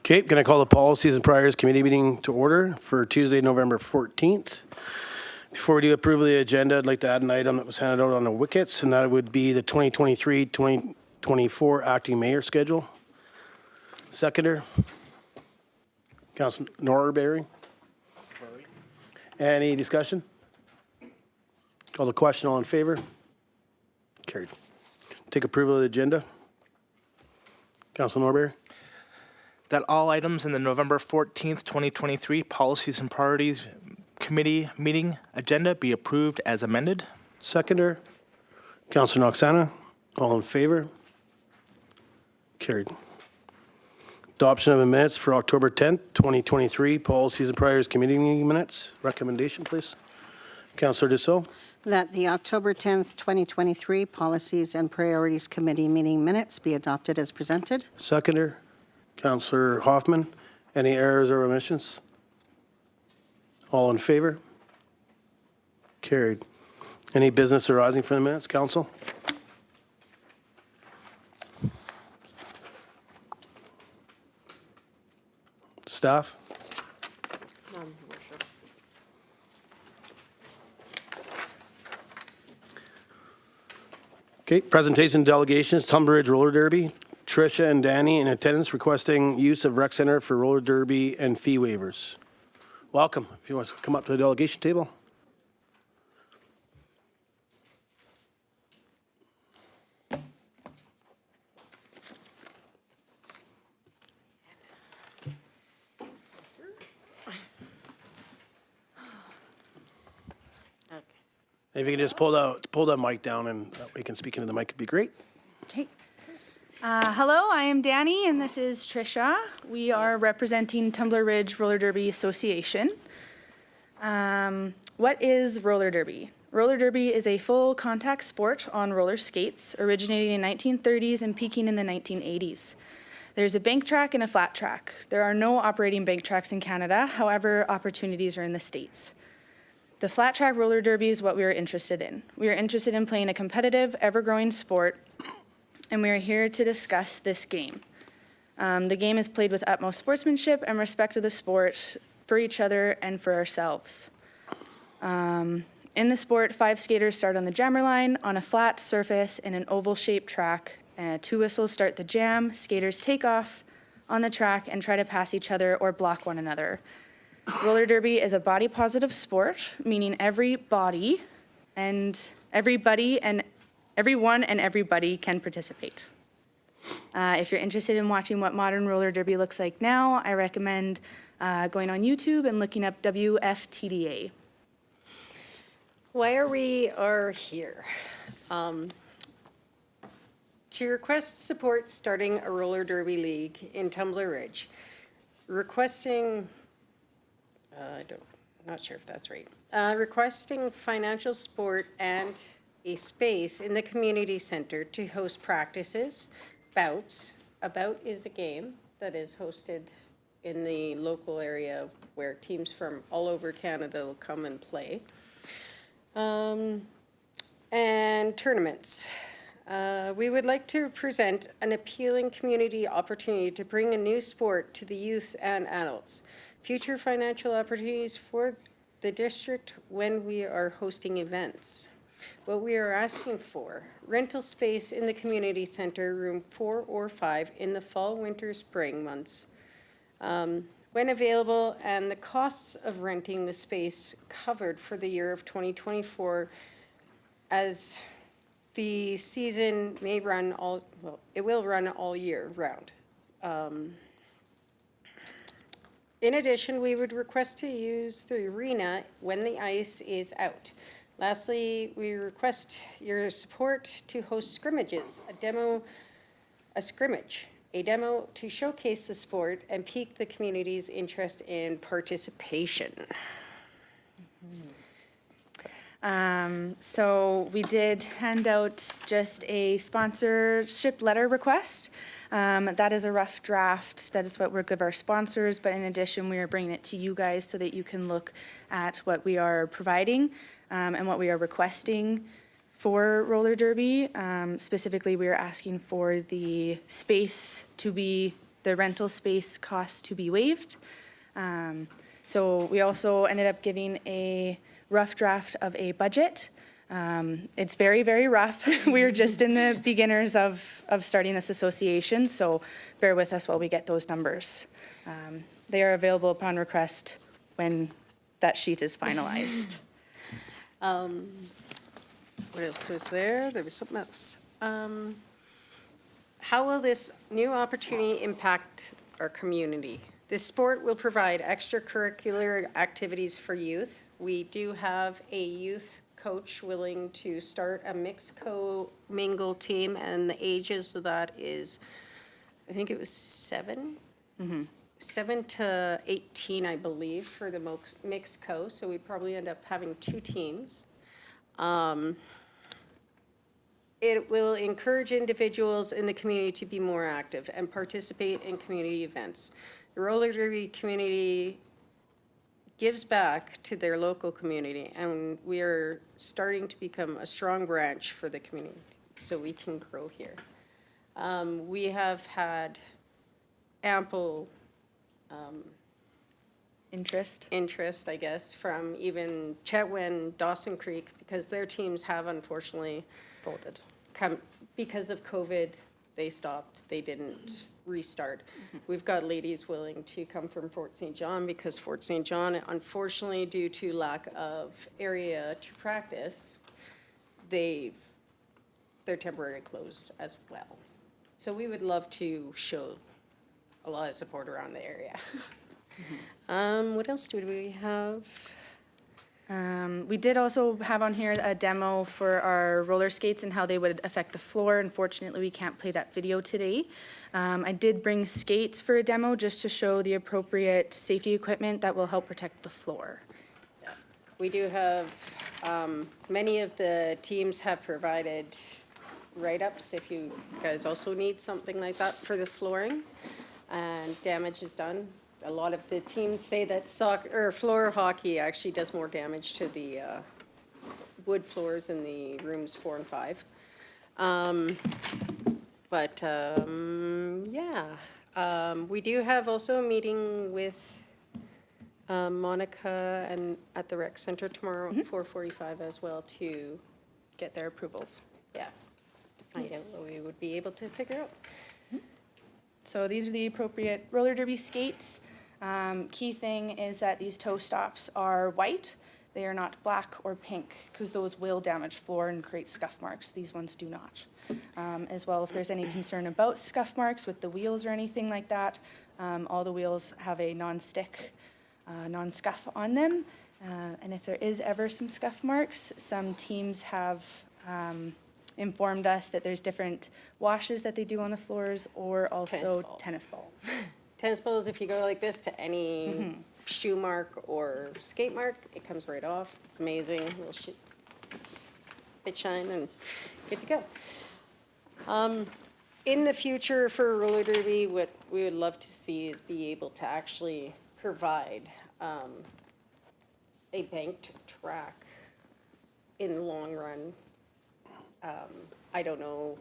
Okay, can I call the Policies and Priorities Committee meeting to order for Tuesday, November 14th? Before we do approve of the agenda, I'd like to add an item that was handed out on the wickets, and that would be the 2023-2024 acting mayor schedule. Seconder, Councilor Norberry. Any discussion? Call the question, all in favor? Carried. Take approval of the agenda. Councilor Norberry. That all items in the November 14th, 2023 Policies and Priorities Committee meeting agenda be approved as amended. Seconder, Councilor Noxana. All in favor? Carried. Adoption of the minutes for October 10th, 2023 Policies and Priorities Committee meeting minutes. Recommendation, please. Councilor Dussault. That the October 10th, 2023 Policies and Priorities Committee meeting minutes be adopted as presented. Seconder, Councillor Hoffman. Any errors or omissions? All in favor? Carried. Any business arising from the minutes, Council? Staff? None, Your Worship. Okay, presentation delegations, Tumbler Ridge Roller Derby. Trisha and Dani in attendance requesting use of rec center for roller derby and fee waivers. Welcome. If you want to come up to the delegation table. If you can just pull that mic down and we can speak into the mic, it'd be great. Okay. Hello, I am Dani, and this is Trisha. We are representing Tumbler Ridge Roller Derby Association. What is roller derby? Roller derby is a full contact sport on roller skates, originating in 1930s and peaking in the 1980s. There's a bank track and a flat track. There are no operating bank tracks in Canada, however, opportunities are in the States. The flat track roller derby is what we are interested in. We are interested in playing a competitive, ever-growing sport, and we are here to discuss this game. The game is played with utmost sportsmanship and respect of the sport for each other and for ourselves. In the sport, 5 skaters start on the jammer line on a flat surface in an oval-shaped track. 2 whistles start the jam. Skaters take off on the track and try to pass each other or block one another. Roller derby is a body-positive sport, meaning everyone and everybody can participate. If you're interested in watching what modern roller derby looks like now, I recommend going on YouTube and looking up WFTDA. Why we are here? To request support starting a roller derby league in Tumbler Ridge. Requesting, not sure if that's right. Requesting financial support and a space in the community center to host practices, bouts. A bout is a game that is hosted in the local area where teams from all over Canada will come and play. And tournaments. We would like to present an appealing community opportunity to bring a new sport to the youth and adults. Future financial opportunities for the district when we are hosting events. What we are asking for, rental space in the community center, room 4 or 5 in the fall, winter, spring months. When available, and the costs of renting the space covered for the year of 2024, as the season may run it will run all year round. In addition, we would request to use the arena when the ice is out. Lastly, we request your support to host scrimmages, a demo to showcase the sport and pique the community's interest in participation. So we did hand out just a sponsorship letter request. That is a rough draft. That is what we'll give our sponsors, but in addition, we are bringing it to you guys so that you can look at what we are providing and what we are requesting for roller derby. Specifically, we are asking for the space to be the rental space costs to be waived. So we also ended up giving a rough draft of a budget. It's very, very rough. We are just in the beginners of starting this association, so bear with us while we get those numbers. They are available upon request when that sheet is finalized. What else was there? There was something else. How will this new opportunity impact our community? This sport will provide extracurricular activities for youth. We do have a youth coach willing to start a mixed co-mingle team, and the ages of that is, I think it was 7? 7 to 18, I believe, for the mixed co, so we probably end up having 2 teams. It will encourage individuals in the community to be more active and participate in community events. The roller derby community gives back to their local community, and we are starting to become a strong branch for the community, so we can grow here. We have had ample interest, I guess, from even Chetwynd, Dawson Creek, because their teams have unfortunately Folded. because of COVID, they stopped. They didn't restart. We've got ladies willing to come from Fort St. John because Fort St. John, unfortunately, due to lack of area to practice, they're temporarily closed as well. So we would love to show a lot of support around the area. What else do we have? We did also have on here a demo for our roller skates and how they would affect the floor. Unfortunately, we can't play that video today. I did bring skates for a demo just to show the appropriate safety equipment that will help protect the floor. We do have, many of the teams have provided write-ups if you guys also need something like that for the flooring and damage is done. A lot of the teams say that soccer or floor hockey actually does more damage to the wood floors in the rooms 4 and 5. We do have also a meeting with Monica and at the rec center tomorrow at 4:45 as well to Get their approvals. find out what we would be able to figure out. So these are the appropriate roller derby skates. Key thing is that these toe stops are white. They are not black or pink because those will damage floor and create scuff marks. These ones do not. As well, if there's any concern about scuff marks with the wheels or anything like that, all the wheels have a non-stick, non-scuff on them. And if there is ever some scuff marks, some teams have informed us that there's different washes that they do on the floors or also tennis balls. Tennis balls, if you go like this to any shoe mark or skate mark, it comes right off. It's amazing. Little spit shine and good to go. In the future for roller derby, what we would love to see is be able to actually provide a banked track in the long run. I don't know,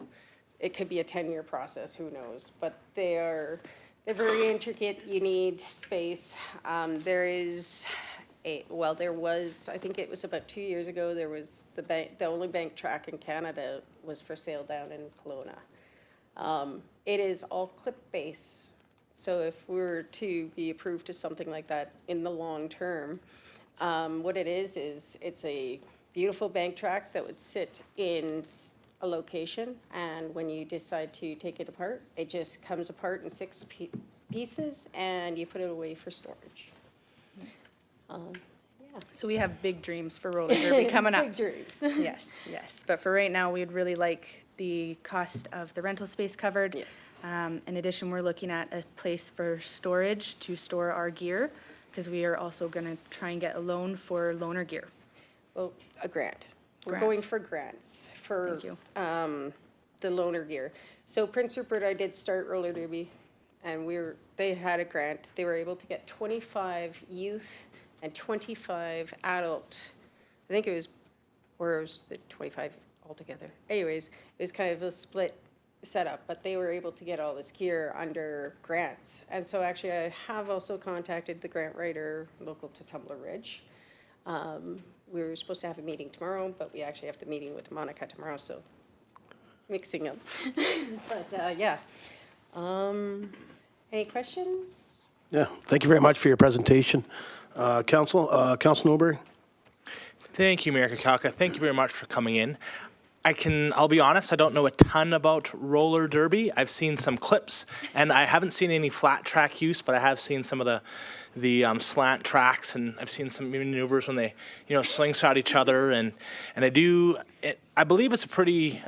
it could be a 10-year process, who knows, but they're very intricate. You need space. There was, I think it was about 2 years ago, there was the only bank track in Canada was for sale down in Kelowna. It is all clip base. So if we were to be approved to something like that in the long term, what it is it's a beautiful bank track that would sit in a location, and when you decide to take it apart, it just comes apart in 6 pieces, and you put it away for storage. So we have big dreams for roller derby coming up. Big dreams. Yes. But for right now, we'd really like the cost of the rental space covered. Yes. In addition, we're looking at a place for storage to store our gear, because we are also going to try and get a loan for loaner gear. Well, a grant. We're Grant. going for grants for Thank you. the loaner gear. So Prince Rupert, I did start roller derby, and they had a grant. They were able to get 25 youth and 25 adult. I think it was, or was it 25 altogether? Anyways, it was kind of a split set up, but they were able to get all this gear under grants. And so actually I have also contacted the grant writer local to Tumbler Ridge. We were supposed to have a meeting tomorrow, but we actually have the meeting with Monica tomorrow, so mixing up. But yeah. Any questions? Yeah, thank you very much for your presentation. Council Norbury? Thank you, Mayor Kakalka. Thank you very much for coming in. I'll be honest, I don't know a ton about roller derby. I've seen some clips, and I haven't seen any flat track use, but I have seen some of the slant tracks, and I've seen some maneuvers when they, slingshot each other, and I believe it's a pretty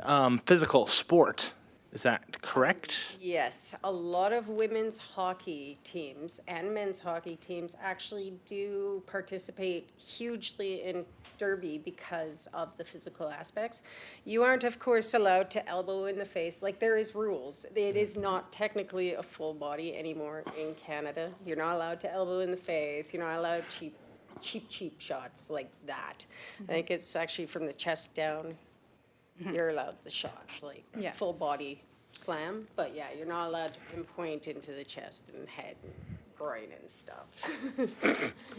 physical sport. Is that correct? Yes, a lot of women's hockey teams and men's hockey teams actually do participate hugely in derby because of the physical aspects. You aren't, of course, allowed to elbow in the face. Like, there is rules. It is not technically a full body anymore in Canada. You're not allowed to elbow in the face. You're not allowed cheap shots like that. I think it's actually from the chest down. You're allowed the shots, like full body slam, but yeah, you're not allowed to pinpoint into the chest and head and groin and stuff.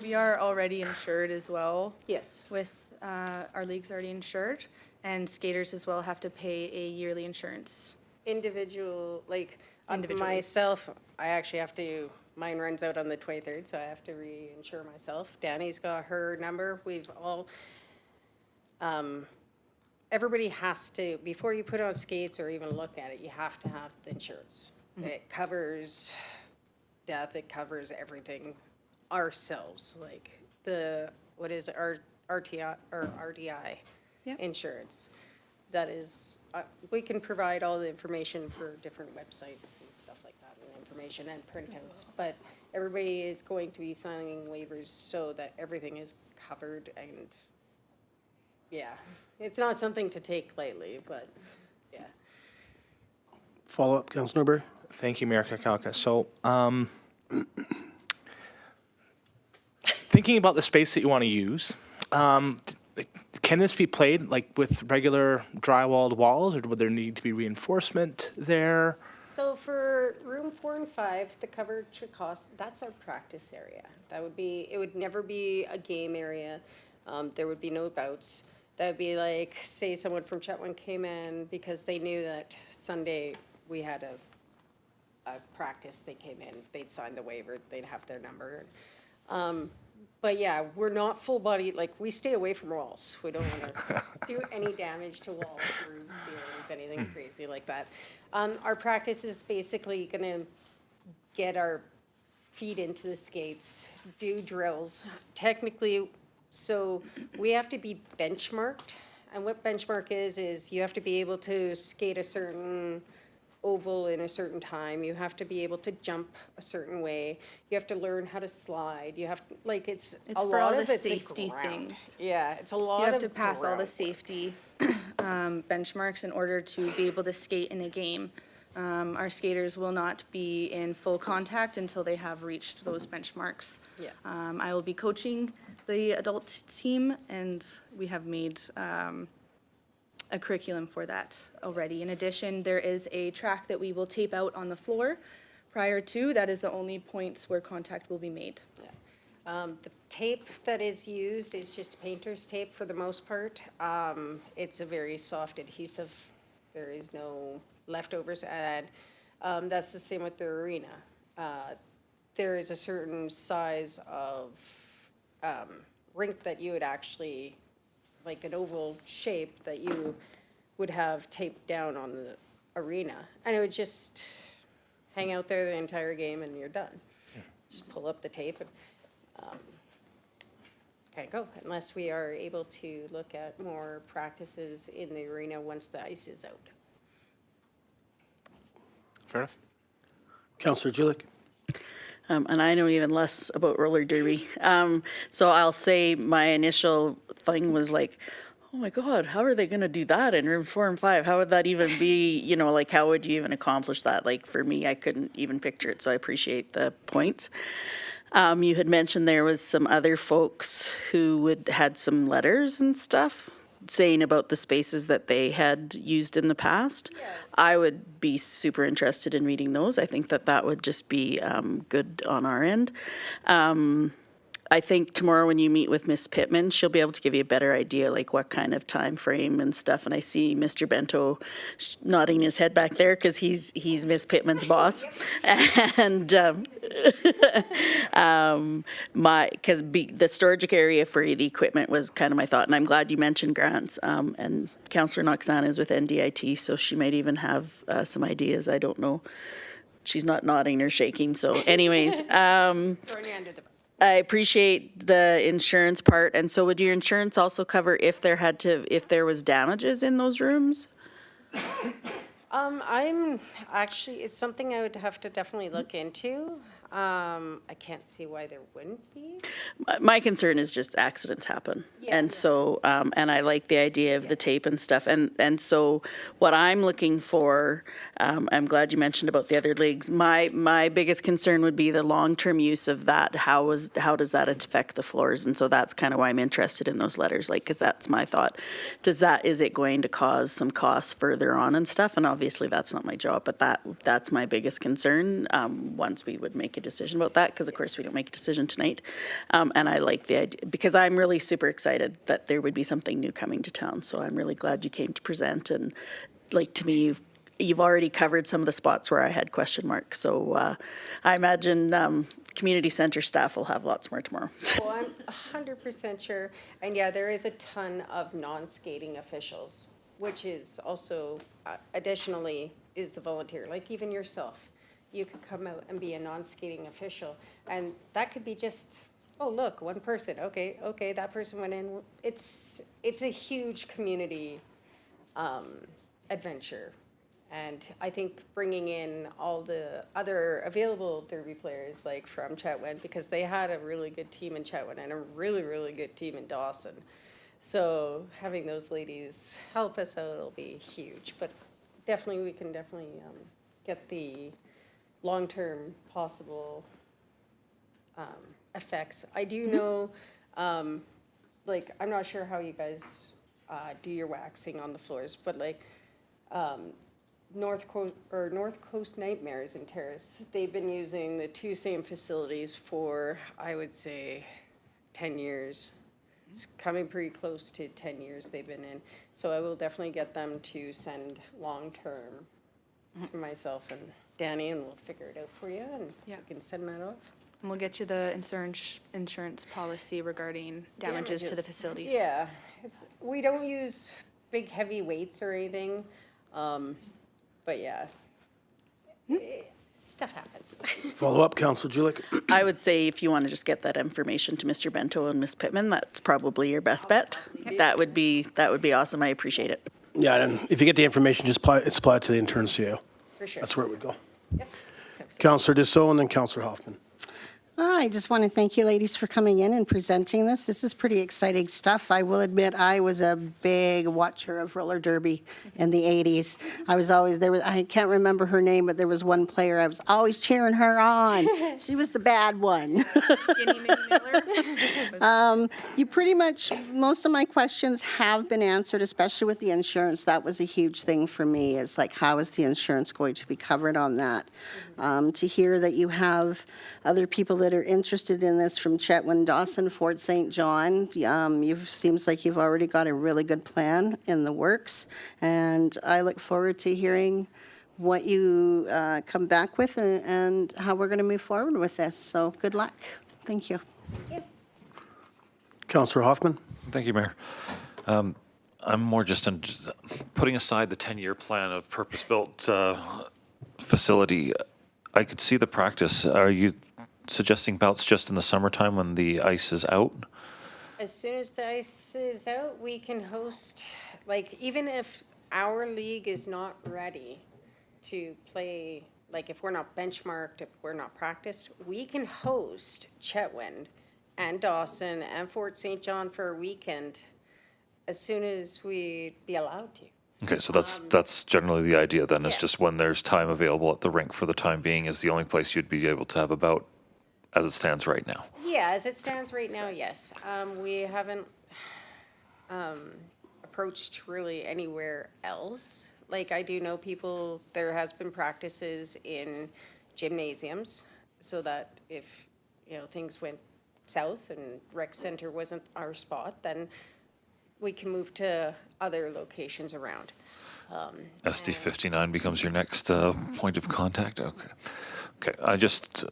We are already insured as well. Yes. With our league's already insured, and skaters as well have to pay a yearly insurance. Individual, like Individually. myself, I actually have to, mine runs out on the 23rd, so I have to reinsure myself. Dani's got her number. We've all, everybody has to, before you put on skates or even look at it, you have to have the insurance. It covers death, it covers everything ourselves, like what is it, RTI or RDI Yep. insurance. That is, we can provide all the information for different websites and stuff like that, and information and printouts, but everybody is going to be signing waivers so that everything is covered, and yeah, it's not something to take lightly, but yeah. Follow-up, Council Norbury? Thank you, Mayor Kakalka. So, thinking about the space that you want to use, can this be played like with regular drywalled walls, or would there need to be reinforcement there? So for room 4 and 5, the coverage should cost, that's our practice area. That would be, it would never be a game area. There would be no bouts. That would be like, say someone from Chetwynd came in because they knew that Sunday we had a practice, they came in, they'd sign the waiver, they'd have their number. But yeah, we're not full body, like, we stay away from walls. We don't want to do any damage to walls, roofs, ceilings, anything crazy like that. Our practice is basically gonna get our feet into the skates, do drills. Technically, so we have to be benchmarked. And what benchmark is you have to be able to skate a certain oval in a certain time. You have to be able to jump a certain way. You have to learn how to slide. You have to, like, it's a for lot all of the it's a safety ground. things. Yeah, it's a lot You of have to pass all the ground. safety benchmarks in order to be able to skate in a game. Our skaters will not be in full contact until they have reached those benchmarks. Yeah. I will be coaching the adult team, and we have made a curriculum for that already. In addition, there is a track that we will tape out on the floor prior to. That is the only points where contact will be made. The tape that is used is just painter's tape for the most part. It's a very soft adhesive. There is no leftovers to add. That's the same with the arena. There is a certain size of rink that you would actually, like an oval shape that you would have taped down on the arena. And it would just hang out there the entire game and you're done. Just pull up the tape and can't go unless we are able to look at more practices in the arena once the ice is out. Fair enough. Councillor Jilek? And I know even less about roller derby. So I'll say my initial thing was like, oh my God, how are they going to do that in room 4 and 5? How would that even be, like, how would you even accomplish that? Like, for me, I couldn't even picture it, so I appreciate the points. You had mentioned there was some other folks who had some letters and stuff saying about the spaces that they had used in the past. I would be super interested in reading those. I think that would just be good on our end. I think tomorrow when you meet with Miss Pittman, she'll be able to give you a better idea, like what kind of time frame and stuff. And I see Mr. Bento nodding his head back there because he's Miss Pittman's boss. And the storage area for the equipment was kind of my thought. And I'm glad you mentioned grants. And Councillor Noxana is with NDIT, so she might even have some ideas. I don't know. She's not nodding or shaking. So anyways. Throwing you under the bus. I appreciate the insurance part. And so would your insurance also cover if there was damages in those rooms? It's something I would have to definitely look into. I can't see why there wouldn't be. My concern is just accidents happen. And so, and I like the idea of the tape and stuff. And so what I'm looking for, I'm glad you mentioned about the other leagues. My biggest concern would be the long-term use of that. How does that affect the floors? And so that's kind of why I'm interested in those letters, like, because that's my thought. Is it going to cause some costs further on and stuff? And obviously that's not my job, but that's my biggest concern once we would make a decision about that, because of course we don't make a decision tonight. And I like the idea, because I'm really super excited that there would be something new coming to town. So I'm really glad you came to present. And like, to me, you've already covered some of the spots where I had question marks. So I imagine community center staff will have lots more tomorrow. Well, I'm 100% sure. And yeah, there is a ton of non-skating officials, which is also additionally is the volunteer, like even yourself. You could come out and be a non-skating official, and that could be just, oh, look, one person. Okay, that person went in. It's a huge community adventure. And I think bringing in all the other available Derby players, like from Chetwynd, because they had a really good team in Chetwynd and a really, really good team in Dawson. So having those ladies help us out will be huge. But definitely, we can get the long-term possible effects. I do know, like, I'm not sure how you guys do your waxing on the floors, but like North Coast Nightmares in Terrace, they've been using the two same facilities for, I would say, 10 years. It's coming pretty close to 10 years they've been in. So I will definitely get them to send long-term to myself and Dani, and we'll figure it out for you, and we can send that off. And we'll get you the insurance policy regarding damages to the facility. Yeah, we don't use big heavy weights or anything, but yeah, stuff happens. Follow up, Councillor Julik. I would say if you want to just get that information to Mr. Bento and Miss Pittman, that's probably your best bet. That would be awesome. I appreciate it. Yeah, and if you get the information, just apply it to the intern CO. For sure. That's where it would go. Yep. Sounds good. Councillor Dussault and then Councillor Hoffman. I just want to thank you ladies for coming in and presenting this. This is pretty exciting stuff. I will admit I was a big watcher of roller derby in the 80s. I was always there. I can't remember her name, but there was one player I was always cheering her on. She was the bad one. Skinny Minnie Miller. You pretty much, most of my questions have been answered, especially with the insurance. That was a huge thing for me, is like, how is the insurance going to be covered on that? To hear that you have other people that are interested in this from Chetwynd, Dawson, Fort St. John, seems like you've already got a really good plan in the works, and I look forward to hearing what you come back with and how we're going to move forward with this. So good luck. Thank you. Councillor Hoffman. Thank you, Mayor. I'm more just putting aside the 10-year plan of purpose-built facility. I could see the practice. Are you suggesting bouts just in the summertime when the ice is out? As soon as the ice is out, we can host, like, even if our league is not ready to play, like if we're not benchmarked, if we're not practiced, we can host Chetwynd and Dawson and Fort St. John for a weekend as soon as we be allowed to. Okay, so that's generally the idea then, is Yeah. just when there's time available at the rink for the time being is the only place you'd be able to have a bout as it stands right now. Yeah, as it stands right now, yes. We haven't approached really anywhere else. Like, I do know people, there has been practices in gymnasiums, so that if, things went south and rec center wasn't our spot, then we can move to other locations around. SD 59 becomes your next point of contact? Okay. Okay, I just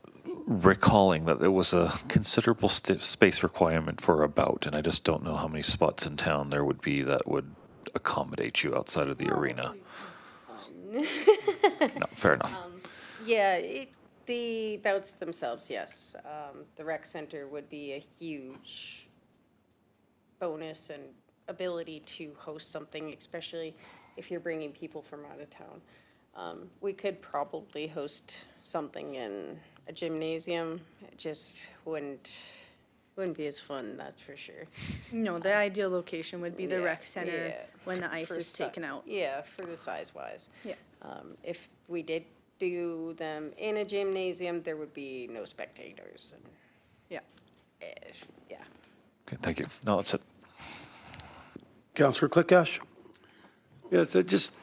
recalling that there was a considerable space requirement for a bout, and I just don't know how many spots in town there would be that would accommodate you outside of the arena. No, fair enough. Yeah, the bouts themselves, yes. The rec center would be a huge bonus and ability to host something, especially if you're bringing people from out of town. We could probably host something in a gymnasium. It just wouldn't be as fun, that's for sure. No, the ideal location would be the Yeah, rec center yeah. when the ice For is si- taken out. Yeah, for the size-wise. Yeah. If we did do them in a gymnasium, there would be no spectators. And Yeah. yeah. Okay, thank you. No, that's it. Councillor Clickash? Yes, I just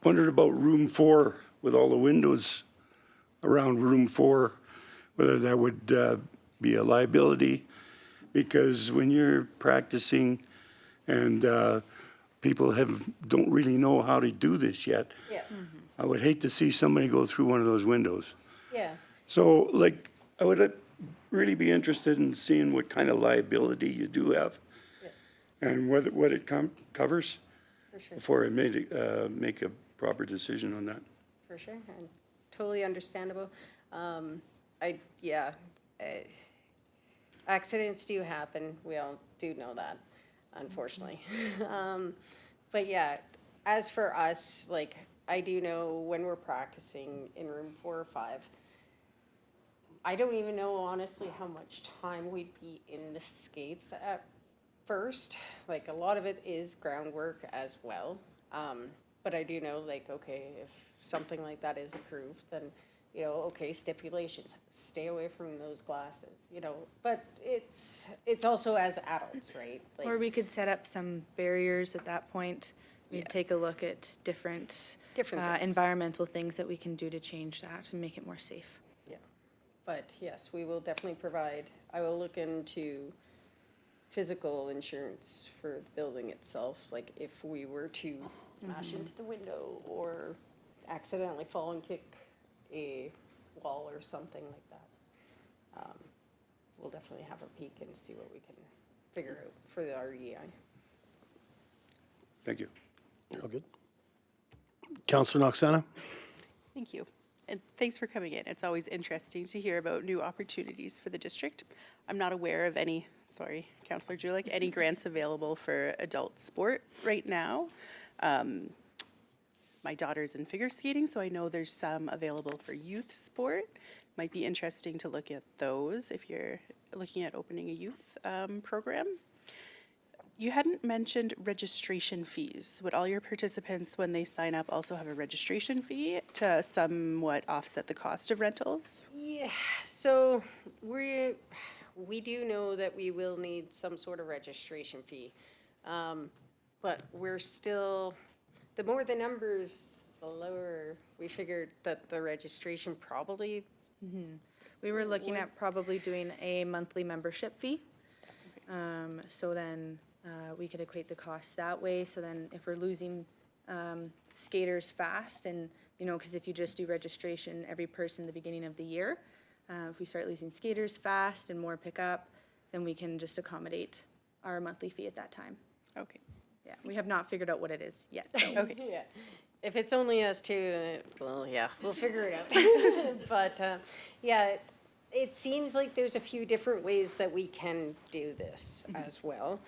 wondered about room 4 with all the windows around room 4, whether that would be a liability, because when you're practicing and people don't really know how to do this yet, Yeah. I would hate to see somebody go through one of those windows. Yeah. So, like, I would really be interested in seeing what kind of liability you do have and what it covers For sure. before I make a proper decision on that. For sure, and totally understandable. Accidents do happen, we all do know that, unfortunately. But yeah, as for us, like, I do know when we're practicing in room 4 or 5, I don't even know honestly how much time we'd be in the skates at first. Like, a lot of it is groundwork as well. But I do know, like, okay, if something like that is approved, then, okay, stipulations, stay away from those glasses, but it's also as adults, right? Like, Or we could set up some barriers at that point. We'd Yeah. take a look at different Different things. environmental things that we can do to change that and make it more safe. yeah, but yes, we will definitely provide, I will look into physical insurance for the building itself, like if we were to smash into the window or accidentally fall and kick a wall or something like that. We'll definitely have a peek and see what we can figure out for the REI. Thank you. All good. Councillor Noxana? Thank you. And thanks for coming in. It's always interesting to hear about new opportunities for the district. I'm not aware of any, sorry, Councillor Julik, any grants available for adult sport right now. My daughter's in figure skating, so I know there's some available for youth sport. Might be interesting to look at those if you're looking at opening a youth program. You hadn't mentioned registration fees. Would all your participants, when they sign up, also have a registration fee to somewhat offset the cost of rentals? Yeah, so we do know that we will need some sort of registration fee. But we're still, the more the numbers, the lower we figured that the registration probably, We were looking at probably doing a monthly membership fee. So then we could equate the cost that way. So then if we're losing skaters fast and, because if you just do registration every person at the beginning of the year, if we start losing skaters fast and more pick up, then we can just accommodate our monthly fee at that time. Okay. Yeah, we have not figured out what it is yet. So. Okay. yeah. If it's only us two, well, yeah, we'll figure it out. But, yeah, it seems like there's a few different ways that we can do this as well.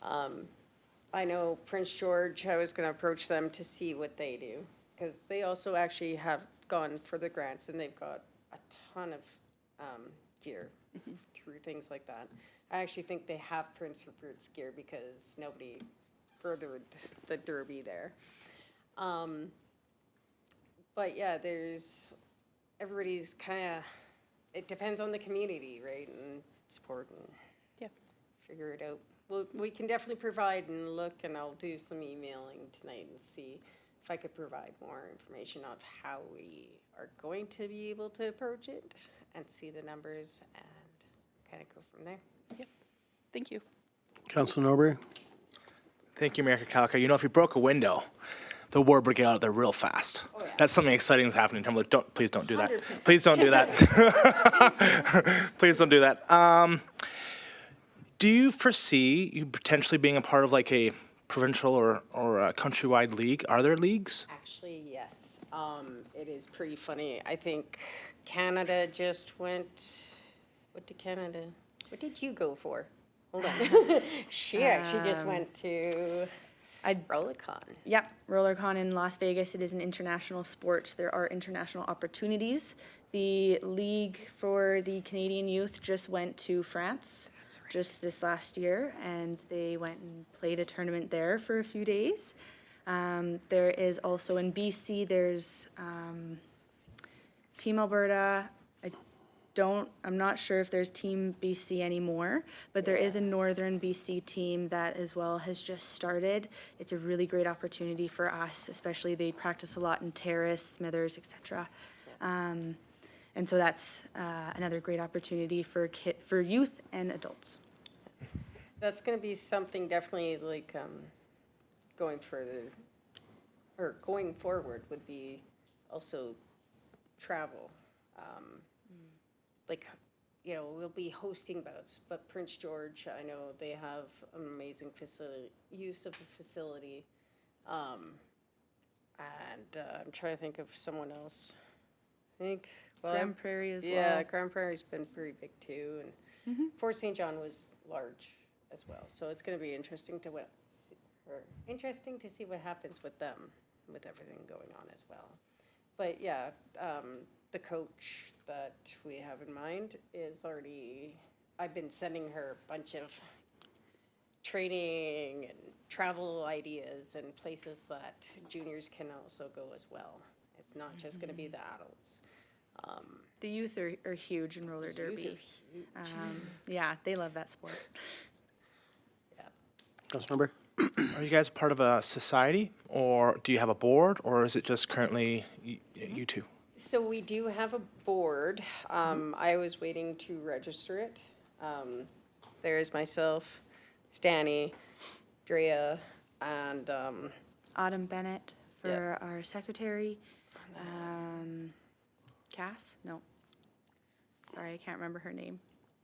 I know Prince George, I was gonna approach them to see what they do, because they also actually have gone for the grants, and they've got a ton of gear through things like that. I actually think they have Prince Rupert's gear because nobody furthered the derby there. But yeah, everybody's it depends on the community, right, and support and Yeah. figure it out. we can definitely provide and look, and I'll do some emailing tonight and see if I could provide more information on how we are going to be able to approach it and see the numbers and kind of go from there. Thank you. Councilor Norbury? Thank you, Mayor Kakalka. You know, if you broke a window, the word would get out there real fast. Oh, yeah. That's something exciting that's happening. Tumbler, please don't do that. 100%. Please don't do that. Please don't do that. Do you foresee you potentially being a part of like a provincial or a countrywide league? Are there leagues? Actually, yes. It is pretty funny. I think Canada just went, what did you go for? Hold on. She actually just went to Rollicon. Yep, RollerCon in Las Vegas. It is an international sport. There are international opportunities. The league for the Canadian youth just went to France just this last year, and they went and played a tournament there for a few days. There is also in BC, there's Team Alberta. I'm not sure if there's Team BC anymore, but there is a Northern BC team that as well has just started. It's a really great opportunity for us, especially they practice a lot in Terrace, Smithers, etc. And so that's another great opportunity for youth and adults. That's going to be something definitely like going forward would be also travel. Like, you know, we'll be hosting bouts, but Prince George, I know they have an amazing use of the facility. And I'm trying to think of someone else. I think, well, Grand Prairie as well. yeah, Grand Prairie's been pretty big too, and Fort St. John was large as well. So it's going to be interesting to see what happens with them, with everything going on as well. But yeah, the coach that we have in mind is already, I've been sending her a bunch of training and travel ideas and places that juniors can also go as well. It's not just going to be the adults. The youth are huge in roller derby. Yeah, they love that sport. Yeah. Councilor Norbury? Are you guys part of a society, or do you have a board, or is it just currently you two? So we do have a board. I was waiting to register it. There is myself, Dani, Drea, and Autumn Bennett for our secretary. Cass? No. Sorry, I can't remember her name.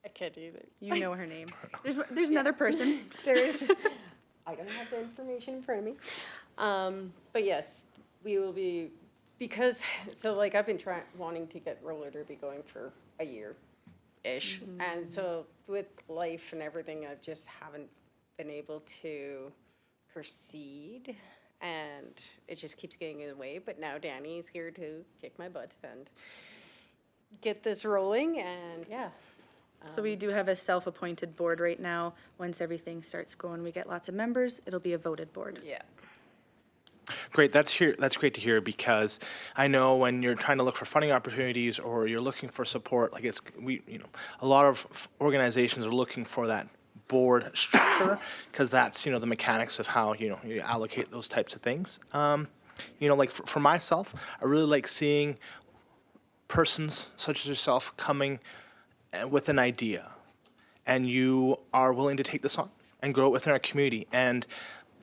I can't either. You know her name. There's another person. There is. I don't have the information in front of me. But yes, we will be, because, so like I've been wanting to get roller derby going for a year-ish. And so with life and everything, I just haven't been able to proceed. And it just keeps getting in the way. But now Dani's here to kick my butt and get this rolling. And yeah. So we do have a self-appointed board right now. Once everything starts going, we get lots of members. It'll be a voted board. Yeah. Great, that's great to hear, because I know when you're trying to look for funding opportunities or you're looking for support, like a lot of organizations are looking for that board structure, because that's, the mechanics of how, you allocate those types of things. Like for myself, I really like seeing persons such as yourself coming with an idea, and you are willing to take this on and grow it within our community. And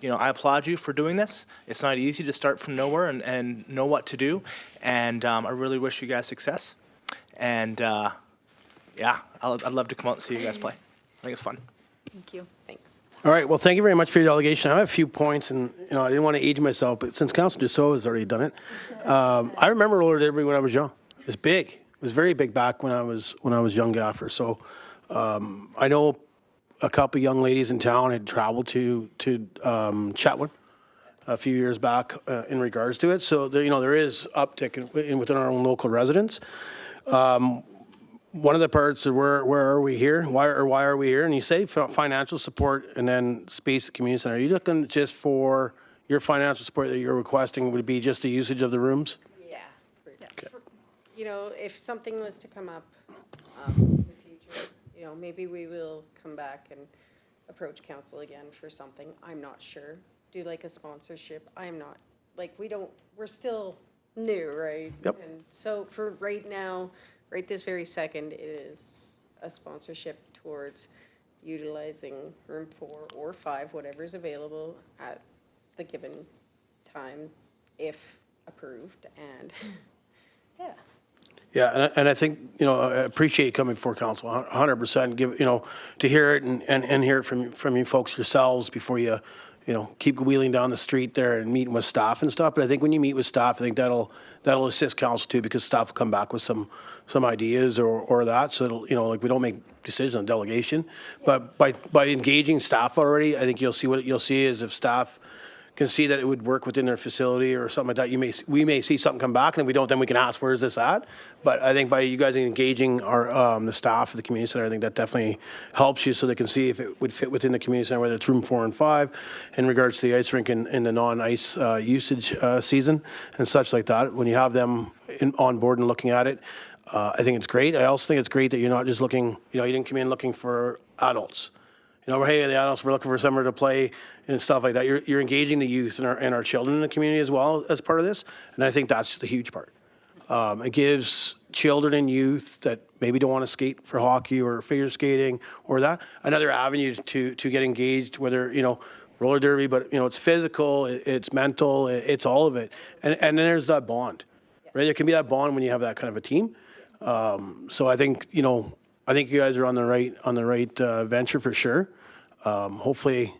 I applaud you for doing this. It's not easy to start from nowhere and know what to do. And I really wish you guys success. And yeah, I'd love to come out and see you guys play. I think it's fun. Thank you. Thanks. All right, well, thank you very much for your delegation. I have a few points, and, I didn't want to age myself, but since Councilor Dussault has already done it, I remember roller derby when I was young. It was big. It was very big back when I was young gaffer. So I know a couple young ladies in town had traveled to Chetwynd a few years back in regards to it. So there is uptick within our own local residents. One of the parts of where are we here? Why are we here? And you say financial support and then space at community center. Are you looking just for your financial support that you're requesting would be just the usage of the rooms? Yeah. If something was to come up in the future, maybe we will come back and approach council again for something. I'm not sure. Do like a sponsorship. I'm not, like, we're still new, right? Yep. And so for right now, right this very second, it is a sponsorship towards utilizing room 4 or 5, whatever's available at the given time, if approved, and, yeah. Yeah, and I think, I appreciate you coming before council, 100%, give, to hear it and hear it from you folks yourselves before you, keep wheeling down the street there and meeting with staff and stuff. But I think when you meet with staff, I think that'll assist council too, because staff will come back with some ideas or that. So it'll, like, we don't make decisions on delegation. But by engaging staff already, I think what you'll see is if staff can see that it would work within their facility or something like that, we may see something come back, and if we don't, then we can ask, where is this at? But I think by you guys engaging the staff of the community center, I think that definitely helps you, so they can see if it would fit within the community center, whether it's room 4 and 5, in regards to the ice rink in the non-ice usage season and such like that. When you have them on board and looking at it, I think it's great. I also think it's great that you're not just looking, you didn't come in looking for adults. Hey, the adults, we're looking for somewhere to play and stuff like that. You're engaging the youth and our children in the community as well as part of this, and I think that's the huge part. It gives children and youth that maybe don't want to skate for hockey or figure skating or that another avenue to get engaged, whether, roller derby, but, it's physical, it's mental, it's all of it. And then there's that bond, right? There can be that bond when you have that kind of a team. So I think, I think you guys are on the right venture for sure. Hopefully,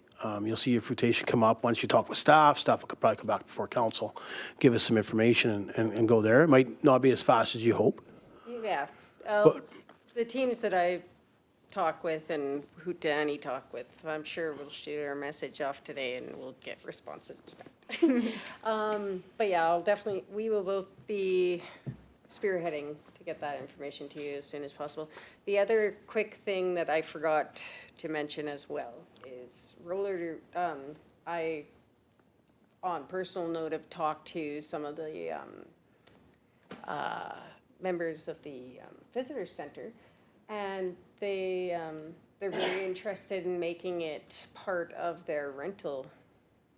you'll see your fruition come up once you talk with staff. Staff will probably come back before council, give us some information and go there. It might not be as fast as you hope. Yeah. The teams that I talk with and who Dani talk with, I'm sure we'll shoot our message off today and we'll get responses to that. But yeah, we will both be spearheading to get that information to you as soon as possible. The other quick thing that I forgot to mention as well is I, on personal note, have talked to some of the members of the visitor center, and they're very interested in making it part of their rental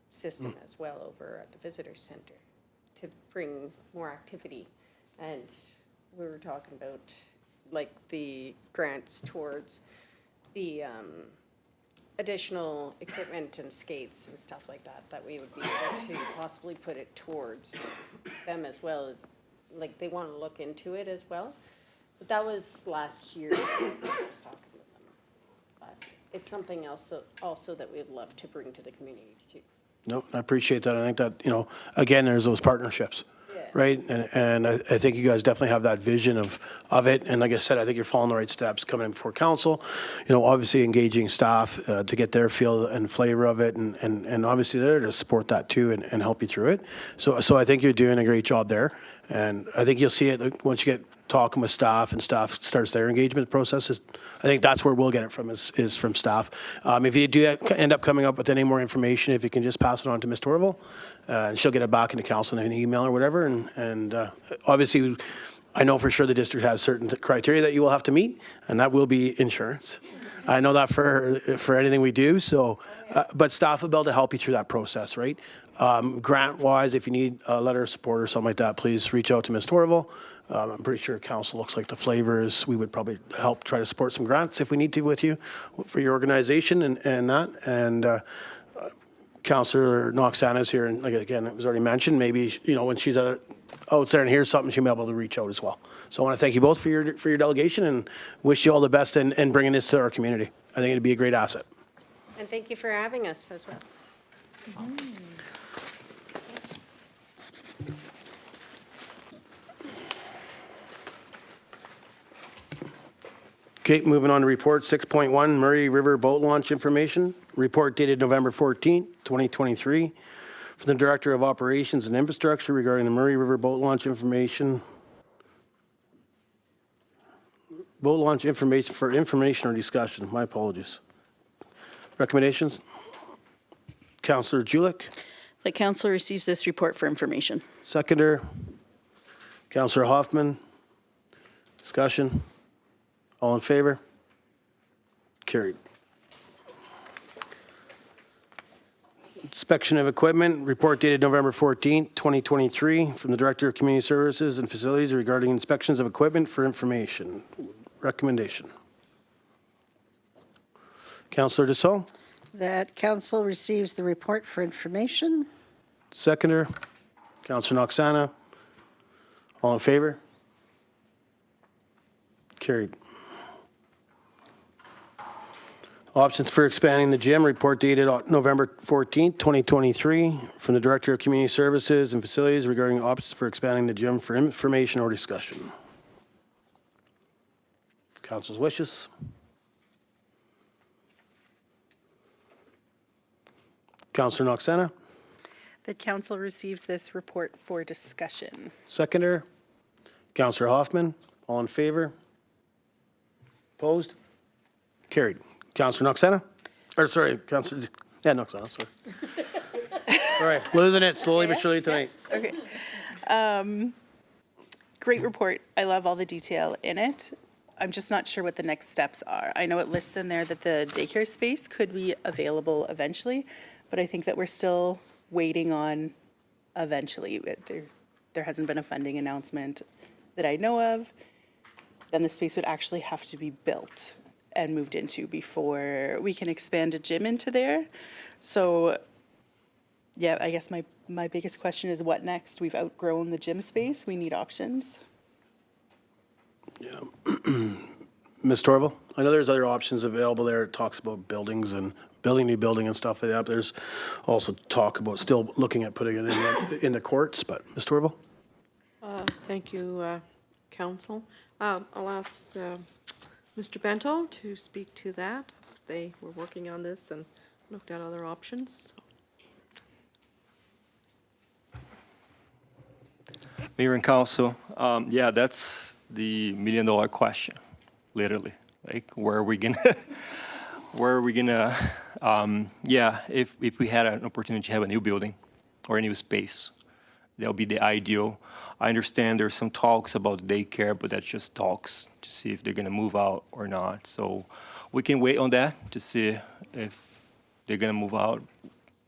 system as well over at the visitor center to bring more activity. And we were talking about like the grants towards the additional equipment and skates and stuff like that we would be able to possibly put it towards them as well, as like they want to look into it as well. But that was last year I was talking with them. But it's something else also that we'd love to bring to the community too. No, I appreciate that. I think that, again, there's those partnerships. Right, and I think you guys definitely have that vision of it, and like I said, I think you're following the right steps coming in before council. Obviously engaging staff to get their feel and flavor of it, and obviously they're to support that too and help you through it. So I think you're doing a great job there, and I think you'll see it once you get talking with staff and staff starts their engagement processes. I think that's where we'll get it from is from staff. If you do end up coming up with any more information, if you can just pass it on to Ms. Torval, and she'll get it back into council in an email or whatever. And obviously, I know for sure the district has certain criteria that you will have to meet, and that will be insurance. I know that for anything we do. So, but staff will be able to help you through that process, right? Grant-wise, if you need a letter of support or something like that, please reach out to Ms. Torval. I'm pretty sure council looks like the flavors. We would probably help try to support some grants if we need to with you for your organization and that. And Councillor Noxana is here, and like, again, it was already mentioned, maybe, when she's out there and hears something, she'll be able to reach out as well. So I want to thank you both for your delegation and wish you all the best in bringing this to our community. I think it'd be a great asset. And thank you for having us as well. Awesome. Okay, moving on to report 6.1, Murray River Boat Launch Information. Report dated November 14th, 2023. From the Director of Operations and Infrastructure regarding the Murray River Boat Launch Information. Boat launch information for information or discussion. My apologies. Recommendations? Councillor Julik. The council receives this report for information. Seconder. Councillor Hoffman. Discussion? All in favor? Carried. Inspection of equipment, report dated November 14th, 2023, from the Director of Community Services and Facilities regarding inspections of equipment for information. Recommendation. Councillor Dussault, That council receives the report for information. seconder. Councillor Noxana, all in favor? Carried. Options for expanding the gym, report dated November 14th, 2023, from the Director of Community Services and Facilities regarding options for expanding the gym for information or discussion. Council's wishes. Councillor Noxana, That council receives this report for discussion. seconder. Councillor Hoffman, all in favor? Opposed? Carried. Councillor Noxana? Or sorry, Councillor, yeah, Noxana, sorry. Sorry, losing it slowly but surely tonight. Okay. Great report. I love all the detail in it. I'm just not sure what the next steps are. I know it lists in there that the daycare space could be available eventually, but I think that we're still waiting on eventually. There hasn't been a funding announcement that I know of. Then the space would actually have to be built and moved into before we can expand a gym into there. So, yeah, I guess my biggest question is what next? We've outgrown the gym space. We need options. Ms. Torval, I know there's other options available there. It talks about buildings and building new building and stuff like that. But there's also talk about still looking at putting it in the courts, but Ms. Torval? Thank you, Council. I'll ask Mr. Bento to speak to that. They were working on this and looked at other options. Mayor and Council, yeah, that's the $1 million question, literally. Like, where are we gonna, yeah, if we had an opportunity to have a new building or a new space, that would be the ideal. I understand there's some talks about daycare, but that's just talks to see if they're gonna move out or not. So we can wait on that to see if they're gonna move out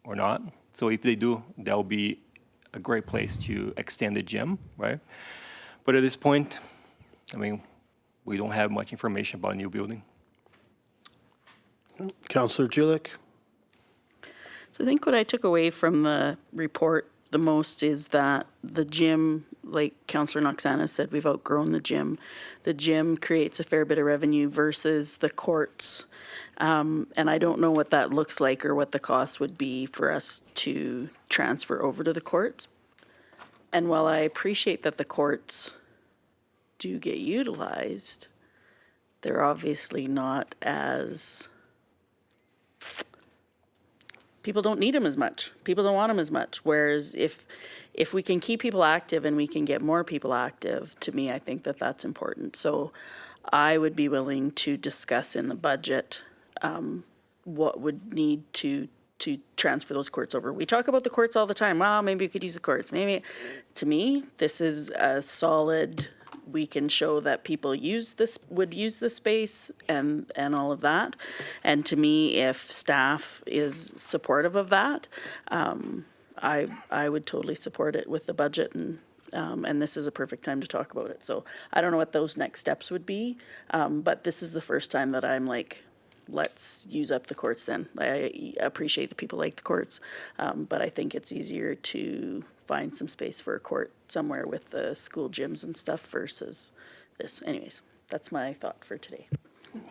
or not. So if they do, that will be a great place to extend the gym, right? But at this point, I mean, we don't have much information about a new building. Councillor Julik? So I think what I took away from the report the most is that the gym, like Councillor Noxana said, we've outgrown the gym. The gym creates a fair bit of revenue versus the courts. And I don't know what that looks like or what the cost would be for us to transfer over to the courts. And while I appreciate that the courts do get utilized, they're obviously not as, people don't need them as much. People don't want them as much. Whereas if we can keep people active and we can get more people active, to me, I think that that's important. So I would be willing to discuss in the budget what would need to transfer those courts over. We talk about the courts all the time. Well, maybe we could use the courts. Maybe, to me, this is a solid, we can show that people would use the space and all of that. And to me, if staff is supportive of that, I would totally support it with the budget, and this is a perfect time to talk about it. So I don't know what those next steps would be, but this is the first time that I'm like, let's use up the courts then. I appreciate that people like the courts, but I think it's easier to find some space for a court somewhere with the school gyms and stuff versus this. Anyways, that's my thought for today.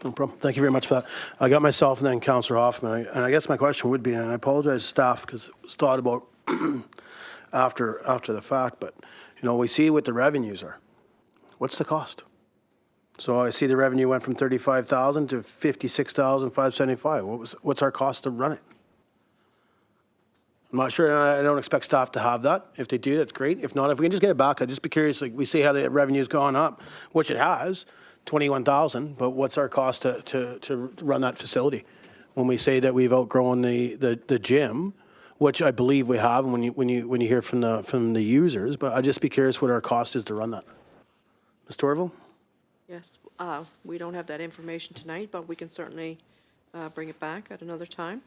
No problem. Thank you very much for that. I got myself and then Councillor Hoffman. And I guess my question would be, and I apologize to staff because it was thought about after the fact, but we see what the revenues are. What's the cost? So I see the revenue went from 35,000 to 56,575. What's our cost to run it? I'm not sure. I don't expect staff to have that. If they do, that's great. If not, if we can just get it back, I'd just be curious. Like, we see how the revenue's gone up, which it has, 21,000. But what's our cost to run that facility? When we say that we've outgrown the gym, which I believe we have, when you hear from the users, but I'd just be curious what our cost is to run that. Ms. Torval? Yes, we don't have that information tonight, but we can certainly bring it back at another time.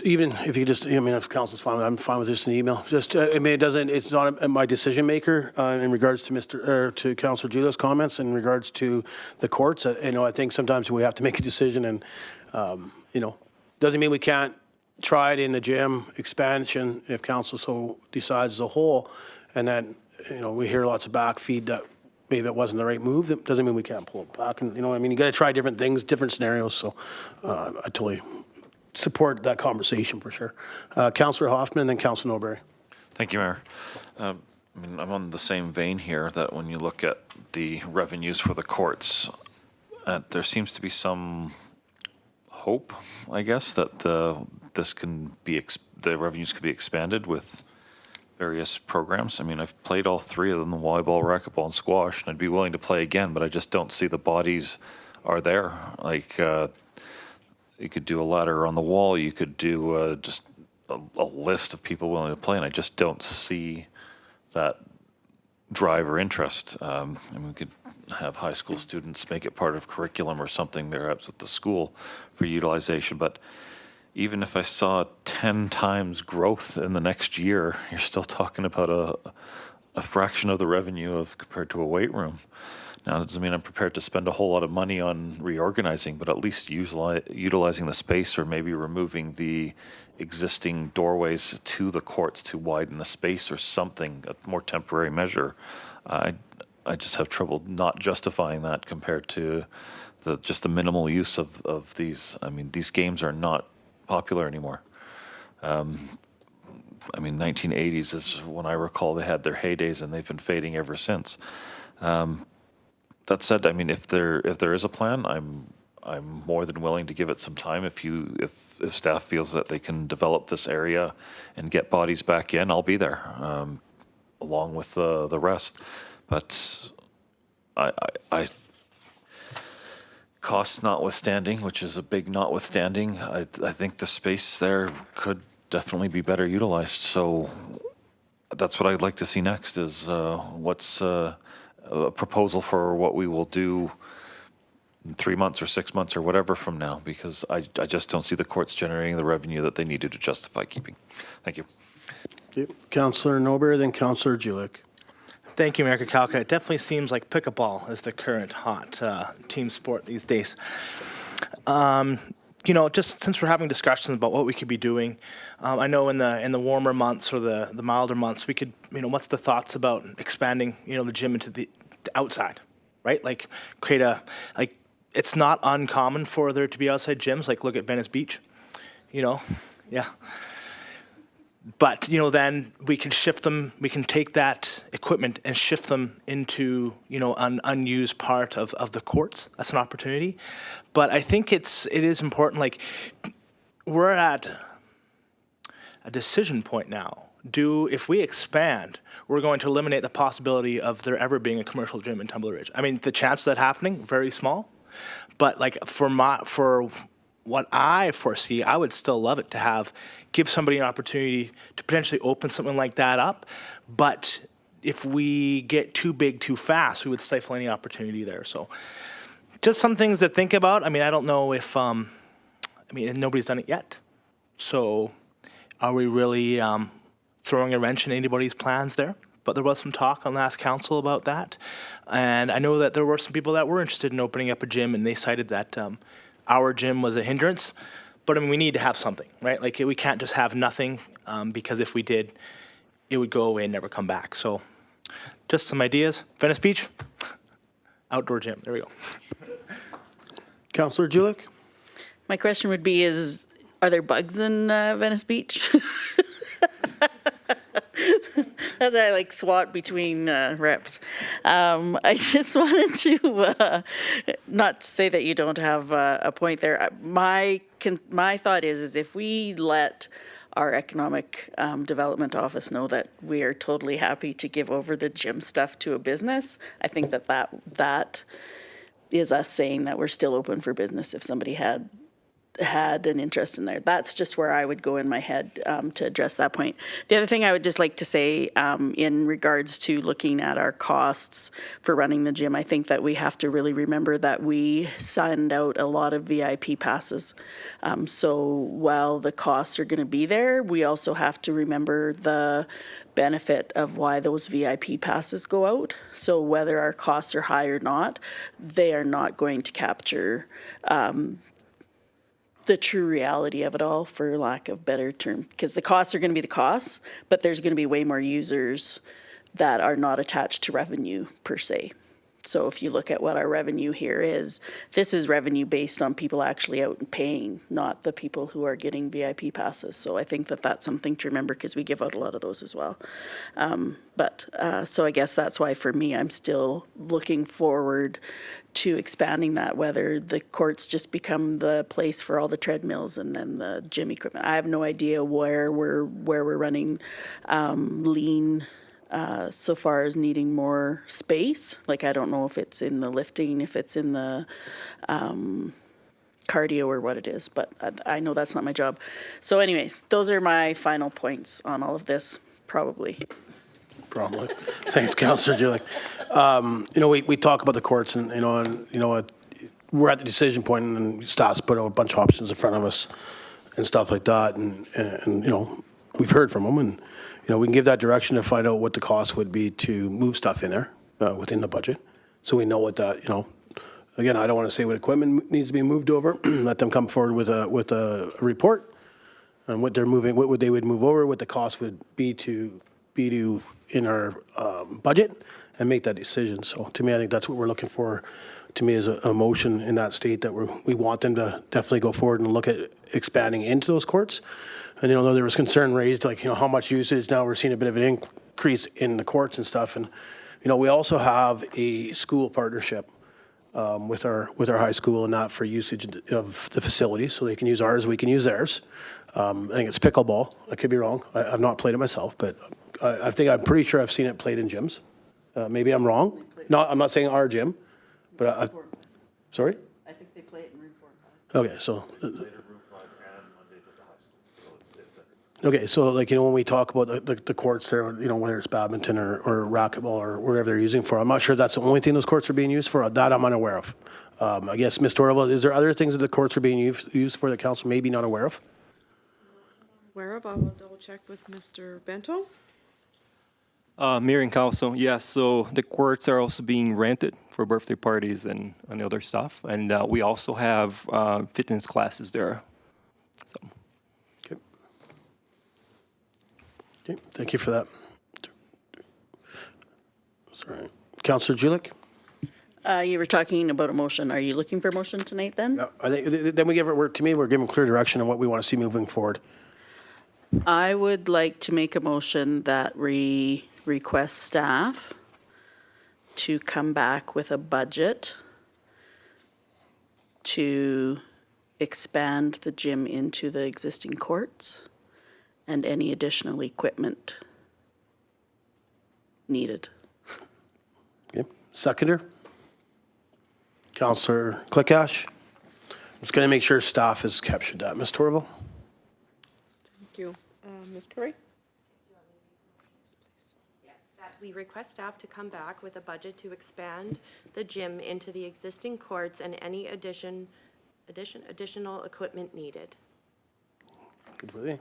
Even if you just, I mean, if council's fine, I'm fine with just an email. Just, I mean, it's not my decision maker in regards to to Councillor Julio's comments in regards to the courts. I think sometimes we have to make a decision and, doesn't mean we can't try it in the gym expansion if council so decides as a whole. And then, we hear lots of backfeed that maybe it wasn't the right move. That doesn't mean we can't pull it back. And, you got to try different things, different scenarios. So I totally support that conversation for sure. Councillor Hoffman, then Councillor Norbury. Thank you, Mayor. I'm on the same vein here that when you look at the revenues for the courts, there seems to be some hope, I guess, that the revenues could be expanded with various programs. I mean, I've played all three of them, the volleyball, racquetball, and squash, and I'd be willing to play again, but I just don't see the bodies are there. Like, you could do a ladder on the wall, you could do just a list of people willing to play, and I just don't see that drive or interest. We could have high school students make it part of curriculum or something, perhaps with the school for utilization, but even if I saw 10 times growth in the next year, you're still talking about a fraction of the revenue compared to a weight room. Now, that doesn't mean I'm prepared to spend a whole lot of money on reorganizing, but at least utilizing the space or maybe removing the existing doorways to the courts to widen the space or something, a more temporary measure. I just have trouble not justifying that compared to just the minimal use of these. I mean, these games are not popular anymore. 1980s is when I recall they had their heydays, and they've been fading ever since. That said, I mean, if there is a plan, I'm more than willing to give it some time. If staff feels that they can develop this area and get bodies back in, I'll be there along with the rest. But I costs notwithstanding, which is a big notwithstanding, I think the space there could definitely be better utilized. So that's what I'd like to see next is what's a proposal for what we will do in 3 months or 6 months or whatever from now, because I just don't see the courts generating the revenue that they needed to justify keeping. Thank you. Okay. Councillor Norbury, then Councillor Julik. Thank you, Mayor Kakalka. It definitely seems like pickleball is the current hot team sport these days. Just since we're having discussions about what we could be doing, I know in the warmer months or the milder months, we could, what's the thoughts about expanding, the gym into the outside, right? Like it's not uncommon for there to be outside gyms. Like look at Venice Beach, yeah. But, then we can shift them, we can take that equipment and shift them into, an unused part of the courts. That's an opportunity. But I think it is important, like, we're at a decision point now. If we expand, we're going to eliminate the possibility of there ever being a commercial gym in Tumbler Ridge. I mean, the chance of that happening, very small. But, like, for what I foresee, I would still love it to give somebody an opportunity to potentially open something like that up. But if we get too big too fast, we would stifle any opportunity there. So just some things to think about. I mean, I don't know if, nobody's done it yet. So are we really throwing a wrench in anybody's plans there? But there was some talk on last council about that. And I know that there were some people that were interested in opening up a gym, and they cited that our gym was a hindrance. But we need to have something, right? Like we can't just have nothing because if we did, it would go away and never come back. So just some ideas. Venice Beach, outdoor gym. There we go. Councillor Julik? My question would be are there bugs in Venice Beach? As I like SWAT between reps. I just wanted to, not to say that you don't have a point there. My thought is if we let our economic development office know that we are totally happy to give over the gym stuff to a business, I think that is us saying that we're still open for business if somebody had had an interest in there. That's just where I would go in my head to address that point. The other thing I would just like to say in regards to looking at our costs for running the gym, I think that we have to really remember that we send out a lot of VIP passes. So while the costs are going to be there, we also have to remember the benefit of why those VIP passes go out. So whether our costs are high or not, they are not going to capture the true reality of it all, for lack of better term, because the costs are going to be the costs, but there's going to be way more users that are not attached to revenue per se. So if you look at what our revenue here is, this is revenue based on people actually out and paying, not the people who are getting VIP passes. So I think that that's something to remember because we give out a lot of those as well. So I guess that's why for me, I'm still looking forward to expanding that, whether the courts just become the place for all the treadmills and then the gym equipment. I have no idea where we're running lean so far as needing more space. Like, I don't know if it's in the lifting, if it's in the cardio or what it is, but I know that's not my job. So anyways, those are my final points on all of this, probably. Thanks, Councillor Julich. We talk about the courts and, we're at the decision point and staff's put out a bunch of options in front of us and stuff like that. And we've heard from them and, we can give that direction to find out what the cost would be to move stuff in there within the budget. So we know what that, again, I don't want to say what equipment needs to be moved over. Let them come forward with a report on what they're moving, what they would move over, what the cost would be to in our budget and make that decision. So to me, I think that's what we're looking for. To me, is a motion in that state that we want them to definitely go forward and look at expanding into those courts. And there was concern raised, like how much usage. Now we're seeing a bit of an increase in the courts and stuff. And we also have a school partnership with our high school and that for usage of the facility, so they can use ours, we can use theirs. I think it's pickleball. I could be wrong. I've not played it myself, but I'm pretty sure I've seen it played in gyms. Maybe I'm wrong. No, I'm not saying our gym, but sorry? I think they play it in room 4 and 5. Okay, so. Okay, so when we talk about the courts there, whether it's badminton or racquetball or whatever they're using for, I'm not sure that's the only thing those courts are being used for. That I'm unaware of. I guess, Ms. Torval, is there other things that the courts are being used for that council may be not aware of? Aware of, I will double check with Mr. Bento. Mayor and council, yes, so the courts are also being rented for birthday parties and other stuff. And we also have fitness classes there. So. Okay, thank you for that. Sorry. Councillor Julich? You were talking about a motion. Are you looking for a motion tonight then? Yeah, I think then we give it, to me, we're giving clear direction on what we want to see moving forward. I would like to make a motion that we request staff to come back with a budget to expand the gym into the existing courts and any additional equipment needed. Okay, seconder? Councillor Clickash? I'm just going to make sure staff has captured that. Ms. Torval? Thank you. Ms. Curry? That we request staff to come back with a budget to expand the gym into the existing courts and any additional equipment needed. Good with me.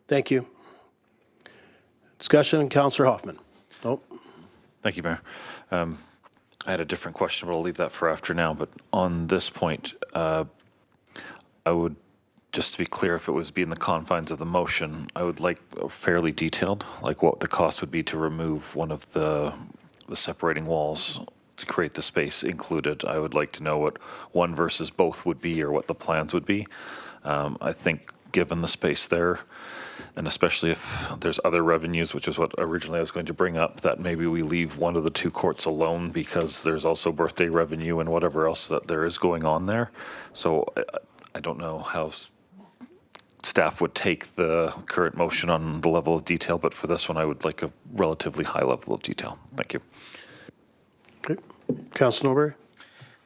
Thank you. Discussion, Councillor Hoffman. Oh. Thank you, Mayor. I had a different question, but I'll leave that for after now. But on this point, I would, just to be clear, if it was be in the confines of the motion, I would like fairly detailed, like what the cost would be to remove one of the separating walls to create the space included. I would like to know what one versus both would be or what the plans would be. I think given the space there, and especially if there's other revenues, which is what originally I was going to bring up, that maybe we leave one of the two courts alone because there's also birthday revenue and whatever else that there is going on there. So I don't know how staff would take the current motion on the level of detail, but for this one, I would like a relatively high level of detail. Thank you. Okay. Councillor Norbury?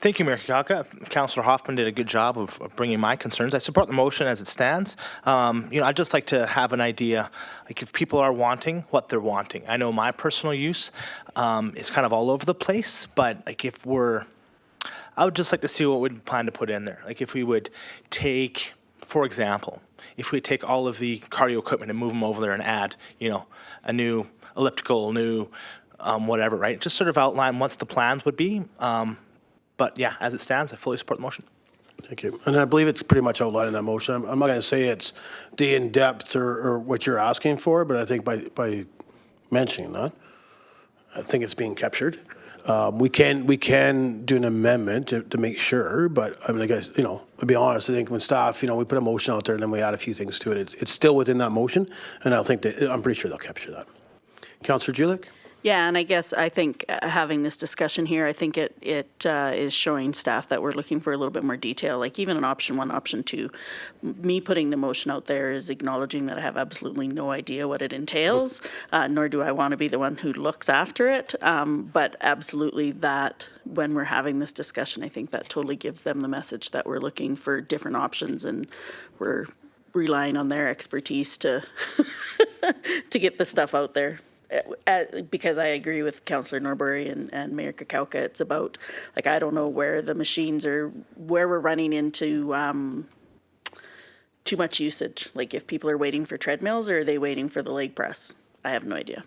Thank you, Mayor Kakaka. Councillor Hoffman did a good job of bringing my concerns. I support the motion as it stands. I'd just like to have an idea, like if people are wanting what they're wanting. I know my personal use is kind of all over the place, but like I would just like to see what we'd plan to put in there. Like if we would take, for example, if we take all of the cardio equipment and move them over there and add, a new elliptical, new whatever, right? Just sort of outline what the plans would be. But yeah, as it stands, I fully support the motion. Thank you. And I believe it's pretty much outlined in that motion. I'm not going to say it's the in-depth or what you're asking for, but I think by mentioning that, I think it's being captured. We can do an amendment to make sure, but I mean, I guess, to be honest, I think when staff, we put a motion out there and then we add a few things to it. It's still within that motion, and I'm pretty sure they'll capture that. Councillor Julik? Yeah, and I think having this discussion here, I think it is showing staff that we're looking for a little bit more detail, like even in option 1, option 2. Me putting the motion out there is acknowledging that I have absolutely no idea what it entails, nor do I want to be the one who looks after it. But absolutely that when we're having this discussion, I think that totally gives them the message that we're looking for different options and we're relying on their expertise to to get the stuff out there. Because I agree with Councillor Norbury and Mayor Kakauka, it's about, like, I don't know where the machines are, where we're running into too much usage. Like, if people are waiting for treadmills or are they waiting for the leg press? I have no idea.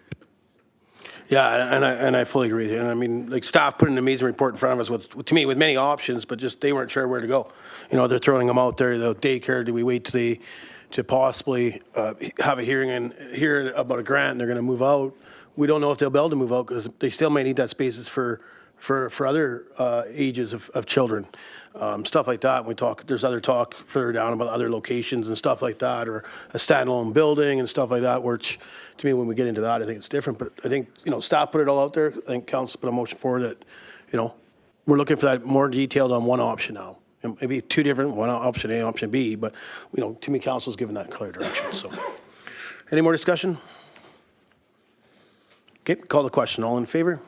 Yeah, and I fully agree. And I mean, like, staff put an amazing report in front of us with many options, but just they weren't sure where to go. They're throwing them out there. The daycare, do we wait to possibly have a hearing and hear about a grant and they're going to move out? We don't know if they'll be able to move out because they still may need that spaces for other ages of children. Stuff like that. There's other talk further down about other locations and stuff like that, or a standalone building and stuff like that, which to me, when we get into that, I think it's different. But I think, staff put it all out there. I think council put a motion forward that, we're looking for that more detailed on one option now. Maybe two different, one option A, option B, but, to me, council's given that clear direction. So, any more discussion? Okay, call the question. All in favor?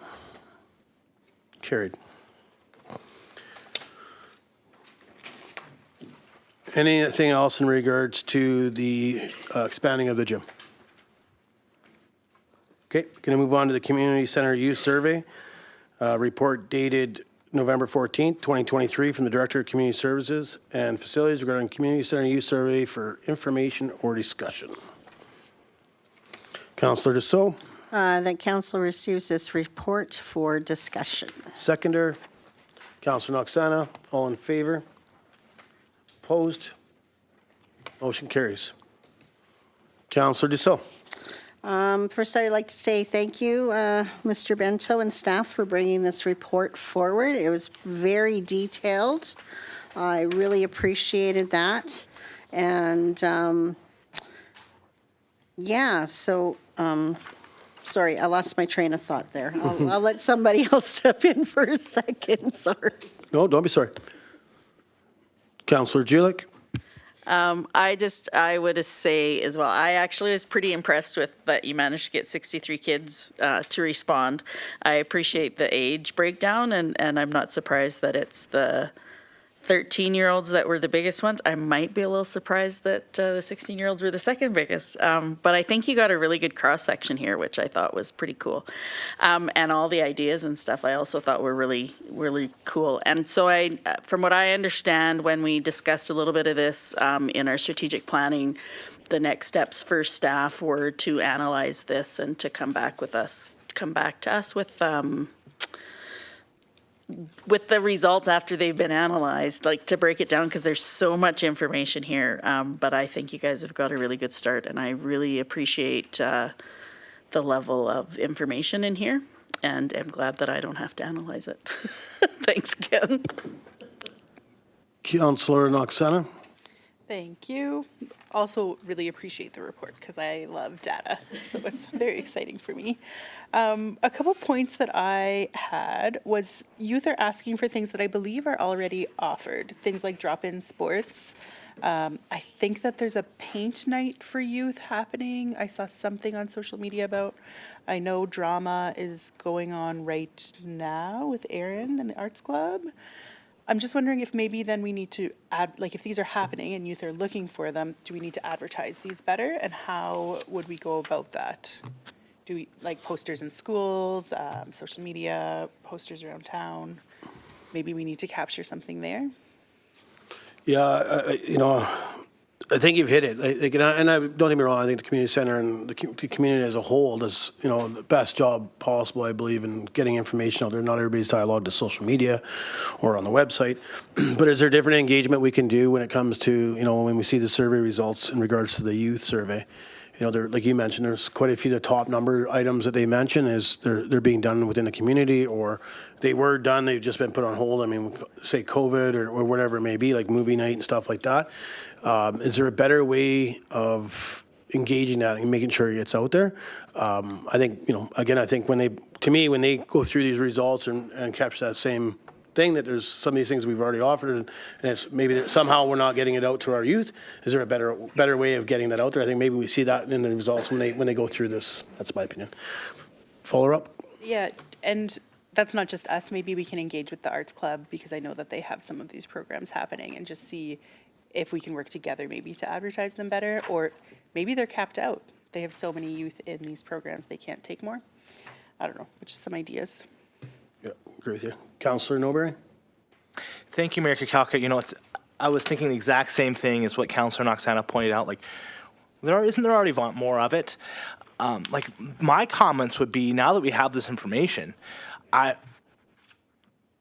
Carried. Anything else in regards to the expanding of the gym? Okay, going to move on to the Community Center Youth Survey. Report dated November 14th, 2023 from the Director of Community Services and Facilities regarding Community Center Youth Survey for information or discussion. Councillor Dussault. That council receives this report for discussion. Seconder. Councillor Noxana. All in favor? Opposed? Motion carries. Councillor Dussault. First, I'd like to say thank you, Mr. Bento and staff, for bringing this report forward. It was very detailed. I really appreciated that. And sorry, I lost my train of thought there. I'll let somebody else step in for a second, sorry. No, don't be sorry. Councillor Julik. I would say as well, I actually was pretty impressed with that you managed to get 63 kids to respond. I appreciate the age breakdown, and I'm not surprised that it's the 13-year-olds that were the biggest ones. I might be a little surprised that the 16-year-olds were the second biggest. But I think you got a really good cross-section here, which I thought was pretty cool. And all the ideas and stuff I also thought were really, really cool. And so from what I understand, when we discussed a little bit of this in our strategic planning, the next steps for staff were to analyze this and to come back to us with the results after they've been analyzed, like to break it down, because there's so much information here. But I think you guys have got a really good start, and I really appreciate the level of information in here, and I'm glad that I don't have to analyze it. Thanks, Ken. Councillor Noxana. Thank you. Also really appreciate the report because I love data, so it's very exciting for me. A couple points that I had was youth are asking for things that I believe are already offered, things like drop-in sports. I think that there's a paint night for youth happening. I saw something on social media about. I know drama is going on right now with Erin and the Arts Club. I'm just wondering if maybe then we need to add, like if these are happening and youth are looking for them, do we need to advertise these better? And how would we go about that? Do we, like posters in schools, social media, posters around town? Maybe we need to capture something there? Yeah, I think you've hit it. And I don't get me wrong, I think the community center and the community as a whole does, the best job possible, I believe, in getting information out there. Not everybody's dialogue to social media or on the website. But is there different engagement we can do when it comes to, when we see the survey results in regards to the youth survey? There, like you mentioned, there's quite a few of the top number items that they mention is they're being done within the community, or they were done, they've just been put on hold. I mean, say COVID or whatever it may be, like movie night and stuff like that. Is there a better way of engaging that and making sure it gets out there? I think, again, I think when they go through these results and capture that same thing, that there's some of these things we've already offered, and it's maybe that somehow we're not getting it out to our youth. Is there a better way of getting that out there? I think maybe we see that in the results when they go through this. That's my opinion. Follow up? Yeah, and that's not just us. Maybe we can engage with the Arts Club, because I know that they have some of these programs happening, and just see if we can work together maybe to advertise them better, or maybe they're capped out. They have so many youth in these programs, they can't take more. I don't know, just some ideas. Yeah, agree with you. Councillor Noberry? Thank you, Mayor Kakalka. I was thinking the exact same thing as what Councillor Noxana pointed out. Like, isn't there already more of it? Like, my comments would be, now that we have this information, I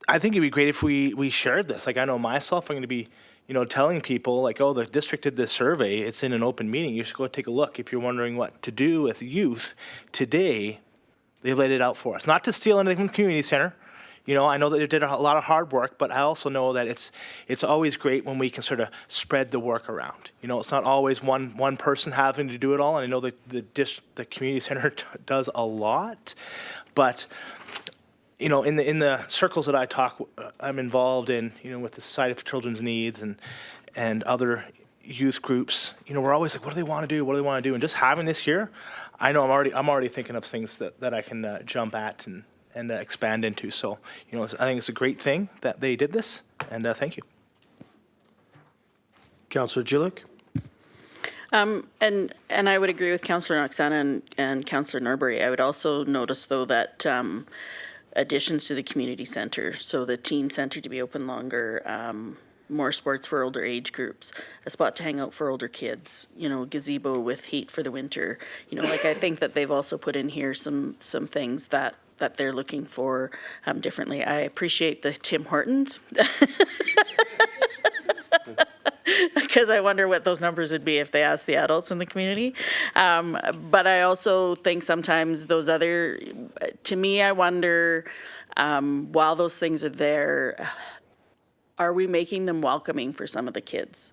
think it'd be great if we shared this. Like, I know myself, I'm going to be, telling people, like, oh, the district did this survey. It's in an open meeting. You should go take a look. If you're wondering what to do with youth today, they laid it out for us. Not to steal anything from the community center. I know that they did a lot of hard work, but I also know that it's always great when we can sort of spread the work around. It's not always one person having to do it all, and I know that the community center does a lot, but in the circles that I'm involved in, with the Society for Children's Needs and other youth groups, we're always like, what do they want to do? What do they want to do? And just having this here, I know I'm already thinking of things that I can jump at and expand into. So, I think it's a great thing that they did this, and thank you. Councillor Gillick? And I would agree with Councillor Noxana and Councillor Norbury. I would also notice, though, that additions to the community centre, so the teen centre to be open longer, more sports for older age groups, a spot to hang out for older kids, gazebo with heat for the winter. I think that they've also put in here some things that they're looking for differently. I appreciate the Tim Hortons. Because I wonder what those numbers would be if they asked the adults in the community. But I also think sometimes those other, to me, I wonder, while those things are there, are we making them welcoming for some of the kids?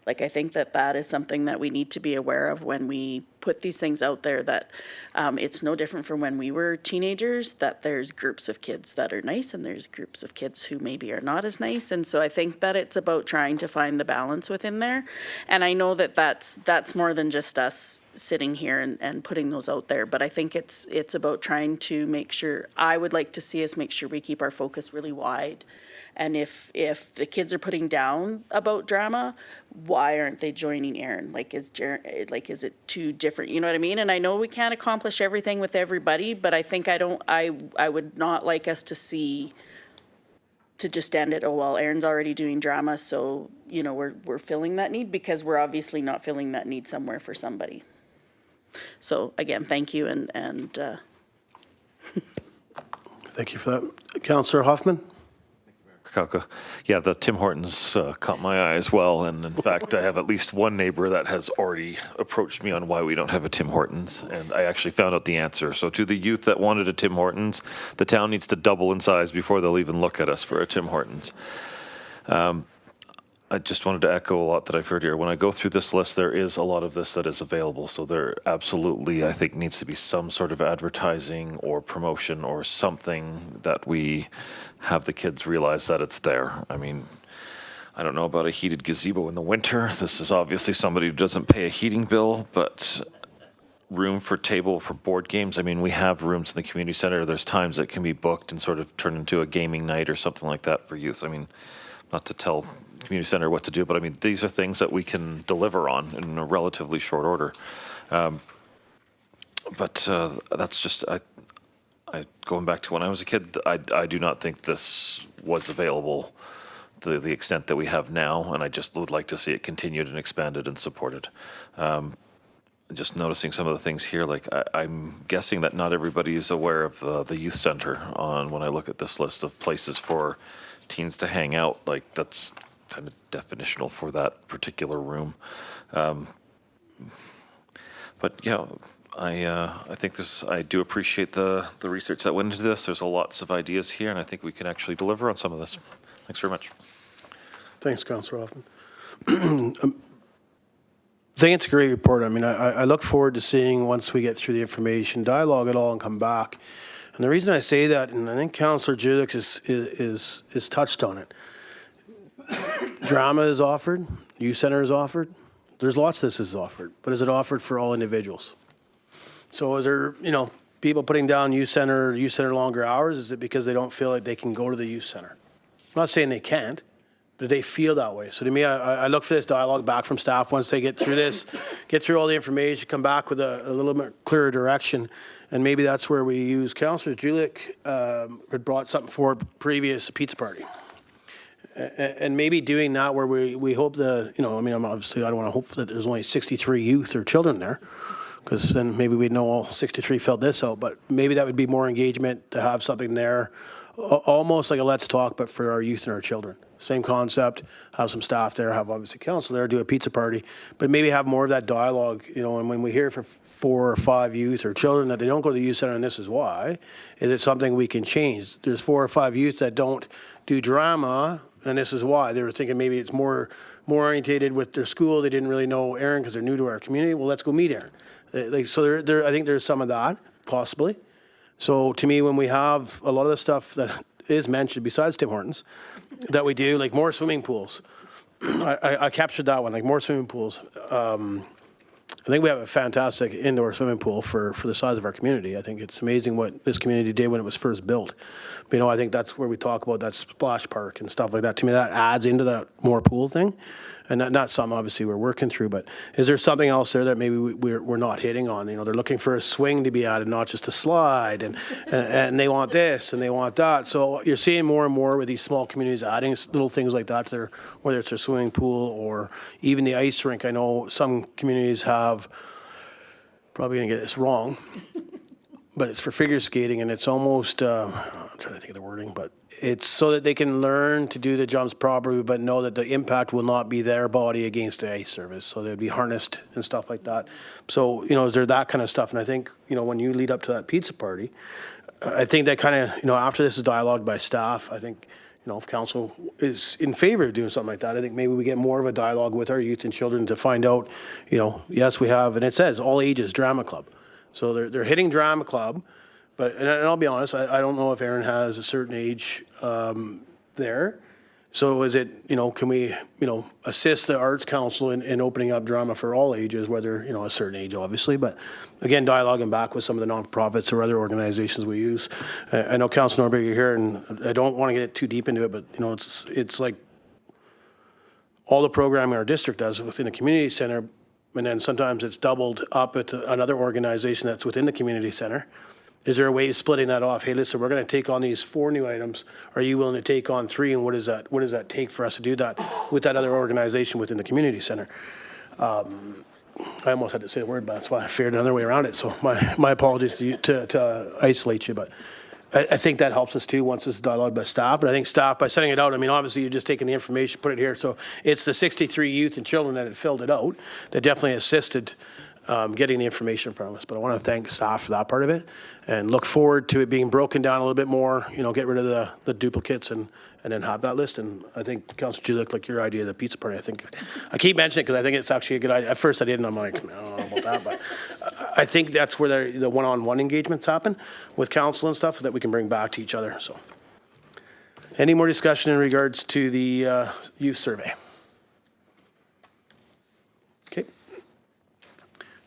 Like, I think that is something that we need to be aware of when we put these things out there, that it's no different from when we were teenagers, that there's groups of kids that are nice and there's groups of kids who maybe are not as nice. And so I think that it's about trying to find the balance within there. And I know that that's more than just us sitting here and putting those out there, but I think it's about trying to make sure, I would like to see us make sure we keep our focus really wide. And if the kids are putting down about drama, why aren't they joining Aaron? Is it too different? You know what I mean? And I know we can't accomplish everything with everybody, but I think I would not like us to just end it, oh, well, Aaron's already doing drama, so, we're filling that need, because we're obviously not filling that need somewhere for somebody. So again, thank you, and Thank you for that. Councillor Hoffman? Kakalka. Yeah, the Tim Hortons caught my eye as well. And in fact, I have at least one neighbor that has already approached me on why we don't have a Tim Hortons. And I actually found out the answer. So to the youth that wanted a Tim Hortons, the town needs to double in size before they'll even look at us for a Tim Hortons. I just wanted to echo a lot that I've heard here. When I go through this list, there is a lot of this that is available. So there absolutely, I think, needs to be some sort of advertising or promotion or something that we have the kids realize that it's there. I mean, I don't know about a heated gazebo in the winter. This is obviously somebody who doesn't pay a heating bill, but room for table for board games. I mean, we have rooms in the community center. There's times that can be booked and sort of turn into a gaming night or something like that for youth. I mean, not to tell community center what to do, but I mean, these are things that we can deliver on in a relatively short order. But that's just, going back to when I was a kid, I do not think this was available to the extent that we have now, and I just would like to see it continued and expanded and supported. Just noticing some of the things here, like I'm guessing that not everybody is aware of the youth center when I look at this list of places for teens to hang out. Like that's kind of definitional for that particular room. But yeah, I think I do appreciate the research that went into this. There's lots of ideas here, and I think we can actually deliver on some of this. Thanks very much. Thanks, Councillor Hoffman. I think it's a great report. I mean, I look forward to seeing, once we get through the information, dialogue it all and come back. And the reason I say that, and I think Councillor Julik is touched on it. Drama is offered, youth center is offered. There's lots this is offered, but is it offered for all individuals? So is there, people putting down youth center longer hours? Is it because they don't feel like they can go to the youth center? I'm not saying they can't, but they feel that way. So to me, I look for this dialogue back from staff once they get through this, get through all the information, come back with a little bit clearer direction. And maybe that's where we use Councillor Julik had brought something for previous pizza party. And maybe doing that where we hope obviously I don't want to hope that there's only 63 youth or children there, because then maybe we'd know all 63 filled this out, but maybe that would be more engagement to have something there, almost like a let's talk, but for our youth and our children. Same concept, have some staff there, have obviously council there, do a pizza party, but maybe have more of that dialogue, and when we hear from 4 or 5 youth or children that they don't go to the youth center and this is why, is it something we can change? There's 4 or 5 youth that don't do drama and this is why. They were thinking maybe it's more orientated with their school. They didn't really know Aaron because they're new to our community. Well, let's go meet Aaron. I think there's some of that, possibly. So to me, when we have a lot of the stuff that is mentioned besides Tim Hortons that we do, like more swimming pools, I captured that one, like more swimming pools. I think we have a fantastic indoor swimming pool for the size of our community. I think it's amazing what this community did when it was first built. But, I think that's where we talk about that splash park and stuff like that. To me, that adds into that more pool thing. And not something, obviously, we're working through. But is there something else there that maybe we're not hitting on? They're looking for a swing to be added, not just a slide. And they want this and they want that. So you're seeing more and more with these small communities adding little things like that to their, whether it's their swimming pool or even the ice rink. I know some communities have, probably going to get this wrong, but it's for figure skating, and it's almost, I'm trying to think of the wording, but it's so that they can learn to do the jumps properly, but know that the impact will not be their body against the ice surface. So they'd be harnessed and stuff like that. So, is there that kind of stuff? And I think, when you lead up to that pizza party, I think that kind of, after this is dialogued by staff, I think, if council is in favor of doing something like that, I think maybe we get more of a dialogue with our youth and children to find out, yes, we have, and it says all ages drama club. So they're hitting drama club, but, and I'll be honest, I don't know if Aaron has a certain age there. So is it, can we, assist the Arts Council in opening up drama for all ages, whether, a certain age, obviously, but again, dialoguing back with some of the nonprofits or other organizations we use. I know Councilor Norberg, you're here, and I don't want to get too deep into it, but, it's like all the programming our district does within a community center, and then sometimes it's doubled up at another organization that's within the community center. Is there a way of splitting that off? Hey, listen, we're going to take on these 4 new items. Are you willing to take on 3? And what does that take for us to do that with that other organization within the community center? I almost had to say the word, but that's why I feared another way around it. So my apologies to you to isolate you, but I think that helps us too once this is dialogued by staff. But I think staff, by sending it out, obviously you're just taking the information, put it here. So it's the 63 youth and children that had filled it out that definitely assisted getting the information from us. But I want to thank staff for that part of it and look forward to it being broken down a little bit more, get rid of the duplicates and then have that list. And I think, Councilor Julik, like your idea of the pizza party, I keep mentioning it because I think it's actually a good idea. At first I didn't, I'm like, I don't know about that, but I think that's where the one-on-one engagements happen with council and stuff that we can bring back to each other. So any more discussion in regards to the youth survey? Okay.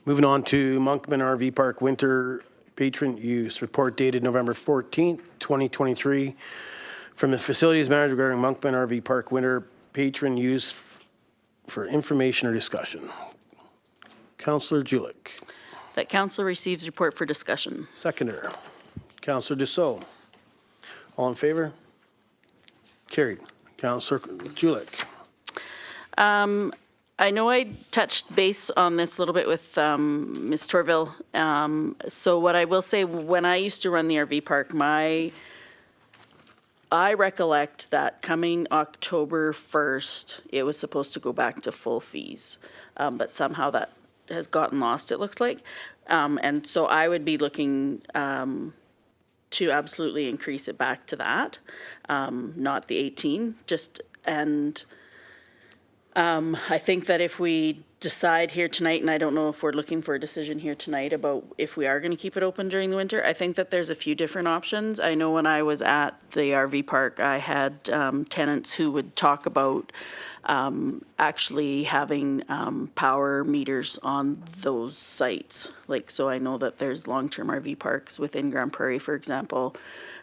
Moving on to Monkman RV Park Winter Patron Use Report dated November 14th, 2023. from the facilities manager regarding Monkman RV Park winter patron use for information or discussion. Councillor Julik. That council receives report for discussion. Seconder. Councillor Dussault. All in favor? Carried. Councillor Julik. I know I touched base on this a little bit with Ms. Torville. So what I will say, when I used to run the RV park, I recollect that coming October 1st, it was supposed to go back to full fees. But somehow that has gotten lost, it looks like. And so I would be looking to absolutely increase it back to that, not the 18, I think that if we decide here tonight, and I don't know if we're looking for a decision here tonight about if we are going to keep it open during the winter, I think that there's a few different options. I know when I was at the RV park, I had tenants who would talk about actually having power meters on those sites. Like, so I know that there's long-term RV parks within Grand Prairie, for example,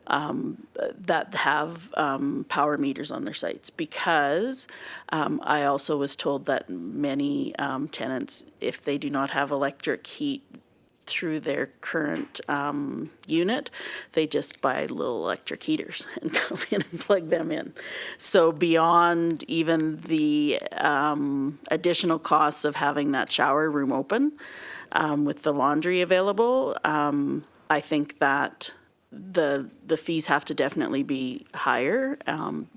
that have power meters on their sites, because I also was told that many tenants, if they do not have electric heat through their current unit, they just buy little electric heaters and come in and plug them in. So beyond even the additional costs of having that shower room open with the laundry available, I think that the fees have to definitely be higher.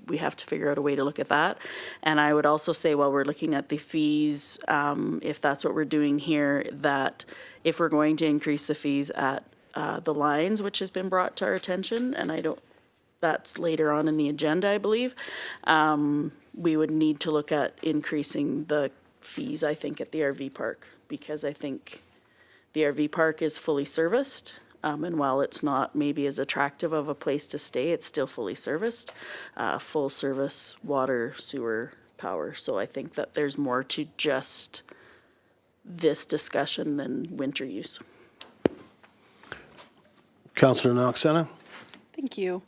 We have to figure out a way to look at that. And I would also say, while we're looking at the fees, if that's what we're doing here, that if we're going to increase the fees at the lines, which has been brought to our attention, and that's later on in the agenda, I believe, we would need to look at increasing the fees, I think, at the RV park, because I think the RV park is fully serviced. And while it's not maybe as attractive of a place to stay, it's still fully serviced, full service, water, sewer, power. So I think that there's more to just this discussion than winter use. Councillor Noxena. Thank you.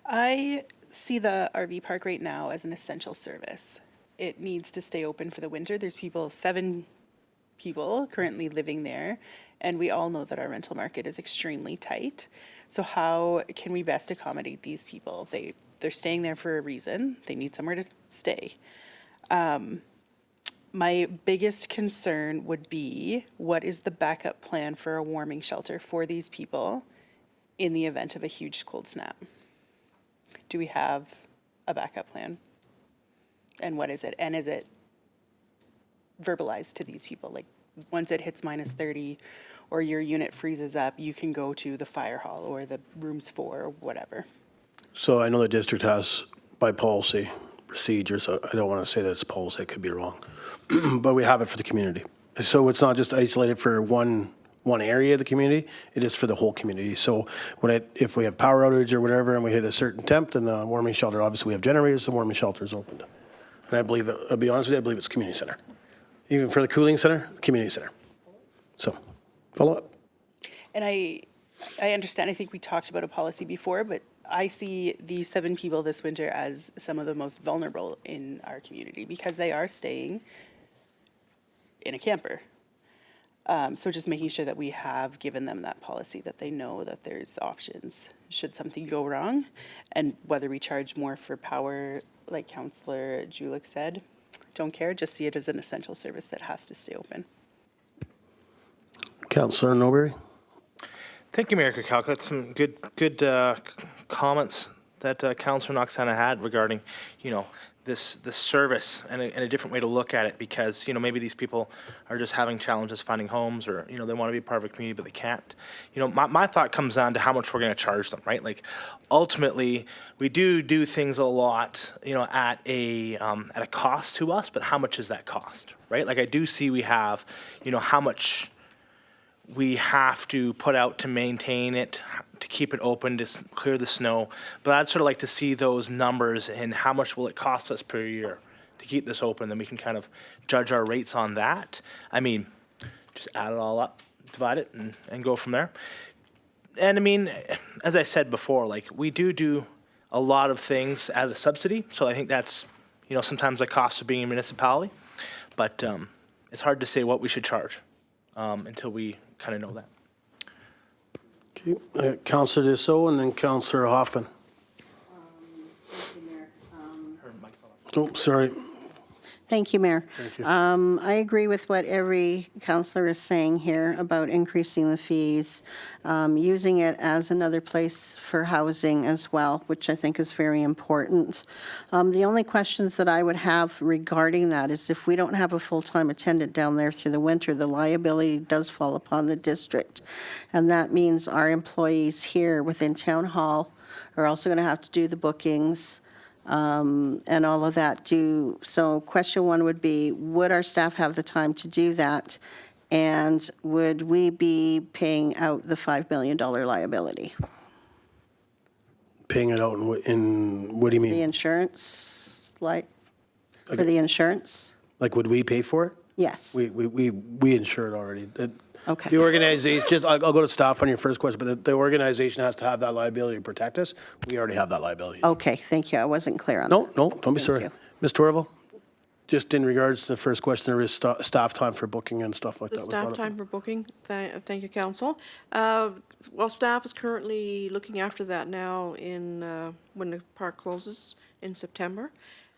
I see the RV park right now as an essential service. It needs to stay open for the winter. There's 7 people currently living there, and we all know that our rental market is extremely tight. So how can we best accommodate these people? They're staying there for a reason. They need somewhere to stay. My biggest concern would be, what is the backup plan for a warming shelter for these people in the event of a huge cold snap? Do we have a backup plan? And what is it? And is it verbalized to these people? Like, once it hits minus 30 or your unit freezes up, you can go to the fire hall or the rooms 4 or whatever. So I know the district has, by policy, procedures. I don't want to say that it's policy, it could be wrong. But we have it for the community. So it's not just isolated for one area of the community, it is for the whole community. So if we have power outage or whatever and we hit a certain temp, then the warming shelter, obviously we have generators, the warming shelter is opened. And I believe, I'll be honest with you, I believe it's community center. Even for the cooling center, community center. So, follow up. And I understand, I think we talked about a policy before, but I see these 7 people this winter as some of the most vulnerable in our community because they are staying in a camper. So just making sure that we have given them that policy, that they know that there's options should something go wrong. And whether we charge more for power, like Councillor Julik said, don't care, just see it as an essential service that has to stay open. Councillor Norbury. Thank you, Mayor Kukalka. That's some good comments that Councillor Noxena had regarding, this service and a different way to look at it, because, maybe these people are just having challenges finding homes, or, they want to be part of a community, but they can't. My thought comes down to how much we're going to charge them, right? Like, ultimately, we do things a lot, at a cost to us, but how much is that cost, right? Like, I do see we have, how much we have to put out to maintain it, to keep it open, to clear the snow. But I'd sort of like to see those numbers and how much will it cost us per year to keep this open. Then we can kind of judge our rates on that. I mean, just add it all up, divide it, and go from there. And I mean, as I said before, like, we do a lot of things at a subsidy. So I think that's, sometimes the cost of being a municipality. But it's hard to say what we should charge until we kind of know that. Okay, Councillor Dussault and then Councillor Hoffman. Oh, sorry. Thank you, Mayor. Thank you. I agree with what every councillor is saying here about increasing the fees, using it as another place for housing as well, which I think is very important. The only questions that I would have regarding that is if we don't have a full-time attendant down there through the winter, the liability does fall upon the district. And that means our employees here within Town Hall are also going to have to do the bookings, and all of that. So question one would be, would our staff have the time to do that? And would we be paying out the $5 million liability? Paying it out in what do you mean? The insurance, for the insurance? Like, would we pay for it? Yes. We insure it already. Okay. The organization, I'll go to staff on your first question, but the organization has to have that liability to protect us. We already have that liability. Okay, thank you. I wasn't clear on that. No, don't be sorry. you. Ms. Torval, just in regards to the first question, there is staff time for booking and stuff like The that. was staff brought up. time for booking, thank you, council. Well, staff is currently looking after that now when the park closes in September.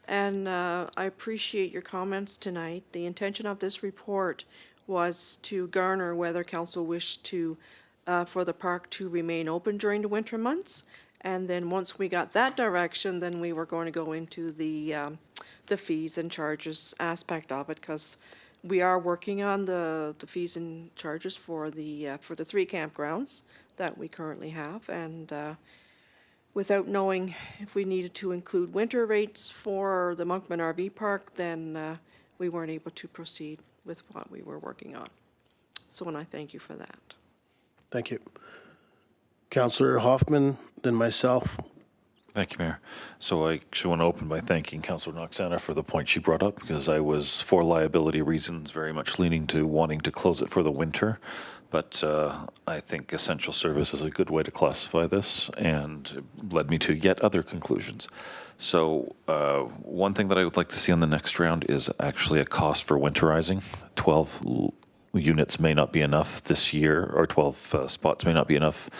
And I appreciate your comments tonight. The intention of this report was to garner whether council wished to, for the park to remain open during the winter months. And then once we got that direction, then we were going to go into the fees and charges aspect of it, because we are working on the fees and charges for the 3 campgrounds that we currently have. And without knowing if we needed to include winter rates for the Monkman RV Park, then we weren't able to proceed with what we were working on. So, and I thank you for that. Thank you. Councillor Hoffman, then myself. Thank you, Mayor. So I actually want to open by thanking Councillor Noxana for the point she brought up, because I was, for liability reasons, very much leaning to wanting to close it for the winter. But I think essential service is a good way to classify this, and it led me to yet other conclusions. So one thing that I would like to see on the next round is actually a cost for winterizing. 12 units may not be enough this year, or 12 spots may not be enough.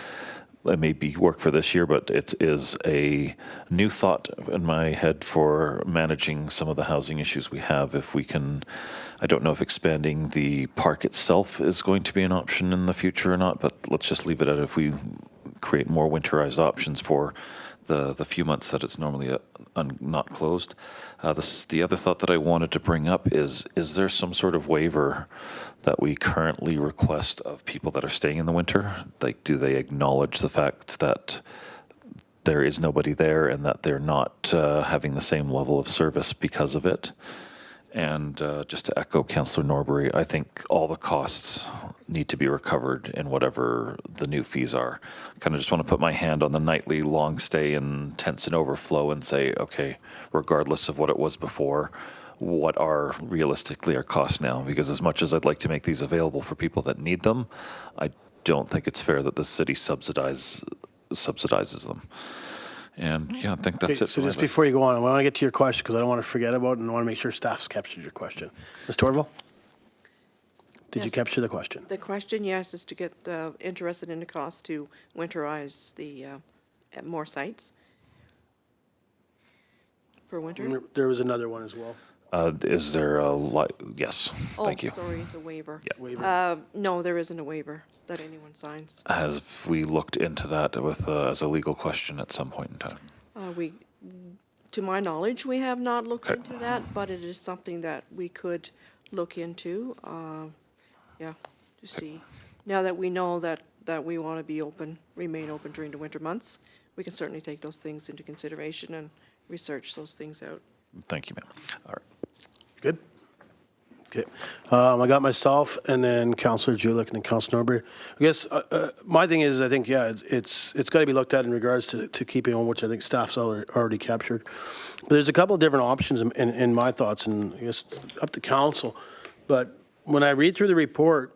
It may be work for this year, but it is a new thought in my head for managing some of the housing issues we have. If we can, I don't know if expanding the park itself is going to be an option in the future or not, but let's just leave it at if we create more winterized options for the few months that it's normally not closed. The other thought that I wanted to bring up is there some sort of waiver that we currently request of people that are staying in the winter? Like, do they acknowledge the fact that there is nobody there and that they're not having the same level of service because of it? And just to echo Councillor Norbury, I think all the costs need to be recovered in whatever the new fees are. Kind of just want to put my hand on the nightly long stay and tents and overflow and say, okay, regardless of what it was before, what are realistically our costs now? Because as much as I'd like to make these available for people that need them, I don't think it's fair that the city subsidizes them. And yeah, I think that's it. So just before you go on, I want to get to your question because I don't want to forget about it and I want to make sure staff's captured your question. Ms. Torval? Did you Yes. capture the question? The question, yes, is to get interested in the cost to winterize the more sites for winter. There was another one as well. Is there yes, thank you. Oh, sorry, the waiver. Yeah. Waiver. No, there isn't a waiver that anyone signs. Have we looked into that with as a legal question at some point in time? To my knowledge, we have not looked Okay. into that, but it is something that we could look into, to see. Now that we know that we want to be open, remain open during the winter months, we can certainly take those things into consideration and research those things out. Thank you, ma'am. All right. Good? Okay. I got myself and then Councillor Julik and then Councillor Norbury. I guess my thing is, I think, yeah, it's got to be looked at in regards to keeping on, which I think staff's already captured. But there's a couple of different options in my thoughts, and I guess it's up to council. But when I read through the report,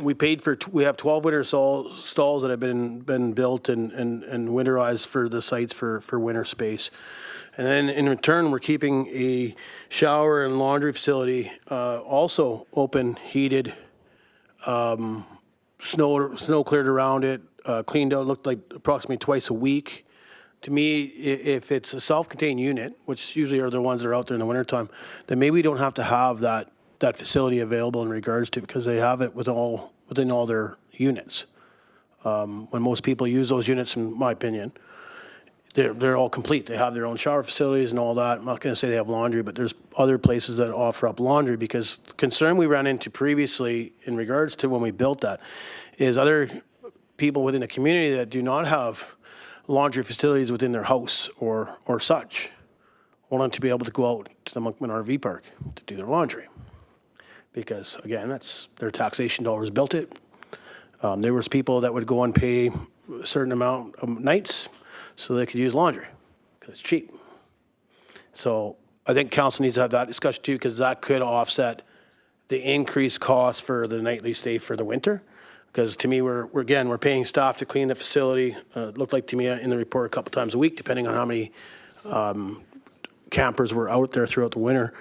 we paid for, we have 12 winter stalls that have been built and winterized for the sites for winter space. And then in return, we're keeping a shower and laundry facility also open, heated, snow cleared around it, cleaned out, looked like approximately twice a week. To me, if it's a self-contained unit, which usually are the ones that are out there in the wintertime, then maybe we don't have to have that facility available in regards to, because they have it within all their units. When most people use those units, in my opinion, they're all complete. They have their own shower facilities and all that. I'm not going to say they have laundry, but there's other places that offer up laundry, because the concern we ran into previously in regards to when we built that is other people within the community that do not have laundry facilities within their house or such wanted to be able to go out to the Monkman RV park to do their laundry. Because again, that's their taxation dollars built it. There was people that would go and pay a certain amount of nights so they could use laundry because it's cheap. So I think council needs to have that discussion too, because that could offset the increased cost for the nightly stay for the winter. Because to me, we're paying staff to clean the facility. It looked like to me in the report a couple times a week, depending on how many campers were out there throughout the winter.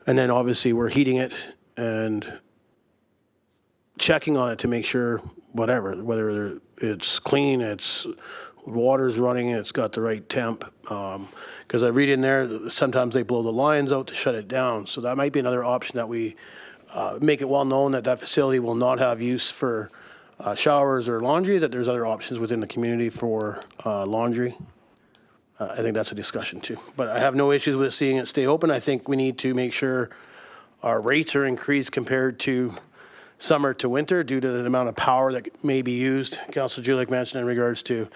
And then obviously we're heating it and checking on it to make sure whether it's clean, it's water's running, it's got the right temp. Because I read in there that sometimes they blow the lines out to shut it down. So that might be another option, that we make it well known that that facility will not have use for showers or laundry, that there's other options within the community for laundry. I think that's a discussion too. But I have no issues with seeing it stay open. I think we need to make sure our rates are increased compared to summer to winter due to the amount of power that may be used. Councilor Julik mentioned in regards to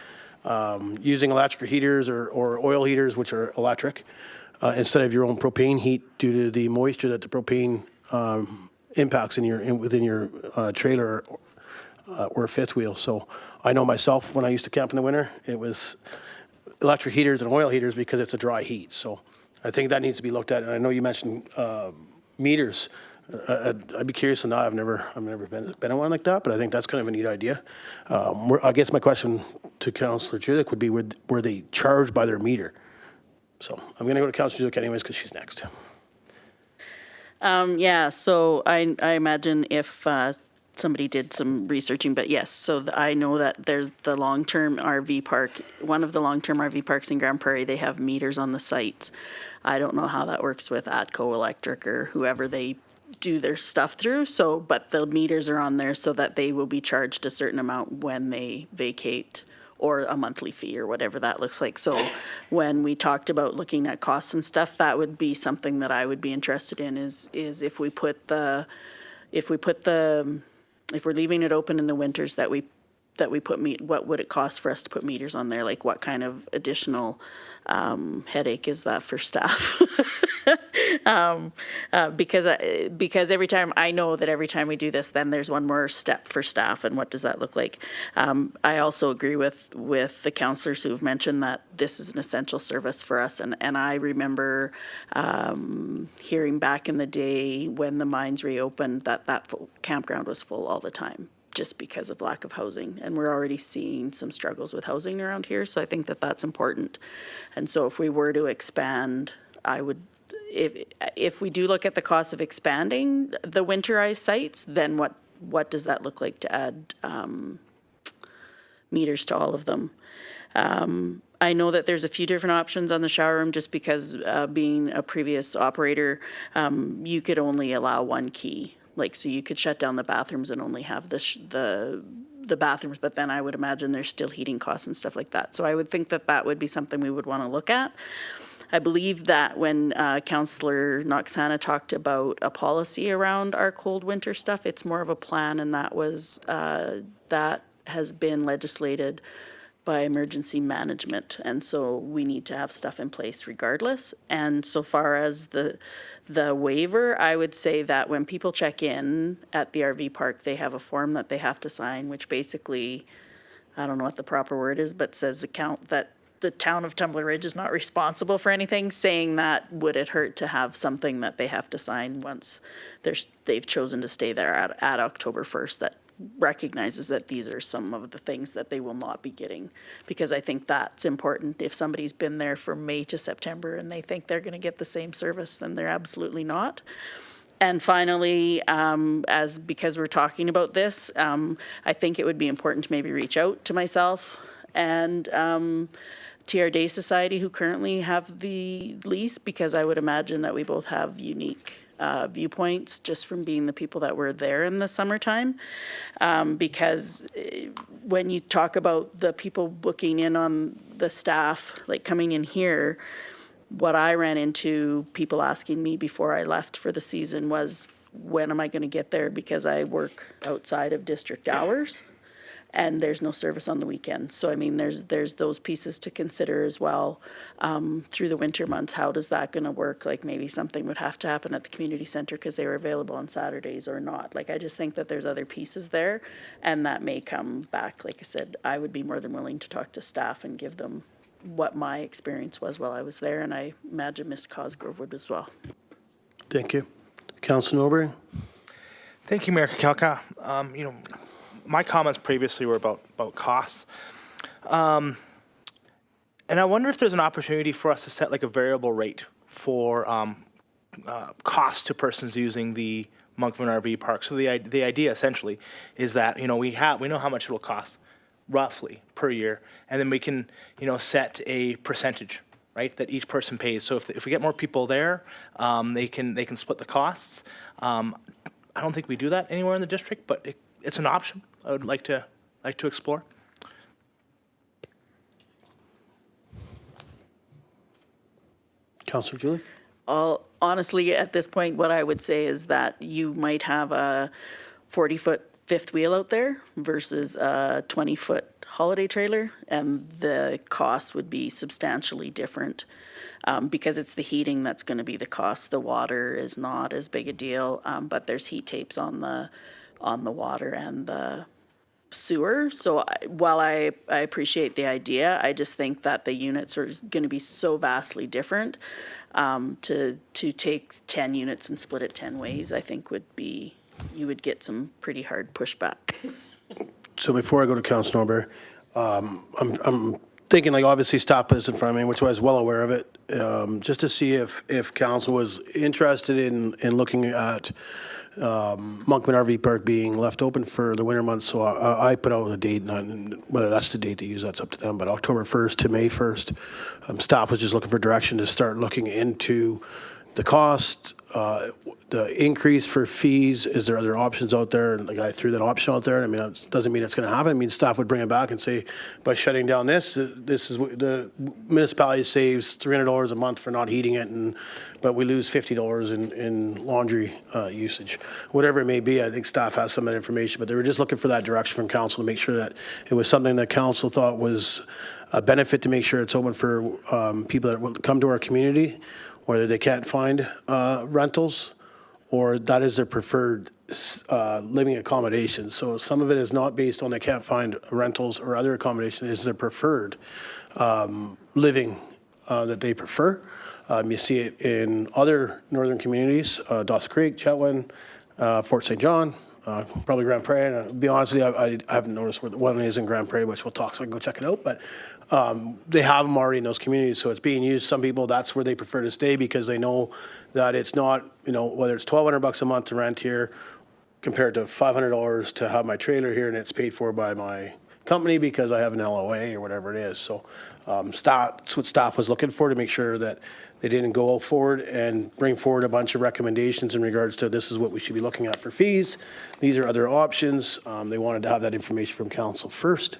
using electric heaters or oil heaters, which are electric, instead of your own propane heat due to the moisture that the propane impacts within your trailer or fifth wheel. So I know myself, when I used to camp in the winter, it was electric heaters and oil heaters because it's a dry heat. So I think that needs to be looked at. And I know you mentioned meters. I'd be curious to know. I've never been in one like that, but I think that's kind of a neat idea. I guess my question to Councillor Julik would be, were they charged by their meter? So I'm going to go to Councillor Julik anyways because she's next. Yeah, so I imagine if somebody did some researching, but yes, so I know that there's the long-term RV park, one of the long-term RV parks in Grand Prairie, they have meters on the sites. I don't know how that works with ATCO Electric or whoever they do their stuff through, but the meters are on there so that they will be charged a certain amount when they vacate, or a monthly fee or whatever that looks like. So when we talked about looking at costs and stuff, that would be something that I would be interested in is if we're leaving it open in the winters, that we put what would it cost for us to put meters on there? Like what kind of additional headache is that for staff? Because every time I know that every time we do this, then there's one more step for staff, and what does that look like? I also agree with the councillors who've mentioned that this is an essential service for us, and I remember hearing back in the day when the mines reopened that campground was full all the time, just because of lack of housing. And we're already seeing some struggles with housing around here, so I think that that's important. And so if we were to expand, I would, if we do look at the cost of expanding the winterized sites, then what does that look like to add meters to all of them? I know that there's a few different options on the shower room, just because being a previous operator, you could only allow one key. Like, so you could shut down the bathrooms and only have the bathrooms, but then I would imagine there's still heating costs and stuff like that. So I would think that would be something we would want to look at. I believe that when Councillor Noxana talked about a policy around our cold winter stuff, it's more of a plan, and that has been legislated by emergency management, and so we need to have stuff in place regardless. And so far as the waiver, I would say that when people check in at the RV park, they have a form that they have to sign, which basically, I don't know what the proper word is, but says that the town of Tumbler Ridge is not responsible for anything, saying that would it hurt to have something that they have to sign once they've chosen to stay there at October 1st that recognizes that these are some of the things that they will not be getting, because I think that's important. If somebody's been there from May to September and they think they're going to get the same service, then they're absolutely not. And finally, because we're talking about this, I think it would be important to maybe reach out to myself and TR Day Society, who currently have the lease, because I would imagine that we both have unique viewpoints just from being the people that were there in the summertime. Because when you talk about the people booking in on the staff, like coming in here, what I ran into people asking me before I left for the season was, when am I going to get there? Because I work outside of district hours and there's no service on the weekend. So, I mean, there's those pieces to consider as well through the winter months. How does that going to work? Like, maybe something would have to happen at the community center because they were available on Saturdays or not. Like, I just think that there's other pieces there, and that may come back. Like I said, I would be more than willing to talk to staff and give them what my experience was while I was there, and I imagine Ms. Cosgrove would as well. Thank you. Councilor Norbury? Thank you, Mayor Kakalka. My comments previously were about costs. And I wonder if there's an opportunity for us to set like a variable rate for cost to persons using the Monkman RV park. So the idea essentially is that, we know how much it will cost roughly per year, and then we can, set a percentage, right, that each person pays. So if we get more people there, they can split the costs. I don't think we do that anywhere in the district, but it's an option I would like to explore. Councilor Julie? Honestly, at this point, what I would say is that you might have a 40-foot fifth wheel out there versus a 20-foot holiday trailer, and the cost would be substantially different because it's the heating that's going to be the cost. The water is not as big a deal, but there's heat tapes on the water and the sewer. So while I appreciate the idea, I just think that the units are going to be so vastly different. To take 10 units and split it 10 ways, I think you would get some pretty hard pushback. So before I go to Councilor Norbury, I'm thinking, like, obviously staff put this in front of me, which I was well aware of it, just to see if council was interested in looking at Monkman RV Park being left open for the winter months. So I put out a date, and whether that's the date they use, that's up to them, but October 1st to May 1st. Staff was just looking for direction to start looking into the cost, the increase for fees. Is there other options out there? And the guy threw that option out there. I mean, it doesn't mean it's going to happen. I mean, staff would bring it back and say, by shutting down this is what the municipality saves $300 a month for not heating it, but we lose $50 in laundry usage. Whatever it may be, I think staff has some of that information, but they were just looking for that direction from council to make sure that it was something that council thought was a benefit, to make sure it's open for people that will come to our community, whether they can't find rentals, or that is their preferred living accommodation. So some of it is not based on they can't find rentals or other accommodation, it's their preferred living that they prefer. You see it in other northern communities, Dawson Creek, Chetwynd, Fort St. John, probably Grand Prairie. And to be honest with you, I haven't noticed where one is in Grand Prairie, which we'll talk, so I can go check it out. But they have them already in those communities, so it's being used. Some people, that's where they prefer to stay because they know that it's not, whether it's $1,200 a month to rent here compared to $500 to have my trailer here, and it's paid for by my company because I have an LOA or whatever it is. So that's what staff was looking for, to make sure that they didn't go forward and bring forward a bunch of recommendations in regards to this is what we should be looking at for fees. These are other options. They wanted to have that information from council first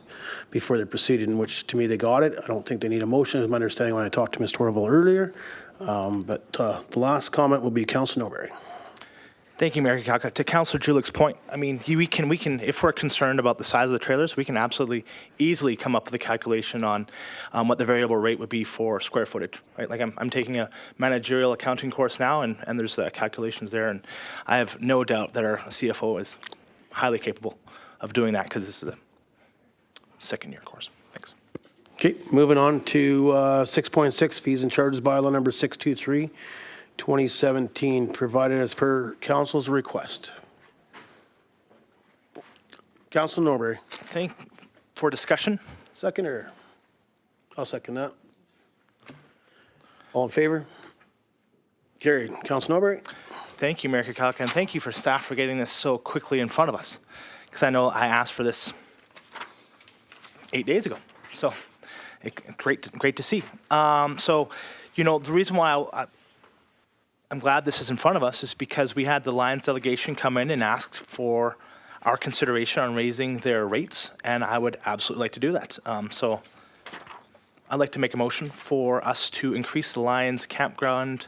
before they proceeded, in which to me they got it. I don't think they need a motion, is my understanding when I talked to Ms. Torval earlier. But the last comment will be Councilor Norbury. Thank you, Mayor Kakalka. To Councilor Julick's point, I mean, we can, if we're concerned about the size of the trailers, we can absolutely easily come up with a calculation on what the variable rate would be for square footage, right? Like I'm taking a managerial accounting course now, and there's calculations there, and I have no doubt that our CFO is highly capable of doing that, because this is a second-year course. Thanks. Okay, moving on to 6.6, fees and charges bylaw number 623, 2017, provided as per council's request. Council Norbury, For discussion? seconder. I'll second that. All in favor? Carried. Council Norbury? Thank you, Mayor Kakalka, and thank you for staff for getting this so quickly in front of us. Because I know I asked for this 8 days ago. So great to see. So, you know, the reason why I'm glad this is in front of us is because we had the Lions delegation come in and ask for our consideration on raising their rates, and I would absolutely like to do that. So I'd like to make a motion for us to increase the Lions campground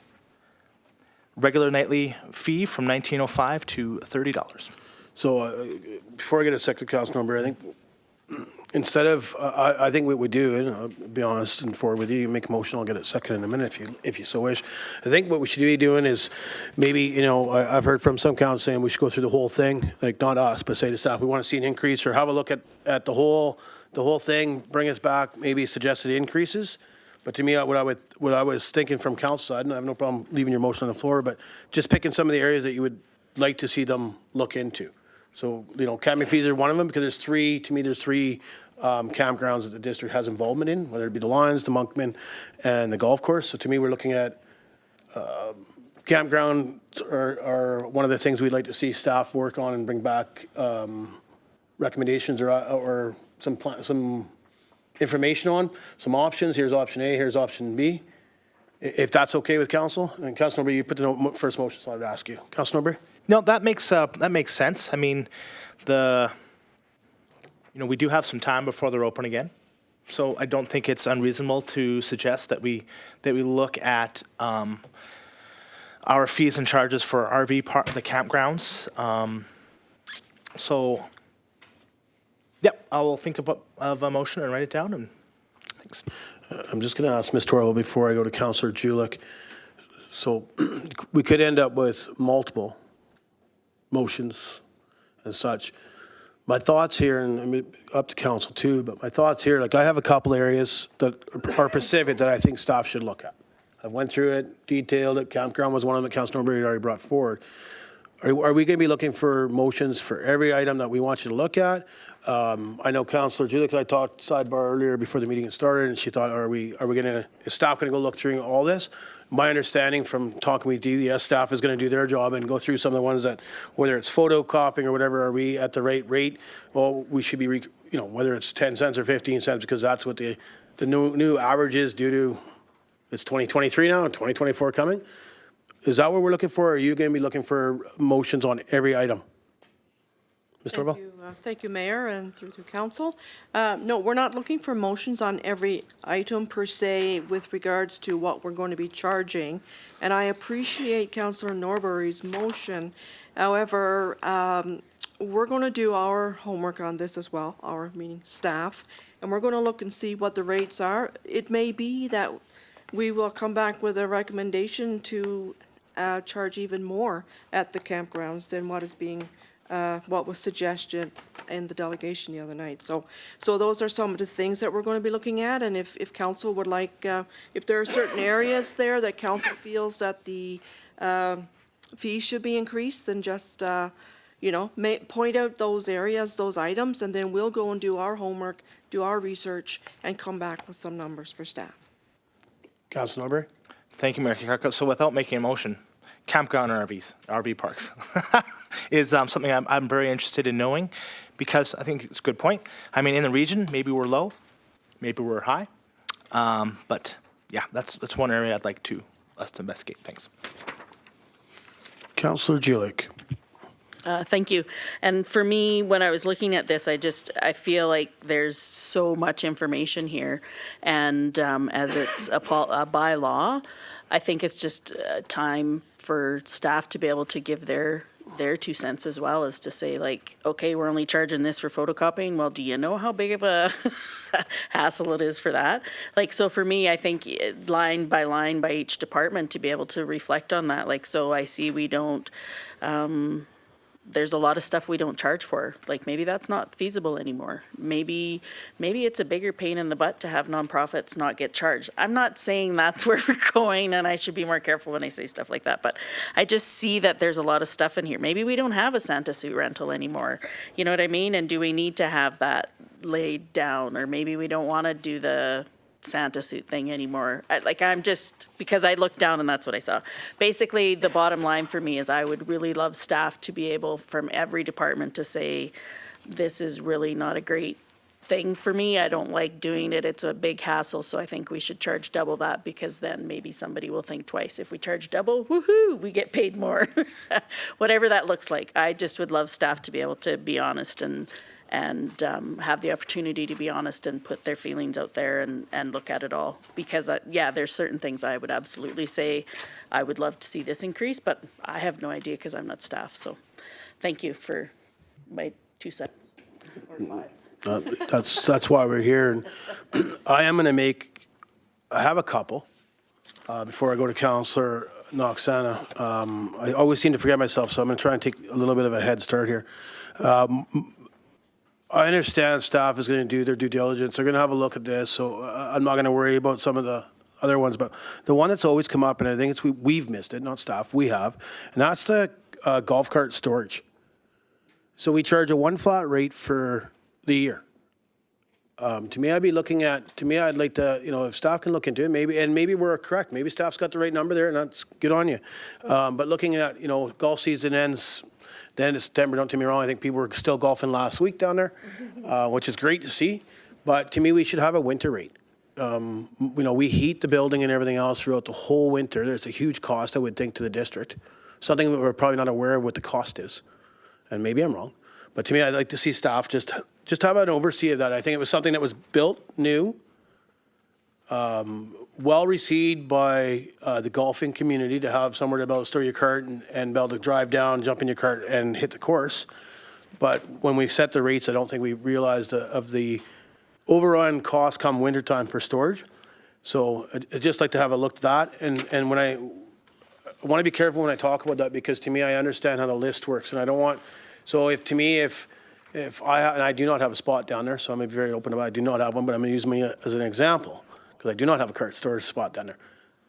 regular nightly fee from $19.05 to $30. So before I get a second, Council Norbury, I think instead of, I think what we do, and I'll be honest and forward with you, you make a motion, I'll get it second in a minute if you so wish. I think what we should be doing is maybe, you know, I've heard from some councils saying we should go through the whole thing, like not us, but say to staff, we want to see an increase or have a look at the whole thing, bring us back, maybe suggested increases. But to me, what I was thinking from council side, and I have no problem leaving your motion on the floor, but just picking some of the areas that you would like to see them look into. So, you know, camping fees are one of them because there's three campgrounds that the district has involvement in, whether it be the Lions, the Monkman, and the golf course. So to me, we're looking at campgrounds are one of the things we'd like to see staff work on and bring back recommendations or some information on, some options. Here's option A, here's option B. If that's okay with council, and Council Norbury, you put the first motion, so I'd ask you. Council Norbury? No, that makes sense. I mean, we do have some time before they're open again, so I don't think it's unreasonable to suggest that we look at our fees and charges for RV park, the campgrounds. So, yep, I will think of a motion and write it down. And thanks. I'm just going to ask Ms. Torrell before I go to Councillor Julik. So we could end up with multiple motions and such. My thoughts here, and I mean, up to council too, but my thoughts here, like I have a couple areas that are specific that I think staff should look at. I went through it, detailed it. Campground was one of them that Council Norbury had already brought forward. Are we going to be looking for motions for every item that we want you to look at? I know Councillor Julik and I talked sidebar earlier before the meeting started, and she thought, is staff going to go look through all this? My understanding from talking with you, yes, staff is going to do their job and go through some of the ones that, whether it's photocopying or whatever, are we at the right rate? Well, we should be, whether it's 10 cents or 15 cents, because that's what the new average is due to, it's 2023 now and 2024 coming. Is that what we're looking for? Or are you going to be looking for motions on every item? Ms. Torvald? Thank you, Mayor, and through council. No, we're not looking for motions on every item per se with regards to what we're going to be charging. And I appreciate Councillor Norbury's motion. However, we're going to do our homework on this as well, our meaning staff, and we're going to look and see what the rates are. It may be that we will come back with a recommendation to charge even more at the campgrounds than what is being what was suggested in the delegation the other night. So those are some of the things that we're going to be looking at, and if council would like, if there are certain areas there that council feels that the fees should be increased, then just, point out those areas, those items, and then we'll go and do our homework, do our research, and come back with some numbers for staff. Councilor Norbury? Thank you, Mayor Kakarko. So without making a motion, campground and RV parks is something I'm very interested in knowing, because I think it's a good point. I mean, in the region, maybe we're low, maybe we're high. But yeah, that's one area I'd like us to investigate. Thanks. Councillor Julik. Thank you. And for me, when I was looking at this, I feel like there's so much information here. And as it's a bylaw, I think it's just time for staff to be able to give their 2 cents as well, as to say, like, okay, we're only charging this for photocopying. Well, do you know how big of a hassle it is for that? Like, so for me, I think line by each department to be able to reflect on that. Like, so I see we don't, there's a lot of stuff we don't charge for. Like maybe that's not feasible anymore. Maybe it's a bigger pain in the butt to have nonprofits not get charged. I'm not saying that's where we're going, and I should be more careful when I say stuff like that, but I just see that there's a lot of stuff in here. Maybe we don't have a Santa suit rental anymore. You know what I mean? And do we need to have that laid down? Or maybe we don't want to do the Santa suit thing anymore. I'm just, because I looked down and that's what I saw. Basically, the bottom line for me is I would really love staff to be able, from every department, to say, this is really not a great thing for me. I don't like doing it. It's a big hassle, so I think we should charge double that, because then maybe somebody will think twice. If we charge double, woohoo, we get paid more. Whatever that looks like. I just would love staff to be able to be honest and have the opportunity to be honest and put their feelings out there and look at it all. Because, there's certain things I would absolutely say I would love to see this increase, but I have no idea because I'm not staff. So thank you for my 2 cents. Or 5. That's why we're here. And I have a couple before I go to Councillor Noxana. I always seem to forget myself, so I'm going to try and take a little bit of a head start here. I understand staff is going to do their due diligence. They're going to have a look at this, so I'm not going to worry about some of the other ones. But the one that's always come up, and I think it's we've missed it, not staff, we have, and that's the golf cart storage. So we charge a one flat rate for the year. To me, I'd like to, if staff can look into it, maybe we're correct. Maybe staff's got the right number there, and that's good on you. But looking at, golf season ends the end of September, don't get me wrong, I think people were still golfing last week down there, which is great to see. But to me, we should have a winter rate. We heat the building and everything else throughout the whole winter. There's a huge cost, I would think, to the district. Something that we're probably not aware of what the cost is. And maybe I'm wrong. But to me, I'd like to see staff just have an oversee of that. I think it was something that was built new, well received by the golfing community to have somewhere to be able to store your cart and be able to drive down, jump in your cart, and hit the course. But when we set the rates, I don't think we realized of the overrun cost come wintertime for storage. So I'd just like to have a look at that. And when I want to be careful when I talk about that, because to me, I understand how the list works, and I don't want. So if I do not have a spot down there, so I'm going to be very open about it. I do not have one, but I'm going to use me as an example, because I do not have a cart storage spot down there.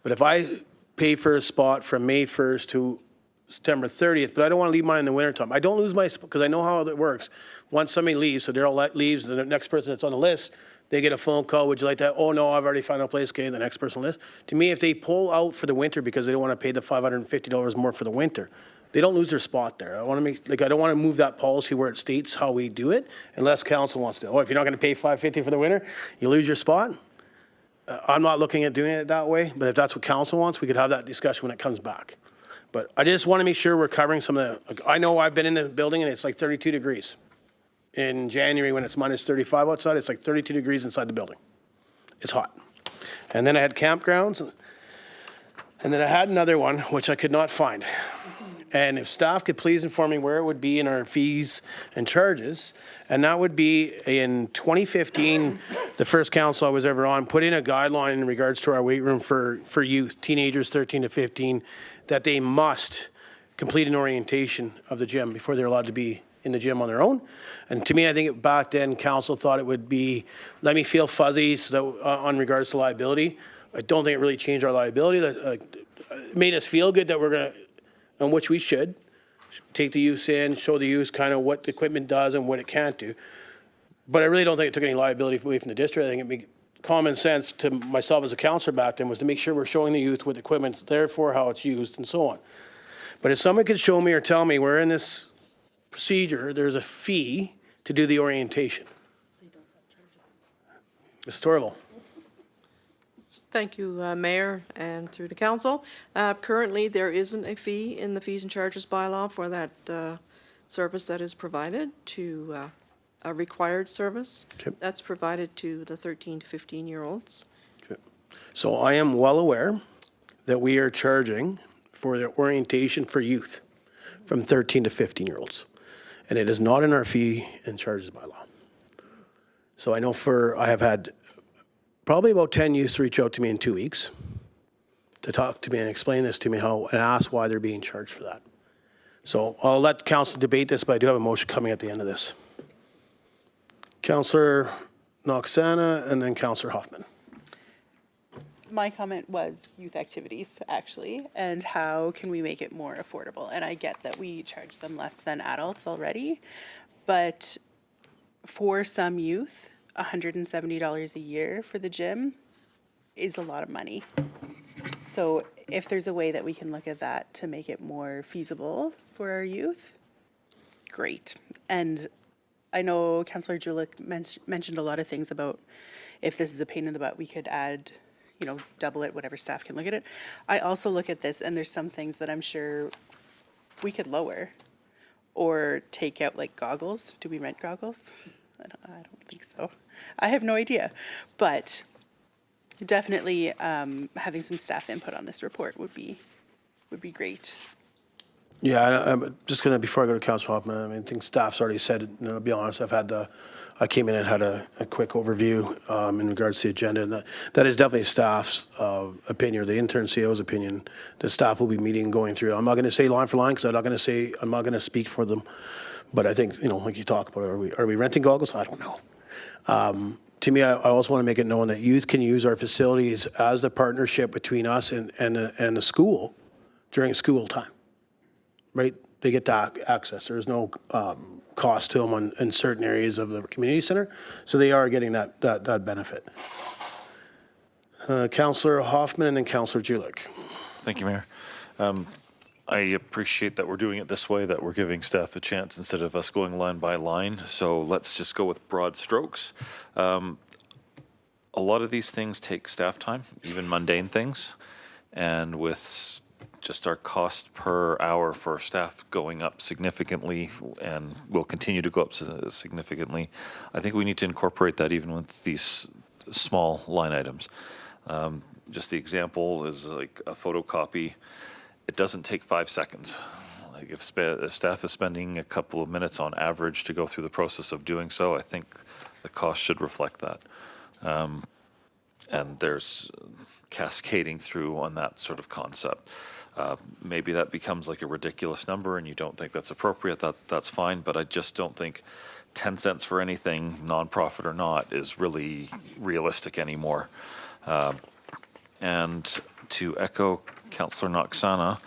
But if I pay for a spot from May 1st to September 30th, but I don't want to leave mine in the wintertime. I don't lose my spot, because I know how it works. Once somebody leaves, so Daryl leaves, the next person that's on the list, they get a phone call, would you like that? Oh, no, I've already found a place, okay, the next person on the list. To me, if they pull out for the winter because they don't want to pay the $550 more for the winter, they don't lose their spot there. I don't want to move that policy where it states how we do it, unless council wants to. If you're not going to pay $550 for the winter, you lose your spot. I'm not looking at doing it that way, but if that's what council wants, we could have that discussion when it comes back. But I just want to make sure we're covering some of the, I know I've been in the building and it's like 32 degrees. In January when it's minus 35 outside, it's like 32 degrees inside the building. It's hot. And then I had campgrounds, and then I had another one, which I could not find. And if staff could please inform me where it would be in our fees and charges, and that would be in 2015, the first council I was ever on, put in a guideline in regards to our weight room for youth, teenagers 13 to 15, that they must complete an orientation of the gym before they're allowed to be in the gym on their own. And to me, I think back then, council thought it would be, let me feel fuzzy so that, on regards to liability. I don't think it really changed our liability. That made us feel good that we're going to, and which we should, take the use in, show the use kind of what the equipment does and what it can't do. But I really don't think it took any liability away from the district. I think it made common sense to myself as a councillor back then was to make sure we're showing the youth what the equipment's there for, how it's used, and so on. But if someone could show me or tell me where in this procedure there's a fee to do the orientation. Mr. Torval. Thank you, Mayor, and through the council. Currently, there isn't a fee in the fees and charges bylaw for that service that is provided to a required service. Okay. That's provided to the 13 to 15-year-olds. Okay. So I am well aware that we are charging for the orientation for youth from 13 to 15-year-olds. And it is not in our fee and charges bylaw. So I know I have had probably about 10 youths reach out to me in 2 weeks to talk to me and explain this to me and ask why they're being charged for that. So I'll let council debate this, but I do have a motion coming at the end of this. Councillor Noxana and then Councillor Hoffman. My comment was youth activities, actually, and how can we make it more affordable? And I get that we charge them less than adults already, but for some youth, $170 a year for the gym is a lot of money. So if there's a way that we can look at that to make it more feasible for our youth, great. And I know Councillor Julich mentioned a lot of things about if this is a pain in the butt, we could add, you know, double it, whatever staff can look at it. I also look at this and there's some things that I'm sure we could lower or take out, like goggles. Do we rent goggles? I don't think so. I have no idea. But definitely having some staff input on this report would be great. Yeah, I'm just going to, before I go to Councillor Hoffman, I mean, I think staff's already said it, and I'll be honest, I came in and had a quick overview in regards to the agenda, and that is definitely staff's opinion, or the intern CEO's opinion, that staff will be meeting, going through. I'm not going to say line for line, because I'm not going to speak for them, but I think, you know, like you talk about, are we renting goggles? I don't know. To me, I also want to make it known that youth can use our facilities as the partnership between us and the school during school time. Right? They get access. There's no cost to them in certain areas of the community center, so they are getting that benefit. Councillor Hoffman and then Councillor Julich. Thank you, Mayor. I appreciate that we're doing it this way, that we're giving staff a chance instead of us going line by line. So let's just go with broad strokes. A lot of these things take staff time, even mundane things, and with just our cost per hour for staff going up significantly and will continue to go up significantly, I think we need to incorporate that even with these small line items. Just the example is like a photocopy. It doesn't take 5 seconds. Like if staff is spending a couple of minutes on average to go through the process of doing so, I think the cost should reflect that. And there's cascading through on that sort of concept. Maybe that becomes like a ridiculous number and you don't think that's appropriate, that's fine, but I just don't think 10 cents for anything, nonprofit or not, is really realistic anymore. And to echo Councillor Noxana,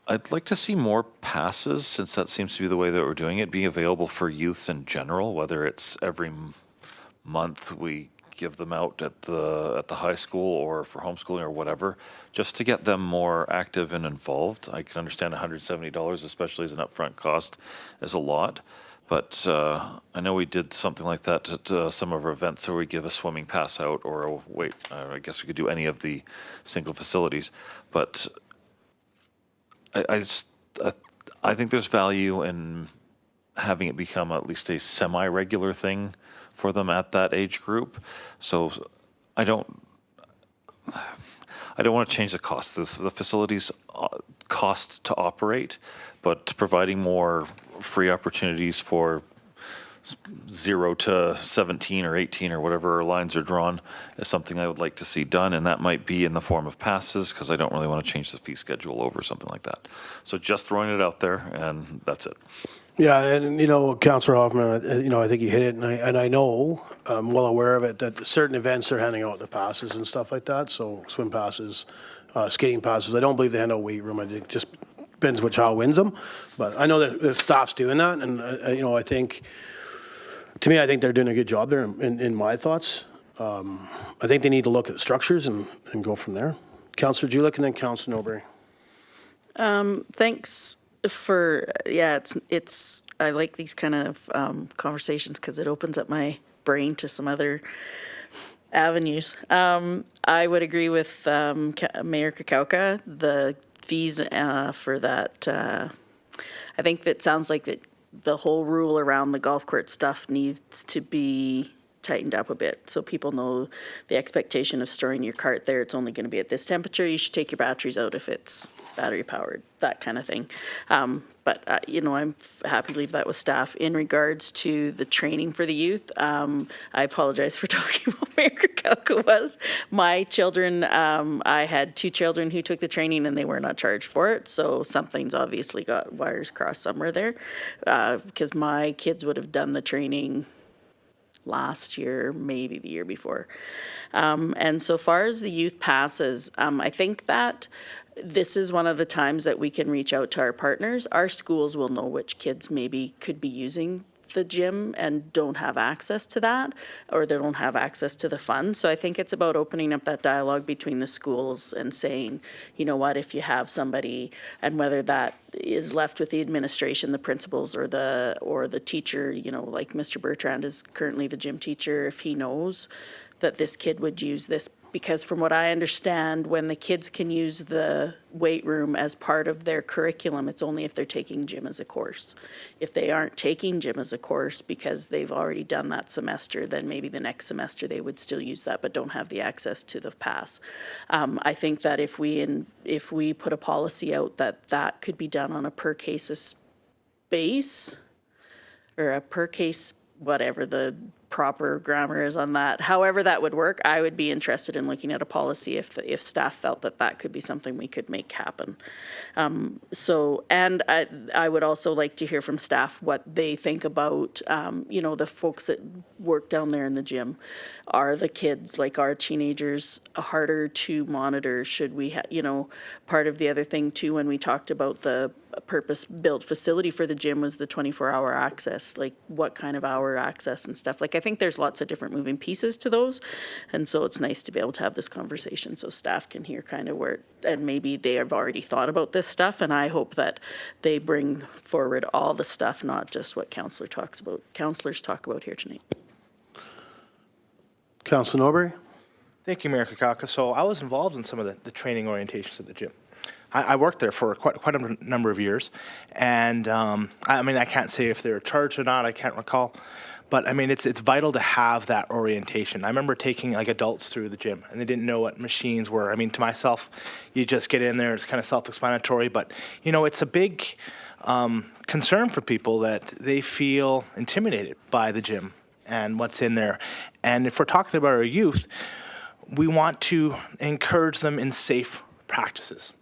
I'd like to see more passes, since that seems to be the way that we're doing it, being available for youths in general, whether it's every month we give them out at the high school or for homeschooling or whatever, just to get them more active and involved. I can understand $170, especially as an upfront cost, is a lot. But I know we did something like that at some of our events where we give a swimming pass out, or I guess we could do any of the single facilities. But I think there's value in having it become at least a semi-regular thing for them at that age group. So I don't want to change the cost. The facilities cost to operate, but providing more free opportunities for 0 to 17 or 18 or whatever lines are drawn is something I would like to see done, and that might be in the form of passes, because I don't really want to change the fee schedule over something like that. So just throwing it out there, and that's it. Yeah, and Councillor Hoffman, I think you hit it, and I know, I'm well aware of it, that certain events are handing out the passes and stuff like that, so swim passes, skating passes. I don't believe they hand out weight room. I think it just depends which child wins them. But I know that the staff's doing that, and I think, to me, I think they're doing a good job there in my thoughts. I think they need to look at structures and go from there. Councillor Julich and then Councillor Norbury. Thanks for, it's I like these kind of conversations because it opens up my brain to some other avenues. I would agree with Mayor Kakauka, the fees for that. I think that sounds like that the whole rule around the golf court stuff needs to be tightened up a bit, so people know the expectation of storing your cart there. It's only going to be at this temperature. You should take your batteries out if it's battery powered, that kind of thing. But I'm happy to leave that with staff. In regards to the training for the youth, I apologize for talking about Mayor Kukalka was. My children, I had 2 children who took the training and they were not charged for it. So something's obviously got wires crossed somewhere there, because my kids would have done the training last year, maybe the year before. And so far as the youth passes, I think that this is one of the times that we can reach out to our partners. Our schools will know which kids maybe could be using the gym and don't have access to that, or they don't have access to the funds. So I think it's about opening up that dialogue between the schools and saying, you know what, if you have somebody, and whether that is left with the administration, the principals, or the teacher, like Mr. Bertrand is currently the gym teacher, if he knows that this kid would use this. Because from what I understand, when the kids can use the weight room as part of their curriculum, it's only if they're taking gym as a course. If they aren't taking gym as a course because they've already done that semester, then maybe the next semester they would still use that but don't have the access to the pass. I think that if we put a policy out that could be done on a per case base, or a per case, whatever the proper grammar is on that. However that would work, I would be interested in looking at a policy if staff felt that could be something we could make happen. And I would also like to hear from staff what they think about, the folks that work down there in the gym. Are the kids, like our teenagers, harder to monitor? Should we, part of the other thing too, when we talked about the purpose-built facility for the gym was the 24-hour access, like what kind of hour access and stuff. Like, I think there's lots of different moving pieces to those. And so it's nice to be able to have this conversation so staff can hear kind of where, and maybe they have already thought about this stuff. And I hope that they bring forward all the stuff, not just what councillors talk about here tonight. Councillor Norbury? Thank you, Mayor Kukalka. So I was involved in some of the training orientations at the gym. I worked there for quite a number of years, and I can't say if they were charged or not. I can't recall, but it's vital to have that orientation. I remember taking adults through the gym, and they didn't know what machines were. To myself, you just get in there; it's kind of self-explanatory. But it's a big concern for people that they feel intimidated by the gym and what's in there. And if we're talking about our youth, we want to encourage them in safe practices.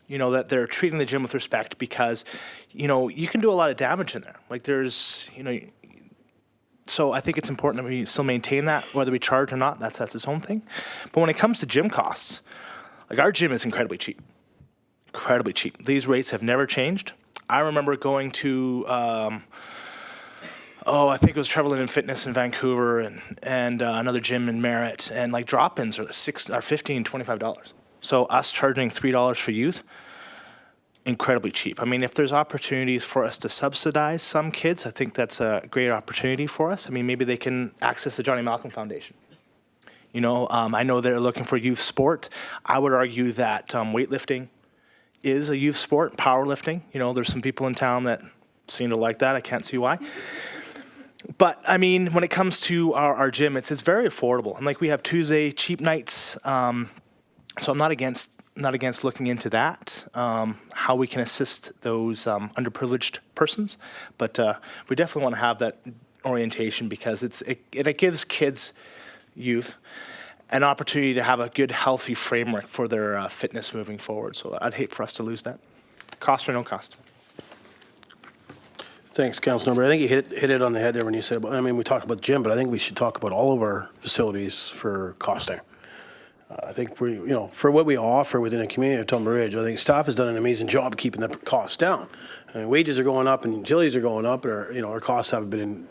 That they're treating the gym with respect, because, you can do a lot of damage in there. So I think it's important that we still maintain that, whether we charge or not, that's its own thing. But when it comes to gym costs, our gym is incredibly cheap. Incredibly cheap. These rates have never changed. I remember going to, I think it was Travelin' and Fitness in Vancouver and another gym in Merritt, and drop-ins are $15, $25. So us charging $3 for youth, incredibly cheap. If there's opportunities for us to subsidize some kids, I think that's a great opportunity for us. Maybe they can access the Johnny Malcolm Foundation. I know they're looking for youth sport. I would argue that weightlifting is a youth sport, powerlifting. There's some people in town that seem to like that. I can't see why. But when it comes to our gym, it's very affordable. And we have Tuesday cheap nights. So I'm not against looking into that, how we can assist those underprivileged persons. But we definitely want to have that orientation, because it gives kids, youth, an opportunity to have a good, healthy framework for their fitness moving forward. So I'd hate for us to lose that, cost or no cost. Thanks, Councilor Norbury. I think you hit it on the head there when you said, we talked about the gym, but I think we should talk about all of our facilities for costing. I think for what we offer within the community of Tumbler Ridge, I think staff has done an amazing job keeping the costs down. Wages are going up and utilities are going up, and our costs haven't been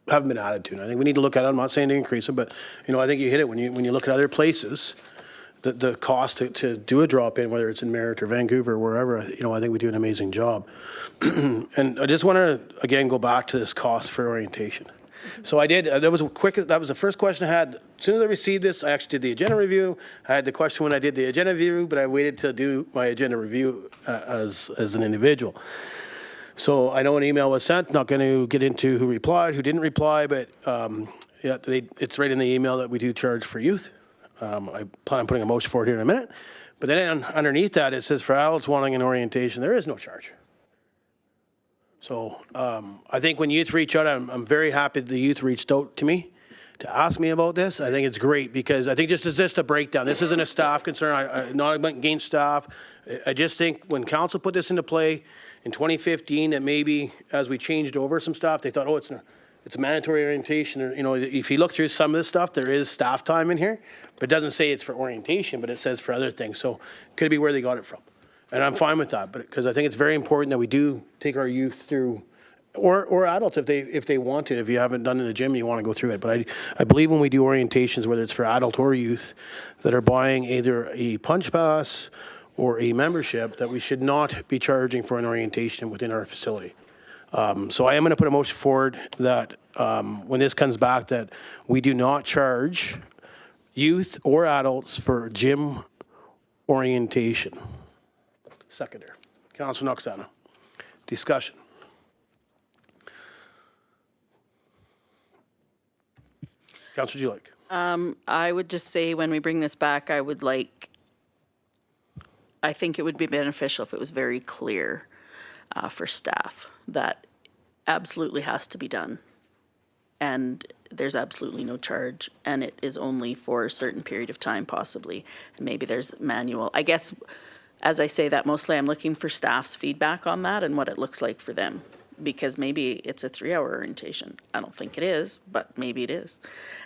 added to. And I think we need to look at it. I'm not saying to increase it, but I think you hit it when you look at other places. The cost to do a drop-in, whether it's in Merritt or Vancouver or wherever, I think we do an amazing job. And I just want to, again, go back to this cost for orientation. So I did, that was the first question I had. As soon as I received this, I actually did the agenda review. I had the question when I did the agenda review, but I waited to do my agenda review as an individual. So I know an email was sent, not going to get into who replied, who didn't reply, but it's right in the email that we do charge for youth. I plan on putting a motion for it here in a minute. But then underneath that, it says for adults wanting an orientation, there is no charge. So I think when youth reach out, I'm very happy the youth reached out to me to ask me about this. I think it's great because I think this is just a breakdown. This isn't a staff concern. I'm not against staff. I just think when council put this into play in 2015, that maybe as we changed over some stuff, they thought, oh, it's a mandatory orientation. Or, you know, if you look through some of this stuff, there is staff time in here, but it doesn't say it's for orientation, but it says for other things. So could be where they got it from. And I'm fine with that, but because I think it's very important that we do take our youth through, or adults if they want to. If you haven't done it in the gym, you want to go through it. But I believe when we do orientations, whether it's for adult or youth, that are buying either a punch pass or a membership, that we should not be charging for an orientation within our facility. So I am going to put a motion forward that when this comes back, that we do not charge youth or adults for gym orientation. Seconder. Councilor Noxana. Discussion. Councilor Julik. I would just say when we bring this back, I think it would be beneficial if it was very clear for staff that absolutely has to be done. And there's absolutely no charge, and it is only for a certain period of time possibly. And maybe there's manual. I guess, as I say that, mostly I'm looking for staff's feedback on that and what it looks like for them. Because maybe it's a 3-hour orientation. I don't think it is, but maybe it is.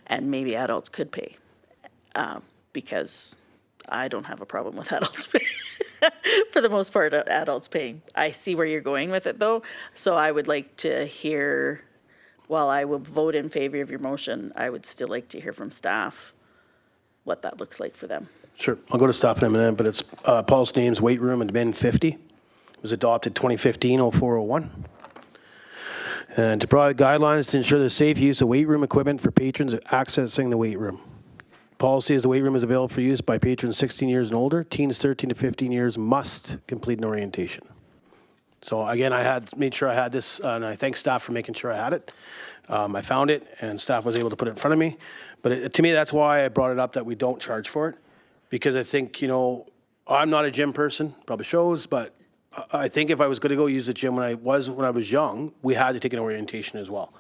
And maybe adults could pay, because I don't have a problem with adults paying. For the most part, adults paying. I see where you're going with it, though. So I would like to hear, while I will vote in favor of your motion, I would still like to hear from staff what that looks like for them. Sure. I'll go to staff in a minute, but it's Paul's name's weight room and bin 50. It was adopted 2015-0401. And to provide guidelines to ensure the safe use of weight room equipment for patrons accessing the weight room. Policy is the weight room is available for use by patrons 16 years and older. Teens 13 to 15 years must complete an orientation. So again, I made sure I had this, and I thank staff for making sure I had it. I found it, and staff was able to put it in front of me. But to me, that's why I brought it up that we don't charge for it, because I think, you know, I'm not a gym person, probably shows, but I think if I was going to go use the gym when I was young, we had to take an orientation as well.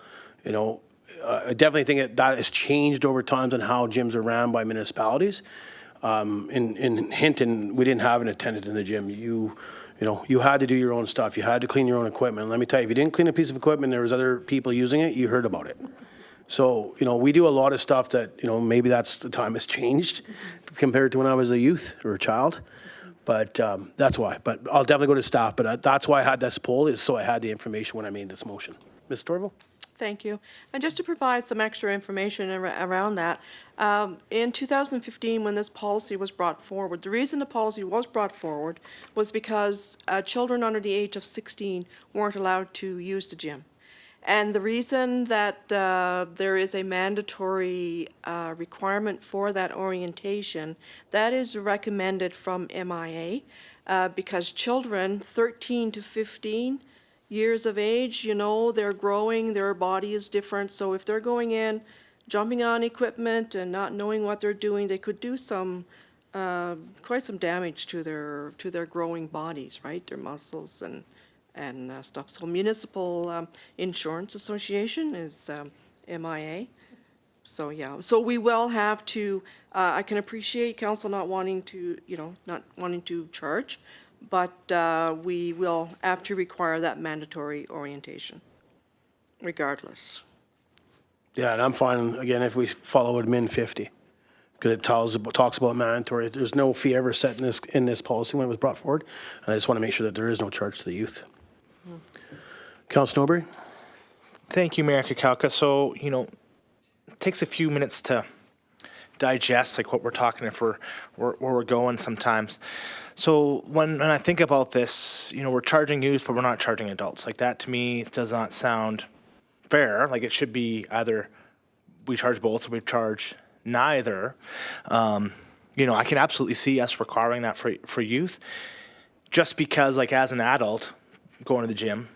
You know, I definitely think that has changed over time on how gyms are ran by municipalities. In Hinton, we didn't have an attendant in the gym. You had to do your own stuff. You had to clean your own equipment. And let me tell you, if you didn't clean a piece of equipment, there was other people using it, you heard about it. So, you know, we do a lot of stuff that, you know, maybe that's the time has changed compared to when I was a youth or a child. But that's why. But I'll definitely go to staff. But that's why I had this poll, is so I had the information when I made this motion. Ms. Storville? Thank you. And just to provide some extra information around that, in 2015, when this policy was brought forward, the reason the policy was brought forward was because children under the age of 16 weren't allowed to use the gym. And the reason that there is a mandatory requirement for that orientation, that is recommended from MIA, because children 13 to 15 years of age, you know, they're growing, their body is different. So if they're going in, jumping on equipment and not knowing what they're doing, they could do some quite some damage to their growing bodies, right? Their muscles and stuff. So Municipal Insurance Association is MIA. So yeah, so we will have to, I can appreciate council not wanting to, not wanting to charge, but we will have to require that mandatory orientation regardless. Yeah, and I'm fine, again, if we follow admin 50, because it talks about mandatory. There's no fee ever set in this policy when it was brought forward, and I just want to make sure that there is no charge to the youth. Councilor Norbury? Thank you, Mayor Kakalka. So, it takes a few minutes to digest like what we're talking, if where we're going sometimes. So when I think about this, we're charging youth, but we're not charging adults. Like that to me does not sound fair. Like it should be either we charge both or we charge neither. I can absolutely see us requiring that for youth, just because like as an adult going to the gym,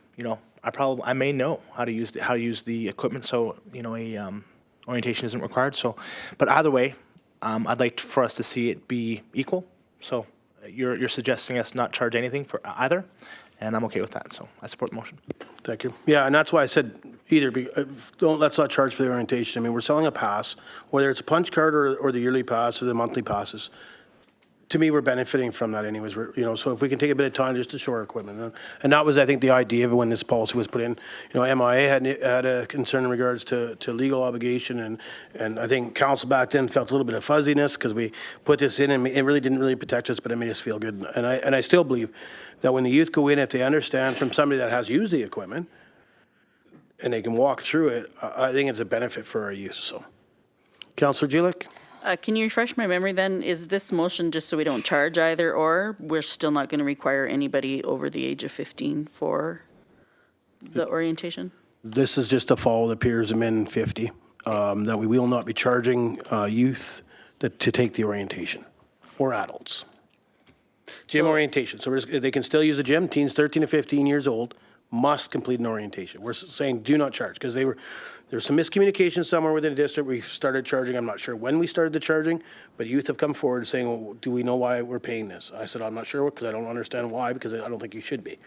I may know how to use the equipment, so orientation isn't required. So, but either way, I'd like for us to see it be equal. So You're suggesting us not charge anything for either, and I'm okay with that, so I support the motion. Thank you. Yeah, and that's why I said let's not charge for the orientation. I mean, we're selling a pass, whether it's a punch card or the yearly pass or the monthly passes. To me, we're benefiting from that anyways. So if we can take a bit of time just to show our equipment. And that was, I think, the idea of when this policy was put in. MIA had a concern in regards to legal obligation, and I think council back then felt a little bit of fuzziness because we put this in and it really didn't really protect us, but it made us feel good. And I still believe that when the youth go in, if they understand from somebody that has used the equipment and they can walk through it, I think it's a benefit for our youth. So, Councillor Jelic? Can you refresh my memory then? Is this motion just so we don't charge either, or we're still not going to require anybody over the age of 15 for the orientation? This is just to follow the peers of men 50, that we will not be charging youth to take the orientation, or adults. Gym orientation. So they can still use the gym. Teens 13 to 15 years old must complete an orientation. We're saying do not charge because there's some miscommunication somewhere within the district. We started charging. I'm not sure when we started the charging, but youth have come forward saying, well, do we know why we're paying this? I said, I'm not sure because I don't understand why, because I don't think you should be.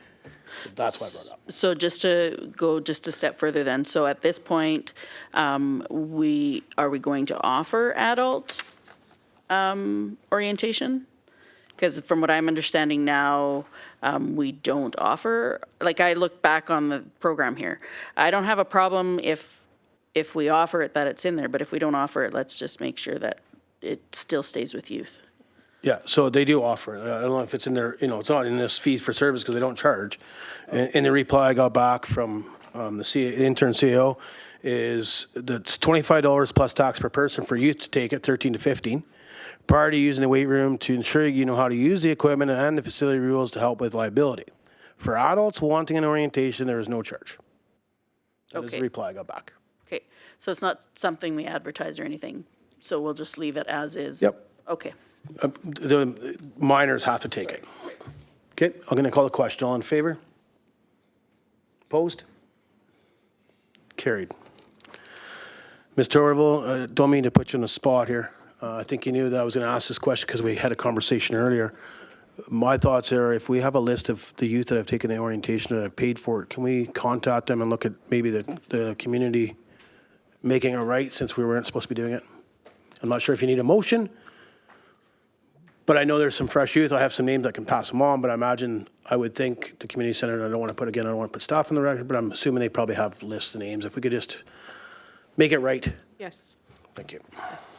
So that's why I brought it up. So just to go just a step further then, so at this point, are we going to offer adult orientation? Because from what I'm understanding now, we don't offer, like I look back on the program here. I don't have a problem if we offer it, that it's in there, but if we don't offer it, let's just make sure that it still stays with youth. Yeah, so they do offer it. I don't know if it's in there, it's not in this fee for service because they don't charge. And the reply I got back from the intern CEO is that's $25 plus tax per person for youth to take it, 13 to 15. Prior to using the weight room to ensure you know how to use the equipment and the facility rules to help with liability. For adults wanting an orientation, there is no charge. That is the reply I got back. Okay, so it's not something we advertise or anything, so we'll just leave it as is? Yep. Okay. The minors have to take it. Okay, I'm going to call the question. All in favor? Opposed? Carried. Mr. Orville, don't mean to put you on the spot here. I think you knew that I was going to ask this question because we had a conversation earlier. My thoughts are if we have a list of the youth that have taken the orientation and have paid for it, can we contact them and look at maybe the community making it right since we weren't supposed to be doing it? I'm not sure if you need a motion, but I know there's some fresh youth. I have some names that can pass them on, but I would think the community center, and I don't want to put staff on the record, but I'm assuming they probably have lists of names. If we could just make it right. Yes. Thank you. Yes.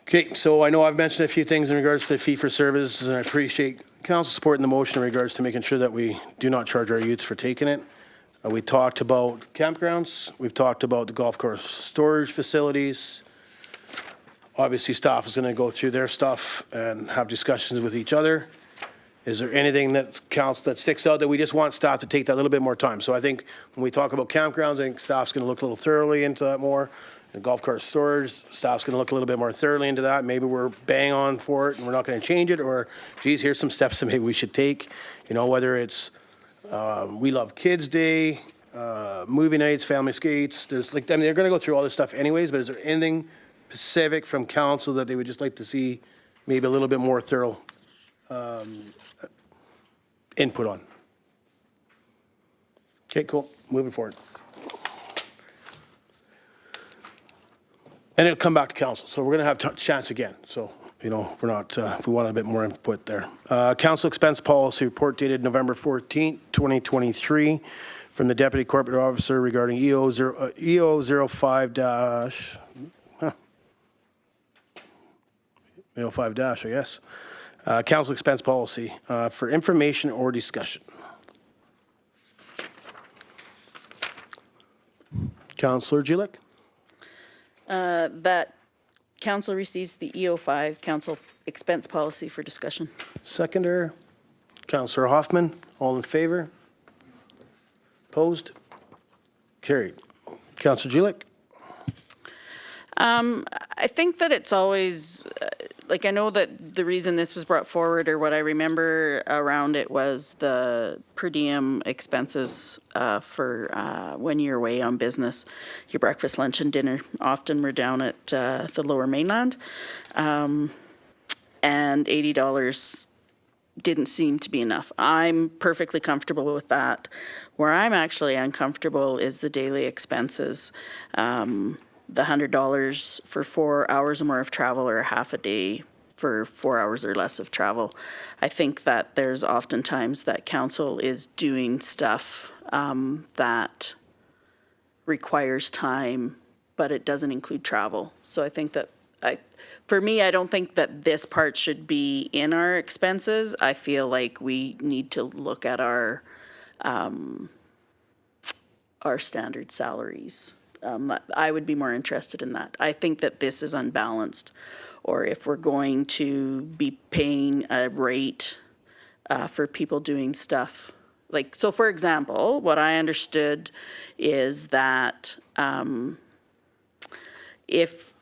Okay, so I know I've mentioned a few things in regards to fee for service, and I appreciate council support in the motion in regards to making sure that we do not charge our youths for taking it. We talked about campgrounds. We've talked about the golf course storage facilities. Obviously, staff is going to go through their stuff and have discussions with each other. Is there anything that sticks out that we just want staff to take that little bit more time? So I think when we talk about campgrounds, I think staff's going to look a little thoroughly into that more. The golf cart storage, staff's going to look a little bit more thoroughly into that. Maybe we're bang on for it and we're not going to change it, or geez, here's some steps that maybe we should take. Whether it's We Love Kids Day, movie nights, family skates. They're going to go through all this stuff anyways, but is there anything specific from council that they would just like to see maybe a little bit more thorough input on? Okay, cool. Moving forward. And it'll come back to council. So we're going to have a chance again. So, if we're not, if we want a bit more input there. Council expense policy report dated November 14th, 2023 from the Deputy Corporate Officer regarding EO05- EO5-, I guess. Council expense policy for information or discussion. Councillor Jelic? That council receives the EO5 council expense policy for discussion. Seconder, Councillor Hoffman, all in favor? Opposed? Carried. Councillor Jelic? I think that it's always, I know that the reason this was brought forward, or what I remember around it, was the per diem expenses for when you're away on business. Your breakfast, lunch, and dinner often were down at the Lower Mainland. and $80 didn't seem to be enough. I'm perfectly comfortable with that. Where I'm actually uncomfortable is the daily expenses. The $100 for 4 hours or more of travel, or a half a day for 4 hours or less of travel. I think that there's oftentimes that council is doing stuff that requires time, but it doesn't include travel. So I think that, for me, I don't think that this part should be in our expenses. I feel like we need to look at our standard salaries. I would be more interested in that. I think that this is unbalanced. Or if we're going to be paying a rate for people doing stuff. Like, so for example, what I understood is that if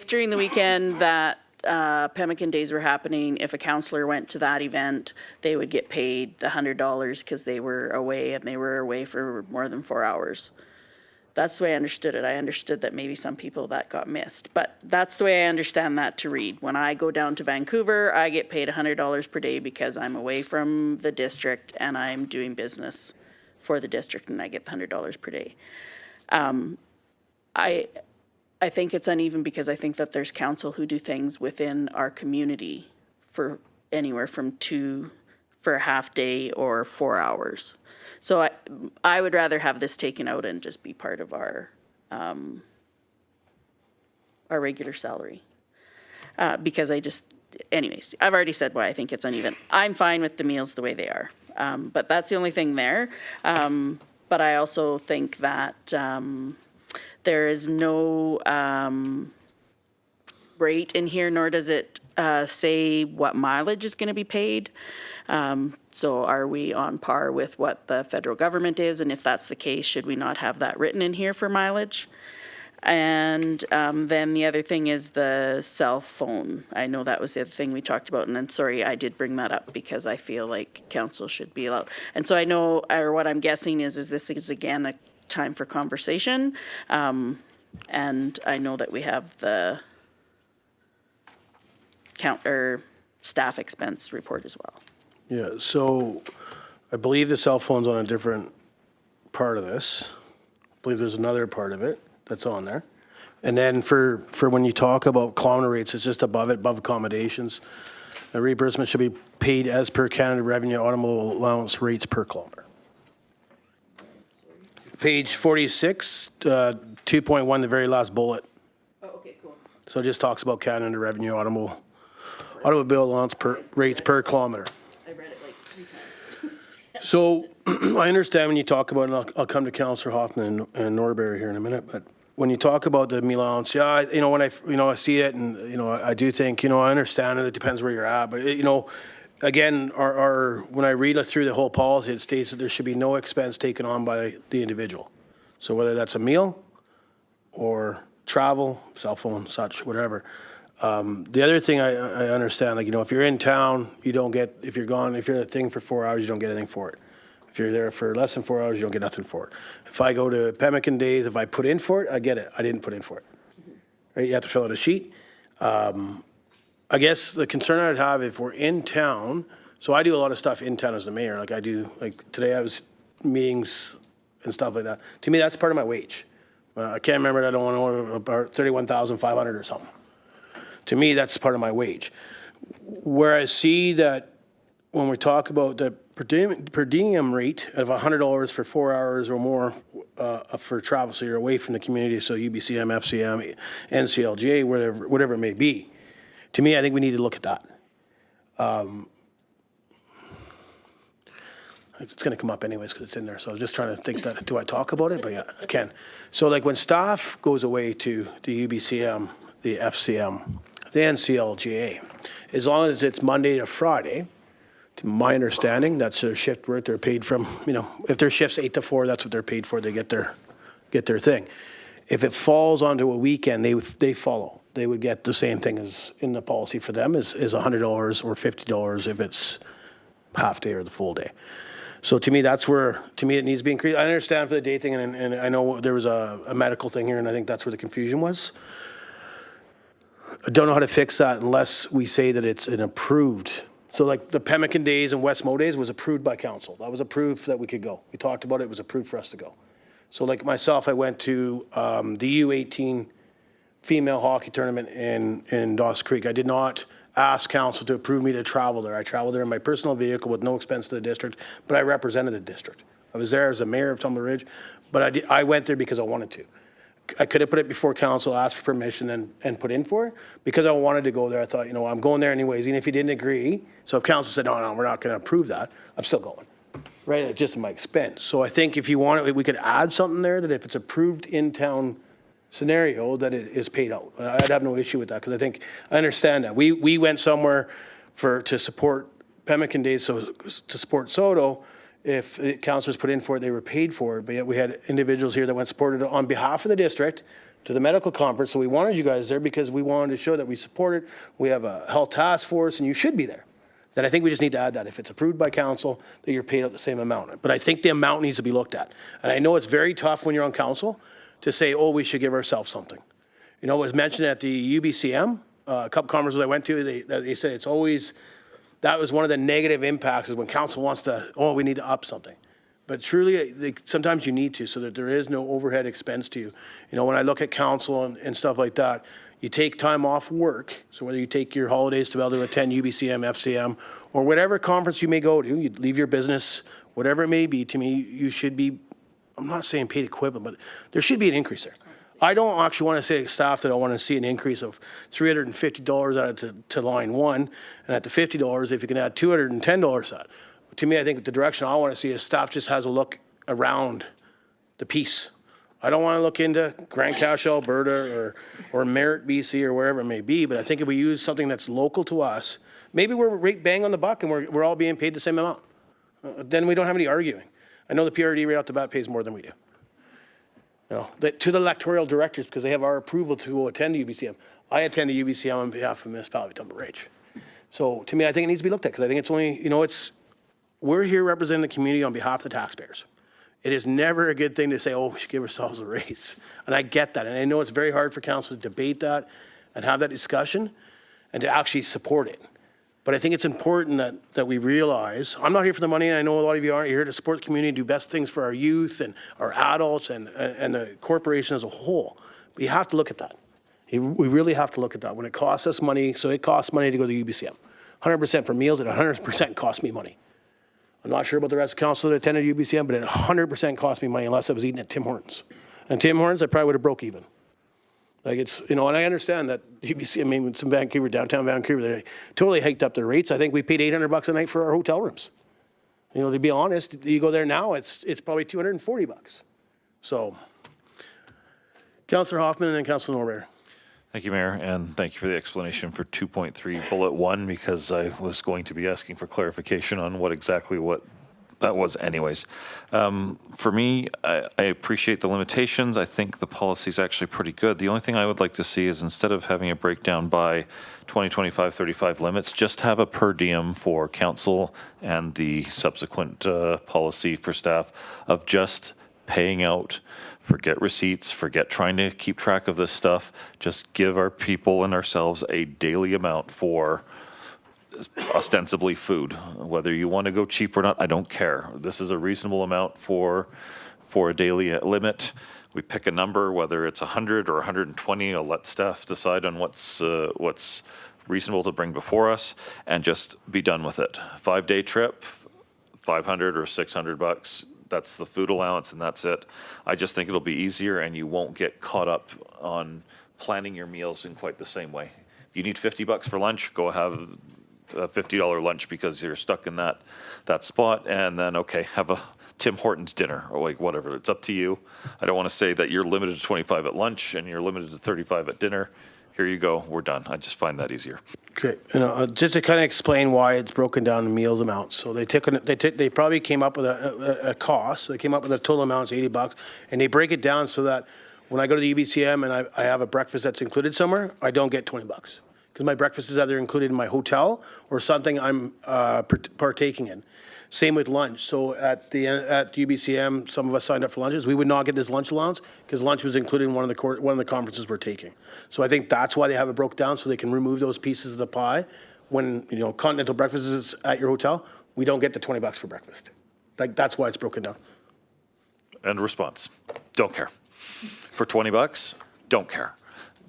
during the weekend that Pemmican Days were happening, if a counselor went to that event, they would get paid the $100 because they were away, and they were away for more than 4 hours. That's the way I understood it. I understood that maybe some people that got missed, but that's the way I understand that to read. When I go down to Vancouver, I get paid $100 per day because I'm away from the district and I'm doing business for the district, and I get the $100 per day. I think it's uneven because I think that there's council who do things within our community for anywhere from 2 for a half day or 4 hours. So I would rather have this taken out and just be part of our regular salary. Because anyways, I've already said why I think it's uneven. I'm fine with the meals the way they are. But that's the only thing there. But I also think that there is no rate in here, nor does it say what mileage is going to be paid. So are we on par with what the federal government is? And if that's the case, should we not have that written in here for mileage? And then the other thing is the cell phone. I know that was the other thing we talked about. And then, sorry, I did bring that up because I feel like council should be allowed. And so I know, or what I'm guessing is this is again a time for conversation. And I know that we have the staff expense report as well. Yeah, so I believe the cell phone's on a different part of this. I believe there's another part of it that's on there. And then for when you talk about kilometer rates, it's just above it, above accommodations. The reimbursement should be paid as per Canada Revenue Automobile Allowance rates per kilometer. Page 46, 2.1, the very last bullet. Oh, okay, cool. So it just talks about Canada Revenue Automobile Allowance rates per kilometer. I read it like 3 times. So I understand when you talk about, and I'll come to Councillor Hoffman and Norbury here in a minute, but when you talk about the meal allowance, yeah, when I see it, and I do think, I understand it. It depends where you're at, but again, when I read through the whole policy, it states that there should be no expense taken on by the individual. So whether that's a meal or travel, cell phone, such, whatever. The other thing I understand, if you're in town, you don't get, if you're in a thing for 4 hours, you don't get anything for it. If you're there for less than 4 hours, you don't get nothing for it. If I go to Pemmican Days, if I put in for it, I get it. I didn't put in for it. Right? You have to fill out a sheet. I guess the concern I would have if we're in town, so I do a lot of stuff in town as the mayor. Today I was meetings and stuff like that. To me, that's part of my wage. I can't remember it. I don't want to know about 31,500 or something. To me, that's part of my wage. Where I see that when we talk about the per diem rate of $100 for 4 hours or more for travel, so you're away from the community, so UBCM, FCM, NCLGA, whatever it may be. To me, I think we need to look at that. It's going to come up anyways because it's in there. So I was just trying to think that, do I talk about it? But yeah, I can. So when staff goes away to the UBCM, the FCM, the NCLGA, as long as it's Monday to Friday, to my understanding, that's their shift work. They're paid from, if their shift's 8 to 4, that's what they're paid for. They get their thing. If it falls onto a weekend, they follow. They would get the same thing as in the policy for them is $100 or $50 if it's half day or the full day. So to me, that's where, it needs to be increased. I understand for the day thing, and I know there was a medical thing here, and I think that's where the confusion was. I don't know how to fix that unless we say that it's an approved. So like the Pemmican Days and West Mo Days was approved by council. That was approved that we could go. We talked about it, it was approved for us to go. So like myself, I went to the U18 female hockey tournament in Dawson Creek. I did not ask council to approve me to travel there. I traveled there in my personal vehicle with no expense to the district, but I represented the district. I was there as a mayor of Tumbler Ridge, but I went there because I wanted to. I could have put it before council, asked for permission and put in for it. Because I wanted to go there, I thought, you know, I'm going there anyways, even if you didn't agree. So if council said, no, we're not going to approve that, I'm still going. Right, it's just my expense. So I think if you want it, we could add something there that if it's approved in-town scenario, that it is paid out. I'd have no issue with that because I understand that. We went somewhere to support Pemmican Days, so to support Soto. If councillors put in for it, they were paid for it. But yet we had individuals here that went supported on behalf of the district to the medical conference. So we wanted you guys there because we wanted to show that we support it. We have a health task force and you should be there. Then I think we just need to add that if it's approved by council, that you're paid out the same amount. But I think the amount needs to be looked at. And I know it's very tough when you're on council to say, oh, we should give ourselves something. You know, it was mentioned at the UBCM, a couple conferences I went to, they said it's always, that was one of the negative impacts is when council wants to, oh, we need to up something. But truly, sometimes you need to so that there is no overhead expense to you. You know, when I look at council and stuff like that, you take time off work, so whether you take your holidays to be able to attend UBCM, FCM, or whatever conference you may go to, you leave your business, whatever it may be, to me, you should be, I'm not saying paid equivalent, but there should be an increase there. I don't actually want to say to staff that I want to see an increase of $350 added to line one, and at the $50, if you can add $210 to that. To me, I think the direction I want to see is staff just has a look around the piece. I don't want to look into Grant Cache, Alberta, or Merritt, BC, or wherever it may be, but I think if we use something that's local to us, maybe we're right bang on the buck and we're all being paid the same amount. Then we don't have any arguing. I know the PRD right off the bat pays more than we do. You know, to the electoral directors, because they have our approval to go attend the UBCM. I attend the UBCM on behalf of the municipality of Tumbler Ridge. So to me, I think it needs to be looked at, because I think it's only, you know, we're here representing the community on behalf of the taxpayers. It is never a good thing to say, oh, we should give ourselves a raise. And I get that. And I know it's very hard for council to debate that and have that discussion and to actually support it. But I think it's important that we realize, I'm not here for the money, and I know a lot of you aren't. You're here to support the community, do best things for our youth and our adults and the corporation as a whole. But you have to look at that. We really have to look at that. When it costs us money, so it costs money to go to the UBCM. 100% for meals, it 100% costs me money. I'm not sure about the rest of council that attended UBCM, but it 100% cost me money unless I was eating at Tim Hortons. And Tim Hortons, I probably would have broke even. Like it's, you know, and I understand that UBC, I mean, some Vancouver, downtown Vancouver, they totally hiked up their rates. I think we paid $800 a night for our hotel rooms. You know, to be honest, you go there now, it's probably $240. So, Councillor Hoffman and then Councillor Norberg. Thank you, Mayor, and thank you for the explanation for 2.3 bullet 1, because I was going to be asking for clarification on what that was anyways. For me, I appreciate the limitations. I think the policy is actually pretty good. The only thing I would like to see is instead of having a breakdown by 2025-35 limits, just have a per diem for council and the subsequent policy for staff of just paying out. Forget receipts, forget trying to keep track of this stuff. Just give our people and ourselves a daily amount for ostensibly food. Whether you want to go cheap or not, I don't care. This is a reasonable amount for a daily limit. We pick a number, whether it's 100 or 120, I'll let staff decide on what's reasonable to bring before us and just be done with it. 5-day trip, 500 or 600 bucks. That's the food allowance and that's it. I just think it'll be easier and you won't get caught up on planning your meals in quite the same way. If you need 50 bucks for lunch, go have a $50 lunch because you're stuck in that spot, and then, okay, have a Tim Hortons dinner or like whatever. It's up to you. I don't want to say that you're limited to 25 at lunch and you're limited to 35 at dinner. Here you go, we're done. I just find that easier. Okay, just to kind of explain why it's broken down in meals amounts. So they probably came up with a cost. They came up with a total amount of $80, and they break it down so that when I go to the UBCM and I have a breakfast that's included somewhere, I don't get $20. Because because my breakfast is either included in my hotel or something I'm partaking in. Same with lunch. So at UBCM, some of us signed up for lunches. We would not get this lunch allowance because lunch was included in one of the conferences we're taking. So I think that's why they have it broke down, so they can remove those pieces of the pie. When, continental breakfast is at your hotel, we don't get the $20 for breakfast. Like, that's why it's broken down. And response, don't care. For $20, don't care.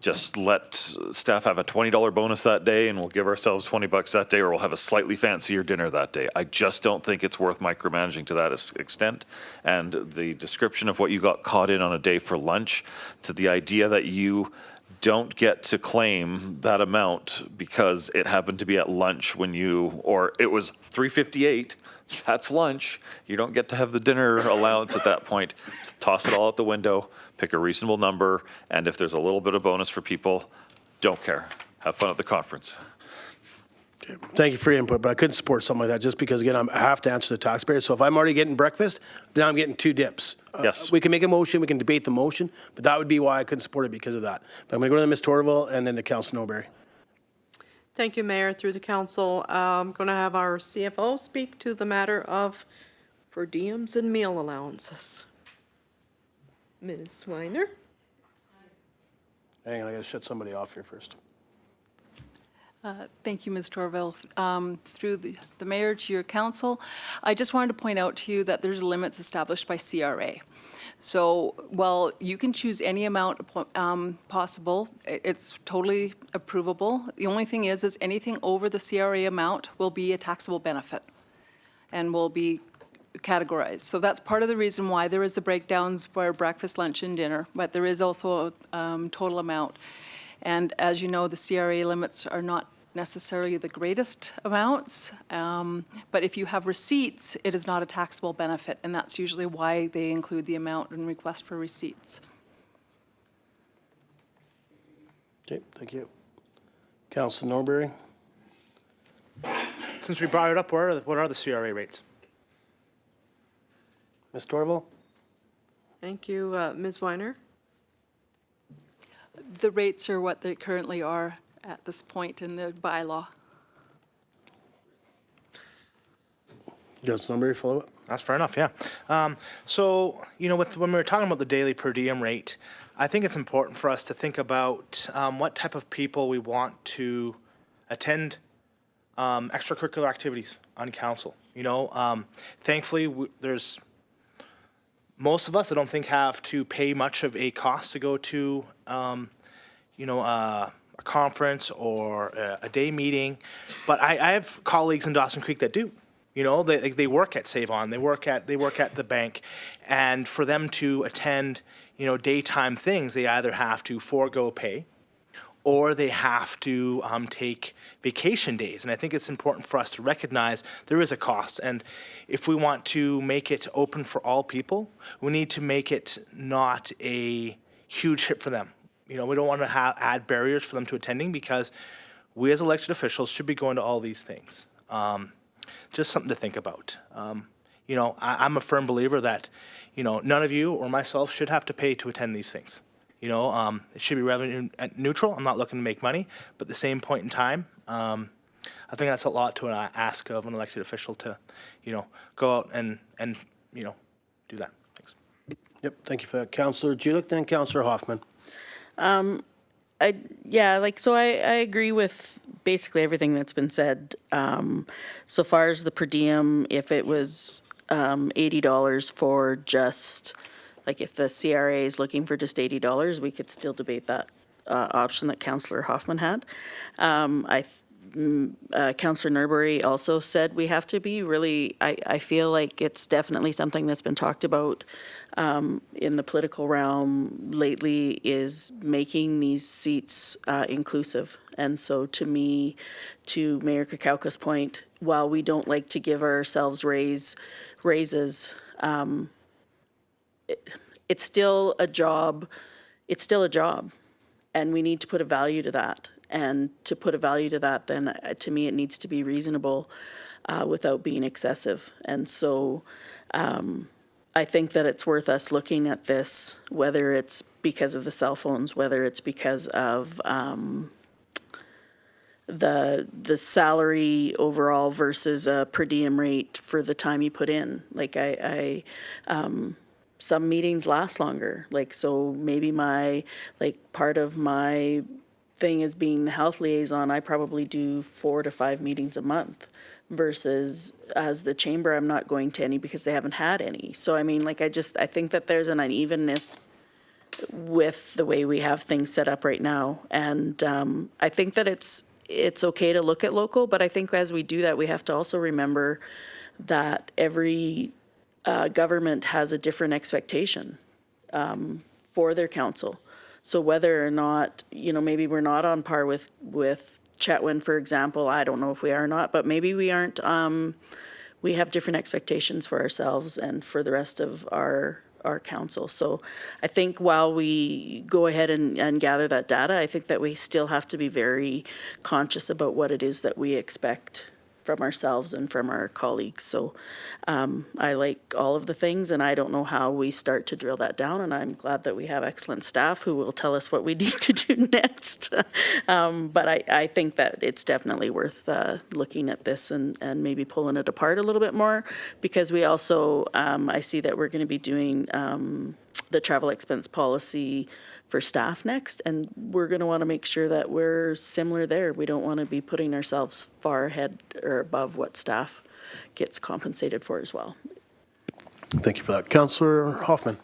Just let staff have a $20 bonus that day, and we'll give ourselves $20 that day, or we'll have a slightly fancier dinner that day. I just don't think it's worth micromanaging to that extent. And the description of what you got caught in on a day for lunch, to the idea that you don't get to claim that amount because it happened to be at lunch or it was $3.58, that's lunch. You don't get to have the dinner allowance at that point. Toss it all out the window, pick a reasonable number, and if there's a little bit of bonus for people, don't care. Have fun at the conference. Thank you for your input, but I couldn't support something like that just because, again, I have to answer the taxpayers. So if I'm already getting breakfast, then I'm getting 2 dips. Yes. We can make a motion, we can debate the motion, but that would be why I couldn't support it, because of that. But I'm going to go to Ms. Torval and then to Councilor Norberry. Thank you, Mayor. Through the council, I'm going to have our CFO speak to the matter of per diems and meal allowances. Ms. Weiner? Hang on, I got to shut somebody off here first. Thank you, Ms. Torville. Through the mayor to your council, I just wanted to point out to you that there's limits established by CRA. So while you can choose any amount possible, it's totally approvable. The only thing is anything over the CRA amount will be a taxable benefit and will be categorized. So that's part of the reason why there is the breakdowns for breakfast, lunch, and dinner, but there is also a total amount. And as you know, the CRA limits are not necessarily the greatest amounts, but if you have receipts, it is not a taxable benefit, and that's usually why they include the amount and request for receipts. Okay, thank you. Councilor Norberry? Since we brought it up, what are the CRA rates? Ms. Torval? Thank you. Ms. Weiner? The rates are what they currently are at this point in the bylaw. Councilor Norberry, follow up? That's fair enough, yeah. So, when we were talking about the daily per diem rate, I think it's important for us to think about what type of people we want to attend extracurricular activities on council. Thankfully, there's most of us, I don't think, have to pay much of a cost to go to, a conference or a day meeting. But I have colleagues in Dawson Creek that do. They work at Save-On, they work at the bank, and for them to attend, daytime things, they either have to forego pay, or they have to take vacation days. And I think it's important for us to recognize there is a cost. And if we want to make it open for all people, we need to make it not a huge hit for them. We don't want to add barriers for them to attending, because we as elected officials should be going to all these things. Just something to think about. I'm a firm believer that, none of you or myself should have to pay to attend these things. It should be revenue neutral. I'm not looking to make money, but at the same point in time, I think that's a lot to ask of an elected official to, go out and do that. Thanks. Yep, thank you for that. Councilor Julich, then Councilor Hoffman. I agree with basically everything that's been said. So far as the per diem, if it was $80 for just, like if the CRA is looking for just $80, we could still debate that option that Councillor Hoffman had. Councillor Norberry also said we have to be really, I feel like it's definitely something that's been talked about in the political realm lately, is making these seats inclusive. And so to me, to Mayor Kakauka's point, while we don't like to give ourselves raises, it's still a job. It's still a job, and we need to put a value to that. And to put a value to that, then to me, it needs to be reasonable without being excessive. And so I think that it's worth us looking at this, whether it's because of the cell phones, whether it's because of the salary overall versus a per diem rate for the time you put in. Like some meetings last longer. Like, so maybe part of my thing as being the health liaison, I probably do 4 to 5 meetings a month versus as the chamber, I'm not going to any because they haven't had any. So, I mean, like, I think that there's an unevenness with the way we have things set up right now. And I think that it's okay to look at local, but I think as we do that, we have to also remember that every government has a different expectation for their council. So whether or not, maybe we're not on par with Chetwynd, for example, I don't know if we are or not, but maybe we aren't, we have different expectations for ourselves and for the rest of our council. So I think while we go ahead and gather that data, I think that we still have to be very conscious about what it is that we expect from ourselves and from our colleagues. So I like all of the things, and I don't know how we start to drill that down, and I'm glad that we have excellent staff who will tell us what we need to do next. But I think that it's definitely worth looking at this and maybe pulling it apart a little bit more, because we also, I see that we're going to be doing the travel expense policy for staff next, and we're going to want to make sure that we're similar there. We don't want to be putting ourselves far ahead or above what staff gets compensated for as well. Thank you for that. Councillor Hoffman.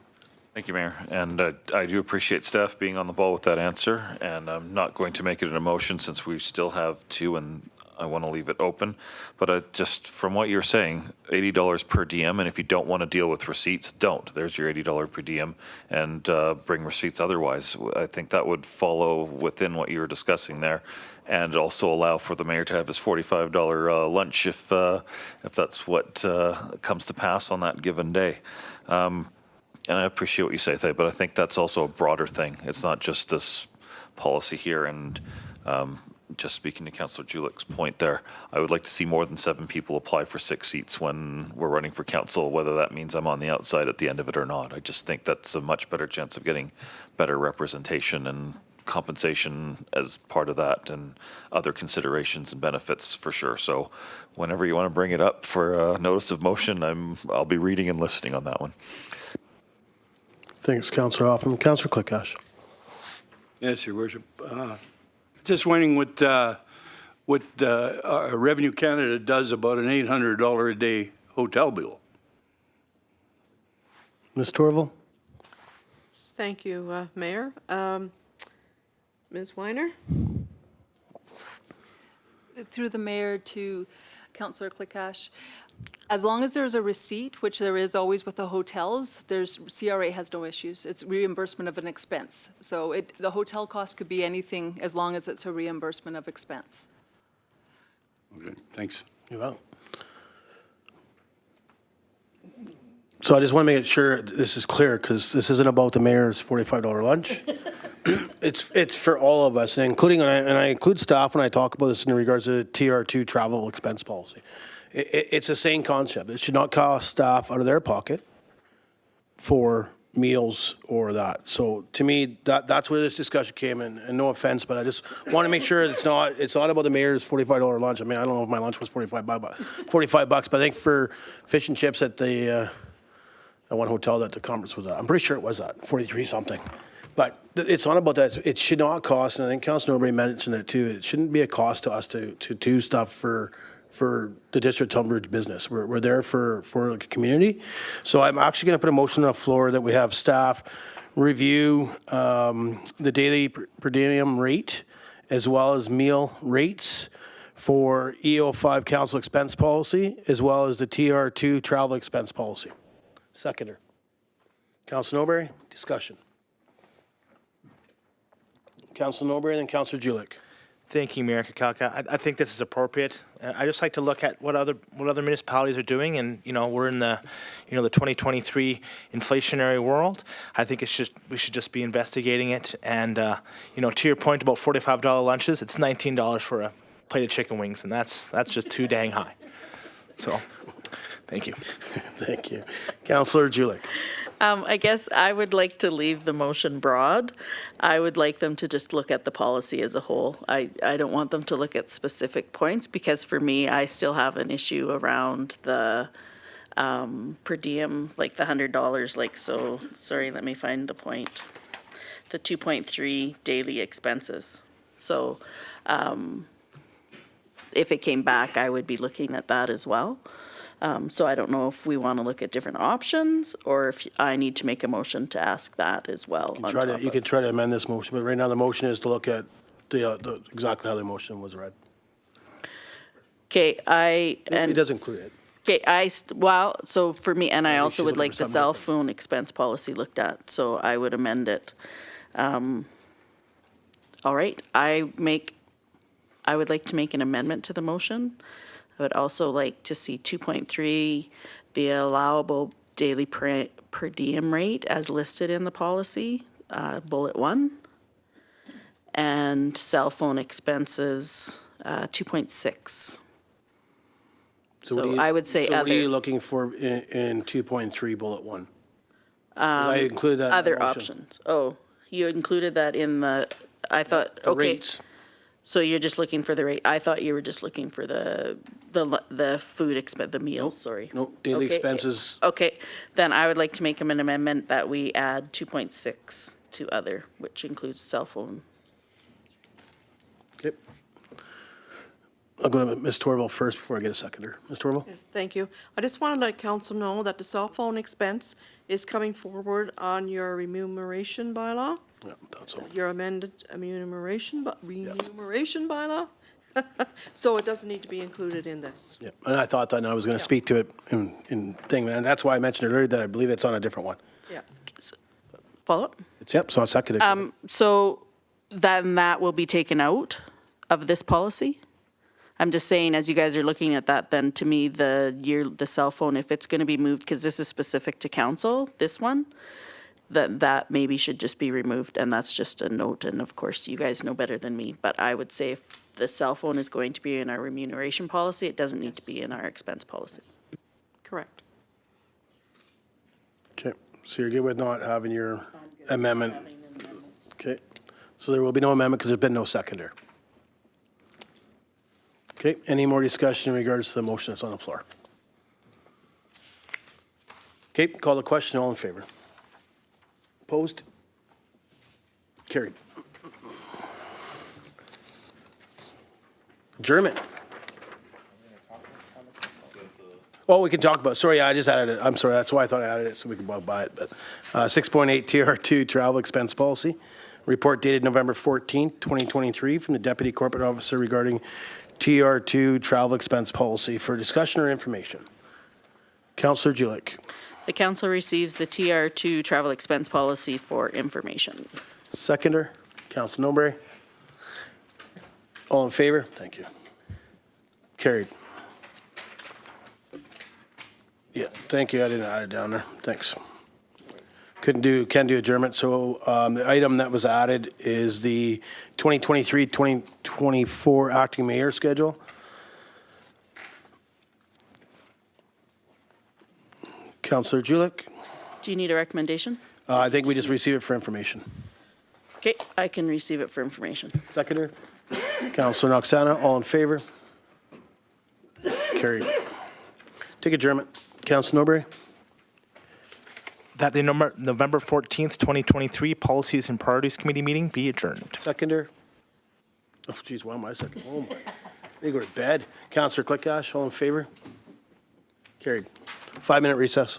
Thank you, Mayor. And I do appreciate staff being on the ball with that answer, and I'm not going to make it an emotion since we still have 2 and I want to leave it open. But just from what you're saying, $80 per diem, and if you don't want to deal with receipts, don't. There's your $80 per diem, and bring receipts otherwise. I think that would follow within what you were discussing there, and also allow for the mayor to have his $45 lunch if that's what comes to pass on that given day. And I appreciate what you say, Thay, but I think that's also a broader thing. It's not just this policy here. And just speaking to Councillor Julick's point there, I would like to see more than 7 people apply for 6 seats when we're running for council, whether that means I'm on the outside at the end of it or not. I just think that's a much better chance of getting better representation and compensation as part of that, and other considerations and benefits for sure. So whenever you want to bring it up for a notice of motion, I'll be reading and listening on that one. Thanks, Councillor Hoffman. Councillor Clickash. Yes, Your Worship. Just wondering what Revenue Canada does about an $800 a day hotel bill. Ms. Torval. Thank you, Mayor. Ms. Weiner? Through the mayor to Councillor Clickash, as long as there's a receipt, which there is always with the hotels, CRA has no issues. It's reimbursement of an expense. So the hotel cost could be anything as long as it's a reimbursement of expense. Okay, thanks. You will. So I just want to make sure this is clear, because this isn't about the mayor's $45 lunch. It's for all of us, including, and I include staff when I talk about this in regards to the TR2 travel expense policy. It's the same concept. It should not cost staff out of their pocket for meals or that. So to me, that's where this discussion came in, and no offense, but I just want to make sure it's not about the mayor's $45 lunch. I mean, I don't know if my lunch was $45, but I think for fish and chips at the one hotel that the conference was at, I'm pretty sure it was at 43 something. But it's not about that. It should not cost, and I think Councilor Norbury mentioned it too, it shouldn't be a cost to us to do stuff for the District Tumbler business. We're there for the community. So I'm actually going to put a motion on the floor that we have staff review the daily per diem rate as well as meal rates for EO5 council expense policy as well as the TR2 travel expense policy. Seconder. Councilor Norbury, discussion. Councilor Norbury and then Councilor Julick. Thank you, Mayor Kakalka. I think this is appropriate. I just like to look at what other municipalities are doing, and we're in the the 2023 inflationary world. I think we should just be investigating it. And to your point about $45 lunches, it's $19 for a plate of chicken wings, and that's just too dang high. So, thank you. Thank you, Councilor Julick. I guess I would like to leave the motion broad. I would like them to just look at the policy as a whole. I don't want them to look at specific points because for me, I still have an issue around the per diem, like the $100, like, so, sorry, let me find the point. The 2.3 daily expenses. So if it came back, I would be looking at that as well. So I don't know if we want to look at different options or if I need to make a motion to ask that as well. You can try to amend this motion, but right now the motion is to look at the exactly how the motion was read. Okay, It does include it. Okay, well, so for me, and I also she's would looking like for the something cell different. phone expense policy looked at, so I would amend it. All right, I would like to make an amendment to the motion. I would also like to see 2.3 be allowable daily per diem rate as listed in the policy, bullet 1. And cell phone expenses, 2.6. So I would say So what are you other, looking for in 2.3 bullet 1? I included that in the other motion. options. Oh, you included that in the, I thought, The okay. rates. So you're just looking for the rate. I thought you were just looking for the food expense, the meals, sorry. No, daily Okay. expenses. Okay, then I would like to make an amendment that we add 2.6 to other, which includes cell phone. Okay. I'll go to Ms. Torval first before I get a seconder. Ms. Torval? Yes, thank you. I just want to let council know that the cell phone expense is coming forward on your remuneration bylaw, Yeah, thought so. your amended remuneration bylaw. So it doesn't need to be included in this. Yeah, and I thought that, and I was going to speak to it in thing, and that's why I mentioned it earlier, that I believe it's on a different one. Yeah. Follow up? Yep, so I'll second it. So then that will be taken out of this policy? I'm just saying, as you guys are looking at that, then to me, the cell phone, if it's going to be moved, because this is specific to council, this one, that maybe should just be removed, and that's just a note, and of course, you guys know better than me, but I would say if the cell phone is going to be in our remuneration policy, it doesn't need to be in our expense policy. Correct. Okay, so you're good with not having your amendment? Okay, so there will be no amendment because there's been no seconder. Okay, any more discussion in regards to the motion that's on the floor? Okay, call the question, all in favor? Opposed? Carried. German. Oh, we can talk about, sorry, I just added it. I'm sorry, that's why I thought I added it, so we could walk by it. But 6.8 TR2 travel expense policy. Report dated November 14th, 2023 from the Deputy Corporate Officer regarding TR2 travel expense policy for discussion or information. Councillor Julik. The council receives the TR2 travel expense policy for information. Seconder, Councillor Noberry. All in favor? Thank you. Carried. Yeah, thank you. I didn't add it down there. Thanks. Can do adjournment. So the item that was added is the 2023-2024 acting mayor schedule. Councillor Julik. Do you need a recommendation? I think we just receive it for information. Okay, I can receive it for information. Seconder. Councillor Noxana, all in favor? Carried. Take adjournment. Councillor Noberry. That the November 14th, 2023 Policies and Priorities Committee meeting be adjourned. Seconder. Oh, geez, why am I second? Oh, my. They go to bed. Councillor Clickash, all in favor? Carried. 5-minute recess.